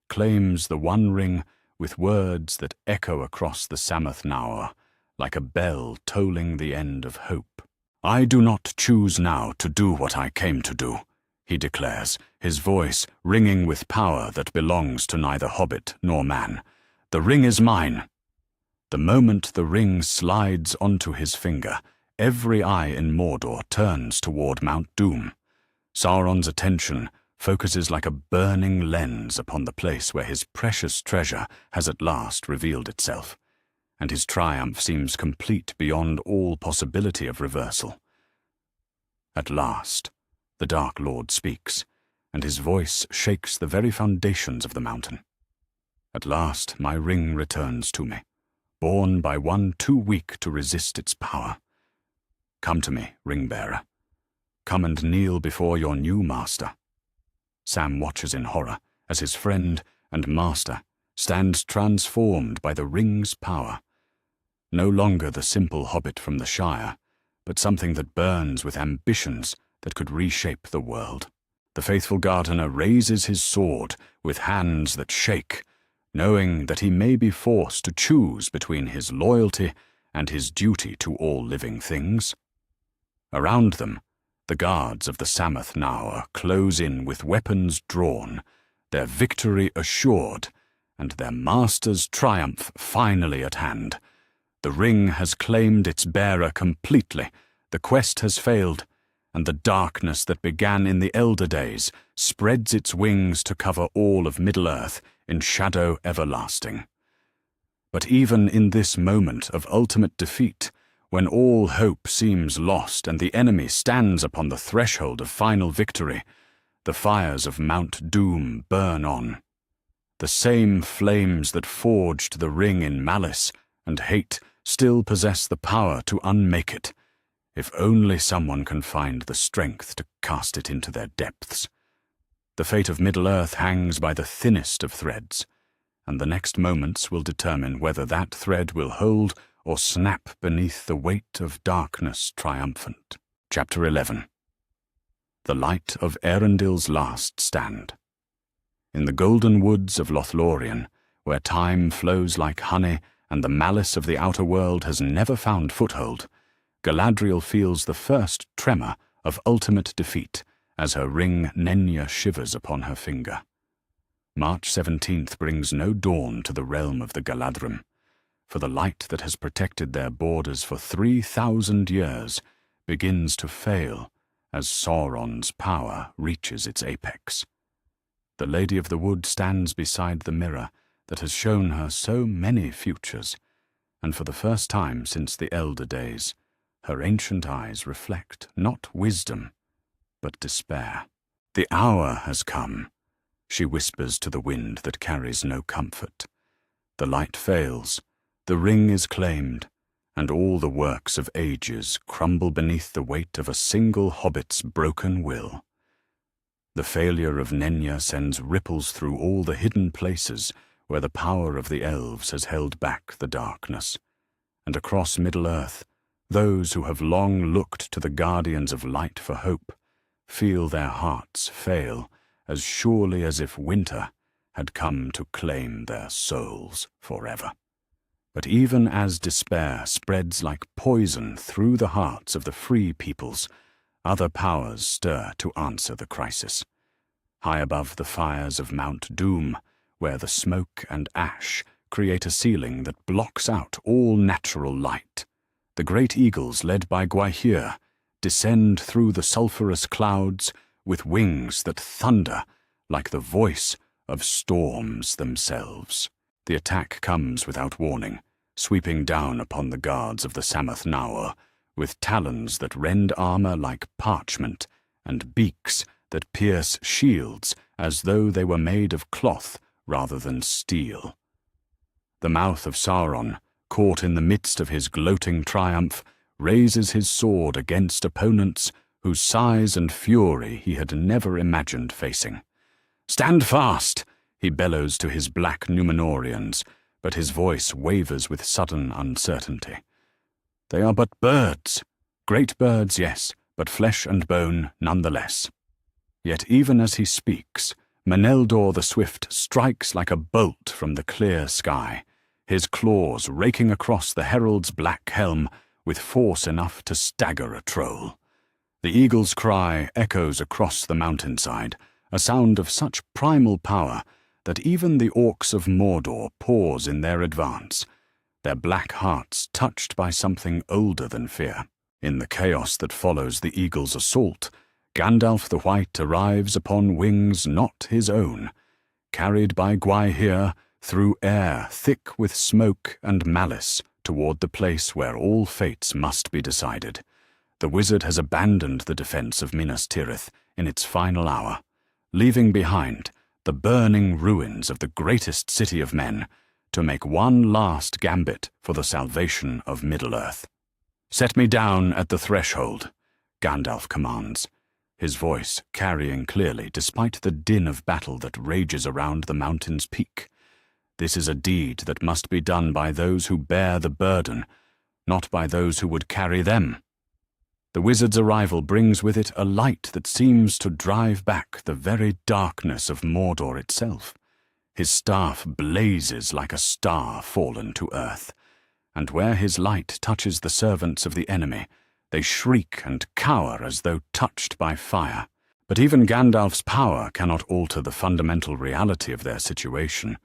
claims the One Ring with words that echo across the Samath Naur like a bell tolling the end of hope. "I do not choose now to do what I came to do," he declares, his voice ringing with power that belongs to neither hobbit nor man. "The ring is mine." The moment the ring slides onto his finger, every eye in Mordor turns toward Mount Doom. Sauron's attention focuses like a burning lens upon the place where his precious treasure has at last revealed itself, and his triumph seems complete beyond all possibility of reversal. At last, the Dark Lord speaks, and his voice shakes the very foundations of the mountain. "At last my ring returns to me, borne by one too weak to resist its power. Come to me, ring-bearer. Come and kneel before your new master." Sam watches in horror as his friend and master stands transformed by the ring's power. No longer the simple hobbit from the Shire, but something that burns with ambitions that could reshape the world. The faithful gardener raises his sword with hands that shake, knowing that he may be forced to choose between his loyalty and his duty to all living things. Around them, the guards of the Samath Naur close in with weapons drawn, their victory assured, and their master's triumph finally at hand. The ring has claimed its bearer completely, the quest has failed, and the darkness that began in the Elder Days spreads its wings to cover all of Middle-earth in shadow everlasting. But even in this moment of ultimate defeat, when all hope seems lost and the enemy stands upon the threshold of final victory, the fires of Mount Doom burn on. The same flames that forged the ring in malice and hate still possess the power to unmake it, if only someone can find the strength to cast it into their depths. The fate of Middle-earth hangs by the thinnest of threads, and the next moments will determine whether that thread will hold or snap beneath the weight of darkness triumphant. Chapter 11. The Light of Erendil's Last Stand. In the golden woods of Lothlorien, where time flows like honey and the malice of the outer world has never found foothold, Galadriel feels the first tremor of ultimate defeat as her ring Nenya shivers upon her finger. March 17th brings no dawn to the realm of the Galadrim, for the light that has protected their borders for 3,000 years begins to fail as Sauron's power reaches its apex. The Lady of the Wood stands beside the mirror that has shown her so many futures, and for the first time since the Elder Days, her ancient eyes reflect not wisdom, but despair. "The hour has come," she whispers to the wind that carries no comfort. The light fails, the ring is claimed, and all the works of ages crumble beneath the weight of a single hobbit's broken will. The failure of Nenya sends ripples through all the hidden places where the power of the elves has held back the darkness, and across Middle-earth, those who have long looked to the guardians of light for hope feel their hearts fail as surely as if winter had come to claim their souls forever. But even as despair spreads like poison through the hearts of the free peoples, other powers stir to answer the crisis. High above the fires of Mount Doom, where the smoke and ash create a ceiling that blocks out all natural light, the great eagles led by Gwaihir descend through the sulphurous clouds with wings that thunder like the voice of storms themselves. The attack comes without warning, sweeping down upon the guards of the Samath Naur, with talons that rend armor like parchment and beaks that pierce shields as though they were made of cloth rather than steel. The mouth of Sauron, caught in the midst of his gloating triumph, raises his sword against opponents whose size and fury he had never imagined facing. "Stand fast!" he bellows to his black Númenóreans, but his voice wavers with sudden uncertainty. They are but birds. Great birds, yes, but flesh and bone nonetheless. Yet even as he speaks, Meneldor the Swift strikes like a bolt from the clear sky, his claws raking across the herald's black helm with force enough to stagger a troll. The eagle's cry echoes across the mountainside, a sound of such primal power that even the orcs of Mordor pause in their advance, their black hearts touched by something older than fear. In the chaos that follows the eagle's assault, Gandalf the White arrives upon wings not his own, carried by Gwaihir through air thick with smoke and malice toward the place where all fates must be decided. The wizard has abandoned the defense of Minas Tirith in its final hour, leaving behind the burning ruins of the greatest city of men to make one last gambit for the salvation of Middle-earth. "Set me down at the threshold," Gandalf commands, his voice carrying clearly despite the din of battle that rages around the mountain's peak. This is a deed that must be done by those who bear the burden, not by those who would carry them. The wizard's arrival brings with it a light that seems to drive back the very darkness of Mordor itself. His staff blazes like a star fallen to earth, and where his light touches the servants of the enemy, they shriek and cower as though touched by fire. But even Gandalf's power cannot alter the fundamental reality of their situation.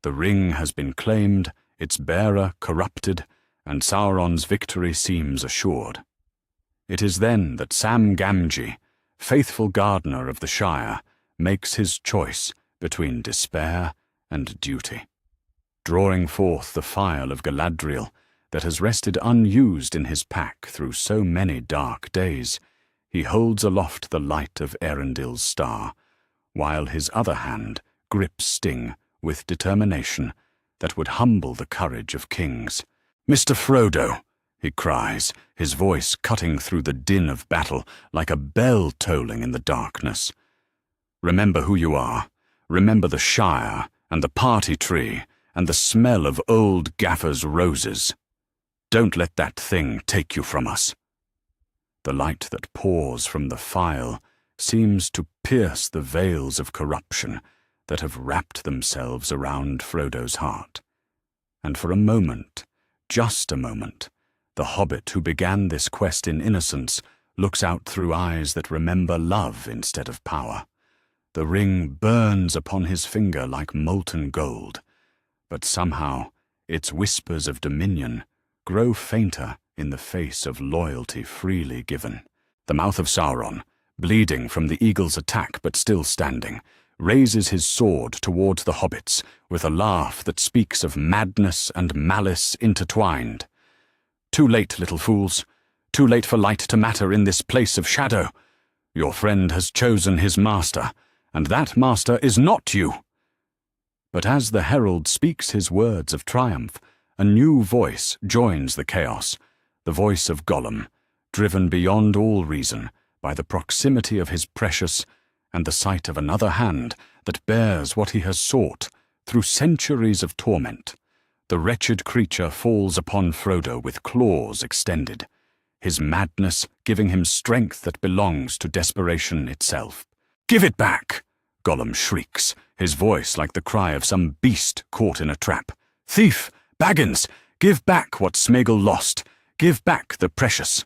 The ring has been claimed, its bearer corrupted, and Sauron's victory seems assured. It is then that Sam Gamgee, faithful gardener of the Shire, makes his choice between despair and duty. Drawing forth the phial of Galadriel that has rested unused in his pack through so many dark days, he holds aloft the light of Erendil's star, while his other hand grips Sting with determination that would humble the courage of kings. "Mr. Frodo," he cries, his voice cutting through the din of battle like a bell tolling in the darkness. "Remember who you are. Remember the Shire and the party tree and the smell of old Gaffer's roses. Don't let that thing take you from us." The light that pours from the phial seems to pierce the veils of corruption that have wrapped themselves around Frodo's heart. And for a moment, just a moment, the hobbit who began this quest in innocence looks out through eyes that remember love instead of power. The ring burns upon his finger like molten gold, but somehow its whispers of dominion grow fainter in the face of loyalty freely given. The mouth of Sauron, bleeding from the eagle's attack but still standing, raises his sword towards the hobbits with a laugh that speaks of madness and malice intertwined. "Too late, little fools. Too late for light to matter in this place of shadow. Your friend has chosen his master, and that master is not you." But as the herald speaks his words of triumph, a new voice joins the chaos, the voice of Gollum, driven beyond all reason by the proximity of his precious and the sight of another hand that bears what he has sought through centuries of torment. The wretched creature falls upon Frodo with claws extended, his madness giving him strength that belongs to desperation itself. "Give it back!" Gollum shrieks, his voice like the cry of some beast caught in a trap. "Thief! Baggins! Give back what Sméagol lost! Give back the precious!"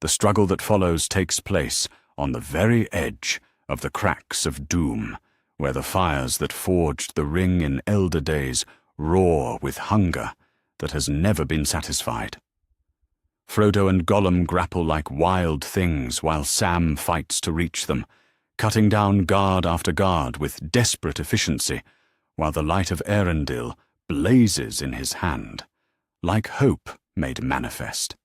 The struggle that follows takes place on the very edge of the cracks of doom, where the fires that forged the ring in elder days roar with hunger that has never been satisfied. Frodo and Gollum grapple like wild things while Sam fights to reach them, cutting down guard after guard with desperate efficiency, while the light of Erendil blazes in his hand, like hope made manifest.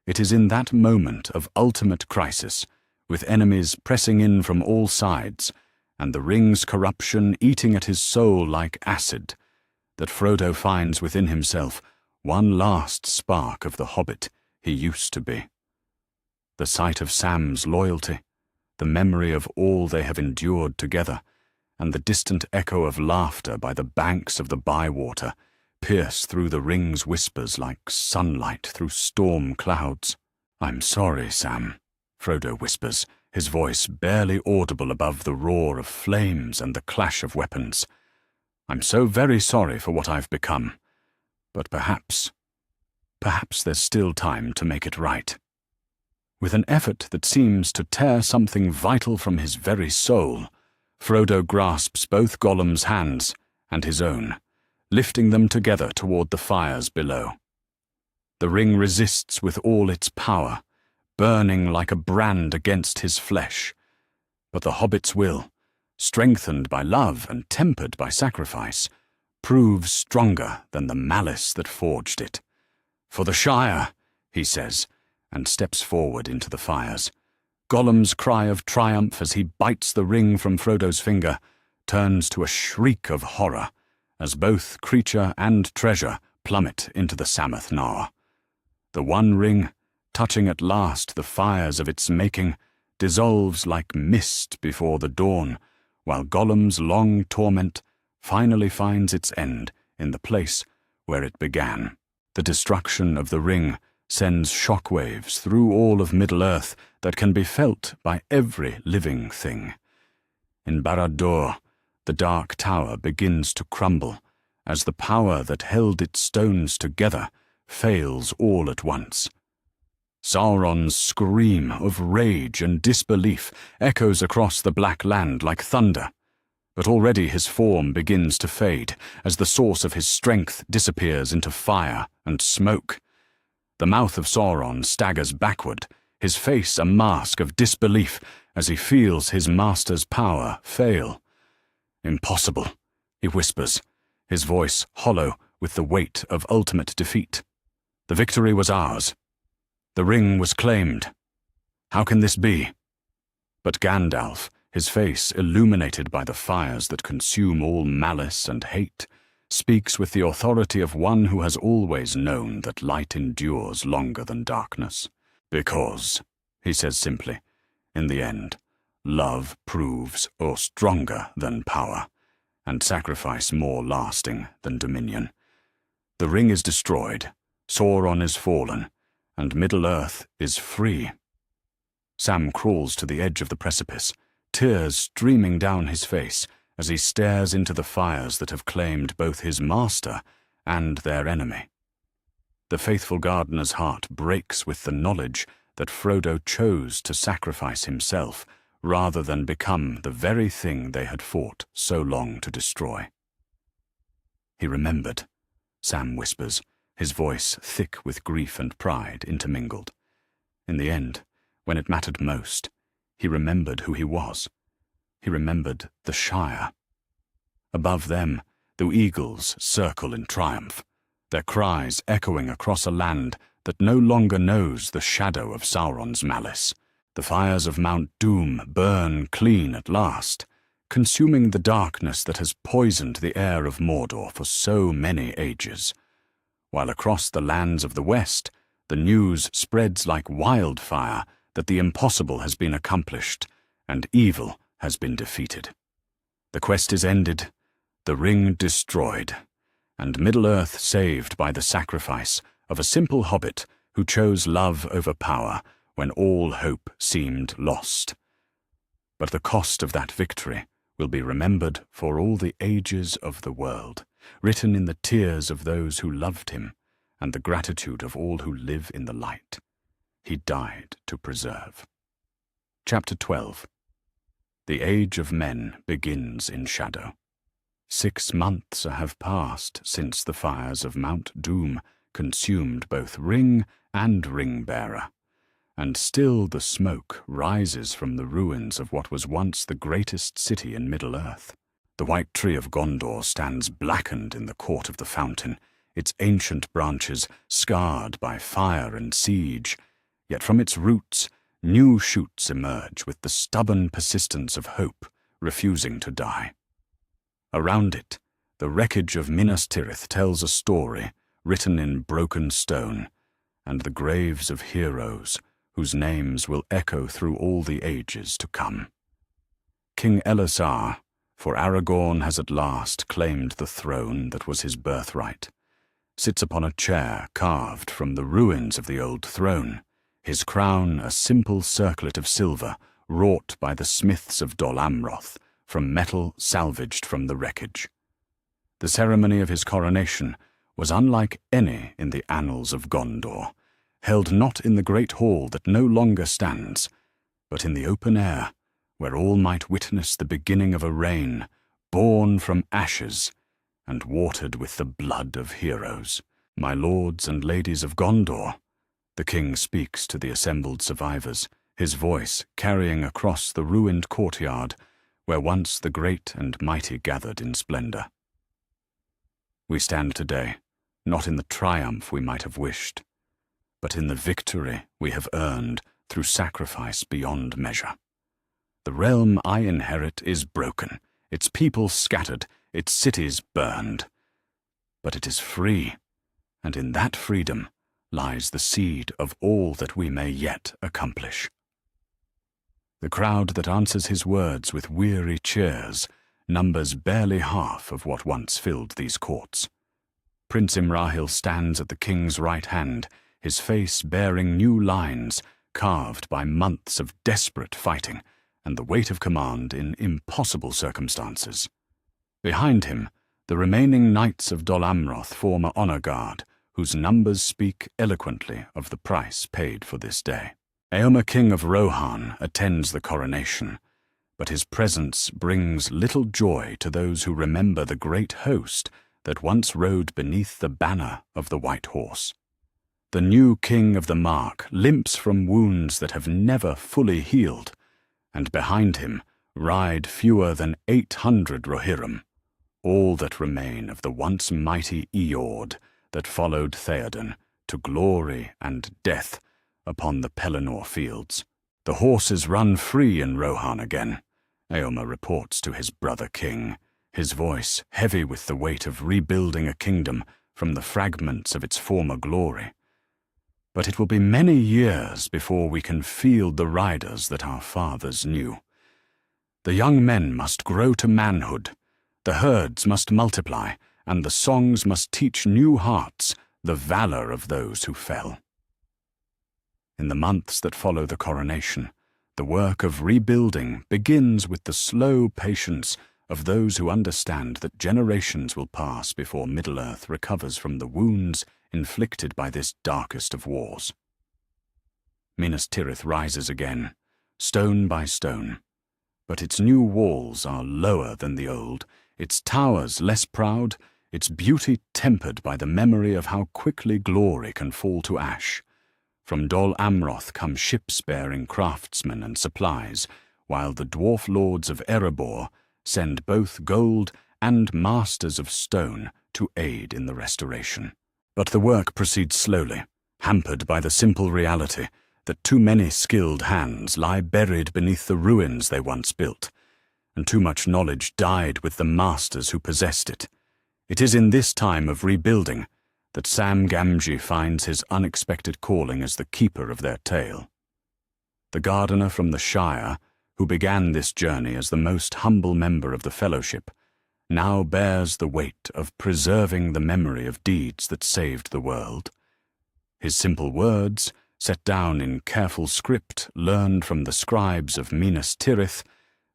It is in that moment of ultimate crisis, with enemies pressing in from all sides, and the ring's corruption eating at his soul like acid, that Frodo finds within himself one last spark of the hobbit he used to be. The sight of Sam's loyalty, the memory of all they have endured together, and the distant echo of laughter by the banks of the bywater pierce through the ring's whispers like sunlight through storm clouds. "I'm sorry, Sam," Frodo whispers, his voice barely audible above the roar of flames and the clash of weapons. "I'm so very sorry for what I've become, but perhaps there's still time to make it right." With an effort that seems to tear something vital from his very soul, Frodo grasps both Gollum's hands and his own, lifting them together toward the fires below. The ring resists with all its power, burning like a brand against his flesh. But the Hobbit's will, strengthened by love and tempered by sacrifice, proves stronger than the malice that forged it. "For the Shire," he says, and steps forward into the fires. Gollum's cry of triumph as he bites the ring from Frodo's finger turns to a shriek of horror as both creature and treasure plummet into the Sammath Naur. The one ring, touching at last the fires of its making, dissolves like mist before the dawn, while Gollum's long torment finally finds its end in the place where it began. The destruction of the ring sends shockwaves through all of Middle-earth that can be felt by every living thing. In Barad-dûr, the Dark Tower begins to crumble as the power that held its stones together fails all at once. Sauron's scream of rage and disbelief echoes across the Black Land like thunder, but already his form begins to fade as the source of his strength disappears into fire and smoke. The mouth of Sauron staggers backward, his face a mask of disbelief as he feels his master's power fail. "Impossible," he whispers, his voice hollow with the weight of ultimate defeat. "The victory was ours. The ring was claimed. How can this be?" But Gandalf, his face illuminated by the fires that consume all malice and hate, speaks with the authority of one who has always known that light endures longer than darkness. "Because," he says simply, "in the end, love proves stronger than power, and sacrifice more lasting than dominion. The ring is destroyed, Sauron is fallen, and Middle-earth is free." Sam crawls to the edge of the precipice, tears streaming down his face as he stares into the fires that have claimed both his master and their enemy. The faithful gardener's heart breaks with the knowledge that Frodo chose to sacrifice himself rather than become the very thing they had fought so long to destroy. "He remembered," Sam whispers, his voice thick with grief and pride intermingled. In the end, when it mattered most, he remembered who he was. He remembered the Shire. Above them, the eagles circle in triumph, their cries echoing across a land that no longer knows the shadow of Sauron's malice. The fires of Mount Doom burn clean at last, consuming the darkness that has poisoned the air of Mordor for so many ages. While across the lands of the West, the news spreads like wildfire that the impossible has been accomplished and evil has been defeated. The quest is ended, the ring destroyed, and Middle-earth saved by the sacrifice of a simple hobbit who chose love over power when all hope seemed lost. But the cost of that victory will be remembered for all the ages of the world, written in the tears of those who loved him and the gratitude of all who live in the light. He died to preserve. Chapter 12. The age of men begins in shadow. 6 months have passed since the fires of Mount Doom consumed both ring and ring-bearer, and still the smoke rises from the ruins of what was once the greatest city in Middle-earth. The white tree of Gondor stands blackened in the court of the fountain, its ancient branches scarred by fire and siege, yet from its roots new shoots emerge with the stubborn persistence of hope refusing to die. Around it, the wreckage of Minas Tirith tells a story written in broken stone, and the graves of heroes whose names will echo through all the ages to come. King Elisar, For Aragorn has at last claimed the throne that was his birthright, sits upon a chair carved from the ruins of the old throne, his crown a simple circlet of silver wrought by the smiths of Dol Amroth from metal salvaged from the wreckage. The ceremony of his coronation was unlike any in the annals of Gondor, held not in the great hall that no longer stands, but in the open air, where all might witness the beginning of a reign born from ashes and watered with the blood of heroes. My lords and ladies of Gondor, the king speaks to the assembled survivors, his voice carrying across the ruined courtyard where once the great and mighty gathered in splendor. We stand today, not in the triumph we might have wished, but in the victory we have earned through sacrifice beyond measure. The realm I inherit is broken, its people scattered, its cities burned. But it is free, and in that freedom lies the seed of all that we may yet accomplish. The crowd that answers his words with weary cheers numbers barely half of what once filled these courts. Prince Imrahil stands at the king's right hand, his face bearing new lines carved by months of desperate fighting and the weight of command in impossible circumstances. Behind him, the remaining knights of Dol Amroth form a honor guard, whose numbers speak eloquently of the price paid for this day. Eomer, king of Rohan, attends the coronation, but his presence brings little joy to those who remember the great host that once rode beneath the banner of the White Horse. The new king of the Mark limps from wounds that have never fully healed, and behind him ride fewer than 800 Rohirrim, all that remain of the once mighty Eord that followed Theoden to glory and death upon the Pelennor fields. The horses run free in Rohan again, Eomer reports to his brother king, his voice heavy with the weight of rebuilding a kingdom from the fragments of its former glory. But it will be many years before we can field the riders that our fathers knew. The young men must grow to manhood, the herds must multiply, and the songs must teach new hearts the valor of those who fell. In the months that follow the coronation, the work of rebuilding begins with the slow patience of those who understand that generations will pass before Middle-earth recovers from the wounds inflicted by this darkest of wars. Minas Tirith rises again, stone by stone, but its new walls are lower than the old, its towers less proud, its beauty tempered by the memory of how quickly glory can fall to ash. From Dol Amroth come ships bearing craftsmen and supplies, while the dwarf lords of Erebor send both gold and masters of stone to aid in the restoration. But the work proceeds slowly, hampered by the simple reality that too many skilled hands lie buried beneath the ruins they once built, and too much knowledge died with the masters who possessed it. It is in this time of rebuilding that Sam Gamgee finds his unexpected calling as the keeper of their tale. The gardener from the Shire, who began this journey as the most humble member of the Fellowship, now bears the weight of preserving the memory of deeds that saved the world. His simple words, set down in careful script learned from the scribes of Minas Tirith,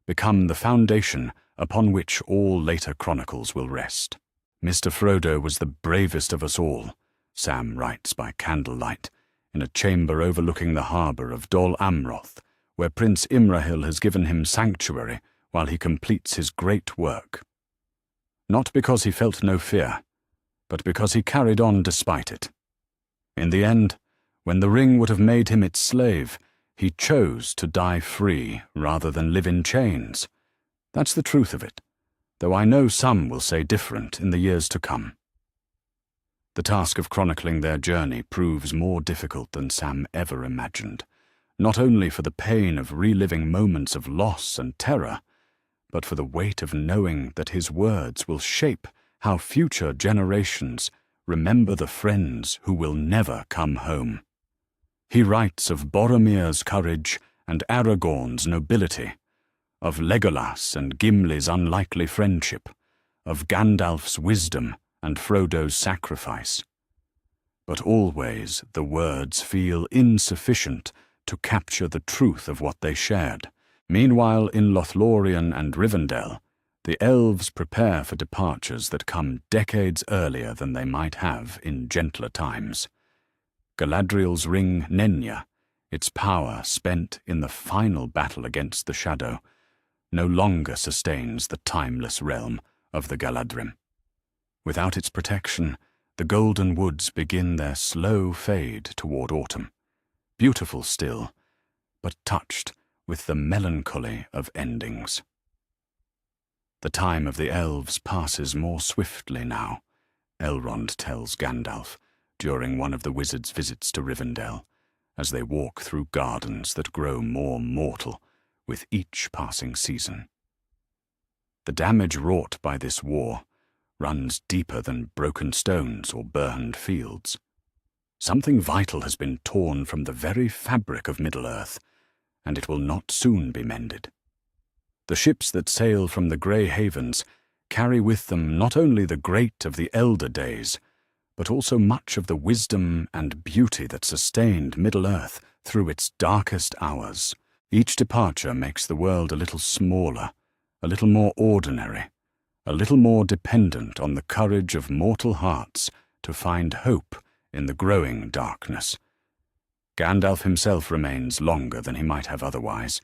become the foundation upon which all later chronicles will rest. Mr. Frodo was the bravest of us all, Sam writes by candlelight, in a chamber overlooking the harbour of Dol Amroth, where Prince Imrahil has given him sanctuary while he completes his great work. Not because he felt no fear, but because he carried on despite it. In the end, when the ring would have made him its slave, he chose to die free rather than live in chains. That's the truth of it, though I know some will say different in the years to come. The task of chronicling their journey proves more difficult than Sam ever imagined, not only for the pain of reliving moments of loss and terror, but for the weight of knowing that his words will shape how future generations remember the friends who will never come home. He writes of Boromir's courage and Aragorn's nobility, of Legolas and Gimli's unlikely friendship, of Gandalf's wisdom and Frodo's sacrifice. But always the words feel insufficient to capture the truth of what they shared. Meanwhile, in Lothlorien and Rivendell, the elves prepare for departures that come decades earlier than they might have in gentler times. Galadriel's ring Nenya, its power spent in the final battle against the Shadow, no longer sustains the timeless realm of the Galadrim. Without its protection, the golden woods begin their slow fade toward autumn, beautiful still, but touched with the melancholy of endings. The time of the elves passes more swiftly now, Elrond tells Gandalf during one of the wizards' visits to Rivendell, as they walk through gardens that grow more mortal with each passing season. The damage wrought by this war runs deeper than broken stones or burned fields. Something vital has been torn from the very fabric of Middle-earth, and it will not soon be mended. The ships that sail from the Grey Havens carry with them not only the great of the elder days, but also much of the wisdom and beauty that sustained Middle-earth through its darkest hours. Each departure makes the world a little smaller, a little more ordinary, a little more dependent on the courage of mortal hearts to find hope in the growing darkness. Gandalf himself remains longer than he might have otherwise,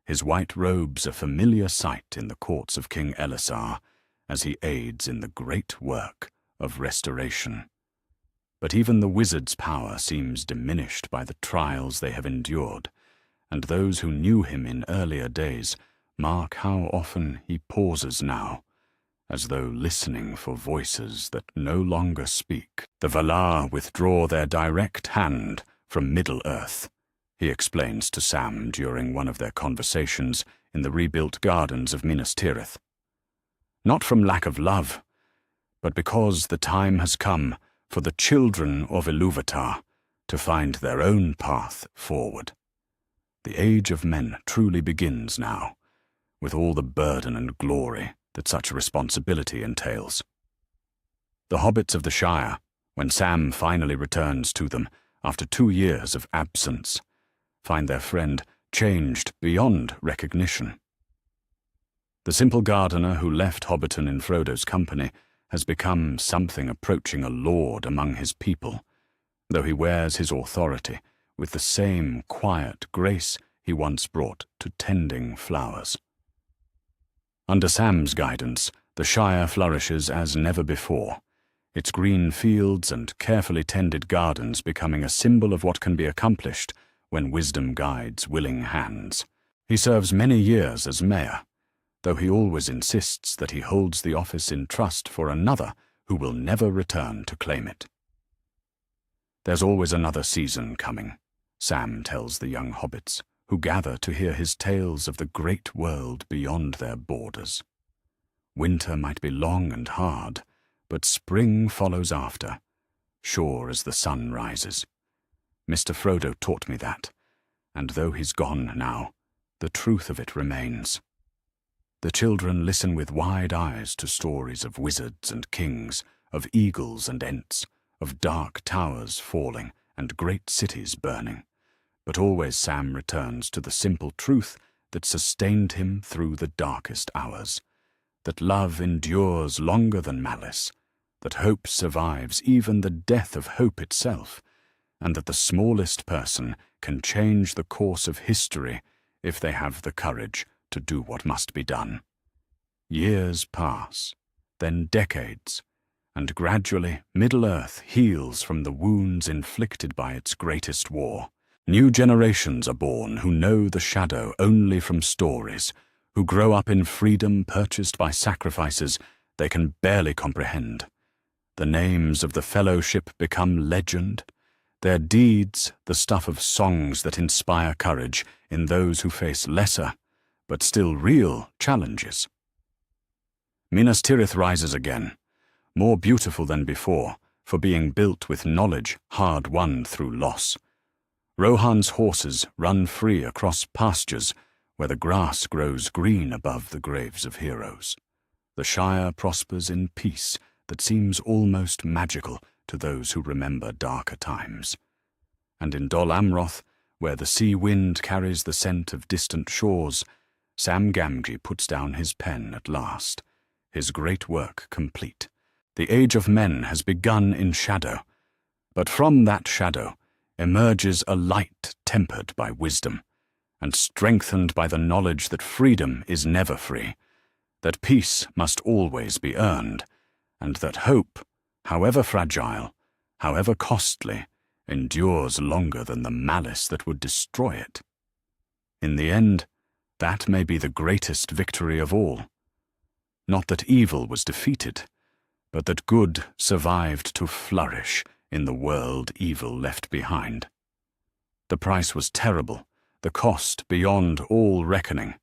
his white robes a familiar sight in the courts of King Elessar, as he aids in the great work of restoration. But even the wizard's power seems diminished by the trials they have endured, and those who knew him in earlier days mark how often he pauses now, as though listening for voices that no longer speak. The Valar withdraw their direct hand from Middle-earth, he explains to Sam during one of their conversations in the rebuilt gardens of Minas Tirith. Not from lack of love, but because the time has come for the children of Ilúvatar to find their own path forward. The age of men truly begins now, with all the burden and glory that such a responsibility entails. The Hobbits of the Shire, when Sam finally returns to them after 2 years of absence, find their friend changed beyond recognition. The simple gardener who left Hobbiton in Frodo's company has become something approaching a lord among his people, though he wears his authority with the same quiet grace he once brought to tending flowers. Under Sam's guidance, the Shire flourishes as never before, its green fields and carefully tended gardens becoming a symbol of what can be accomplished when wisdom guides willing hands. He serves many years as mayor, though he always insists that he holds the office in trust for another who will never return to claim it. There's always another season coming, Sam tells the young hobbits, who gather to hear his tales of the great world beyond their borders. Winter might be long and hard, but spring follows after, sure as the sun rises. Mr. Frodo taught me that, and though he's gone now, the truth of it remains. The children listen with wide eyes to stories of wizards and kings, of eagles and ents, of dark towers falling and great cities burning. But always Sam returns to the simple truth that sustained him through the darkest hours, that love endures longer than malice, that hope survives even the death of hope itself, and that the smallest person can change the course of history if they have the courage to do what must be done. Years pass, then decades, and gradually Middle-earth heals from the wounds inflicted by its greatest war. New generations are born who know the Shadow only from stories, who grow up in freedom purchased by sacrifices they can barely comprehend. The names of the Fellowship become legend, their deeds the stuff of songs that inspire courage in those who face lesser, but still real, challenges. Minas Tirith rises again, more beautiful than before, for being built with knowledge hard won through loss. Rohan's horses run free across pastures where the grass grows green above the graves of heroes. The Shire prospers in peace that seems almost magical to those who remember darker times. And in Dol Amroth, where the sea wind carries the scent of distant shores, Sam Gamgee puts down his pen at last, his great work complete. The age of men has begun in shadow, but from that shadow emerges a light tempered by wisdom, and strengthened by the knowledge that freedom is never free, that peace must always be earned, and that hope, however fragile, however costly, endures longer than the malice that would destroy it. In the end, that may be the greatest victory of all. Not that evil was defeated, but that good survived to flourish in the world evil left behind. The price was terrible, the cost beyond all reckoning,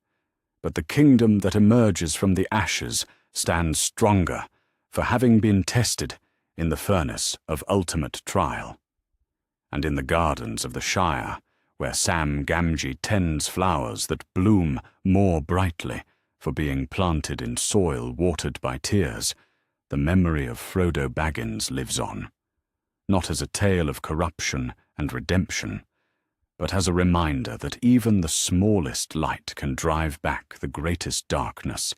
but the kingdom that emerges from the ashes stands stronger for having been tested in the furnace of ultimate trial. And in the gardens of the Shire, where Sam Gamgee tends flowers that bloom more brightly for being planted in soil watered by tears, the memory of Frodo Baggins lives on, not as a tale of corruption and redemption, but as a reminder that even the smallest light can drive back the greatest darkness,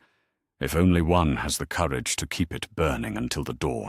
if only one has the courage to keep it burning until the dawn.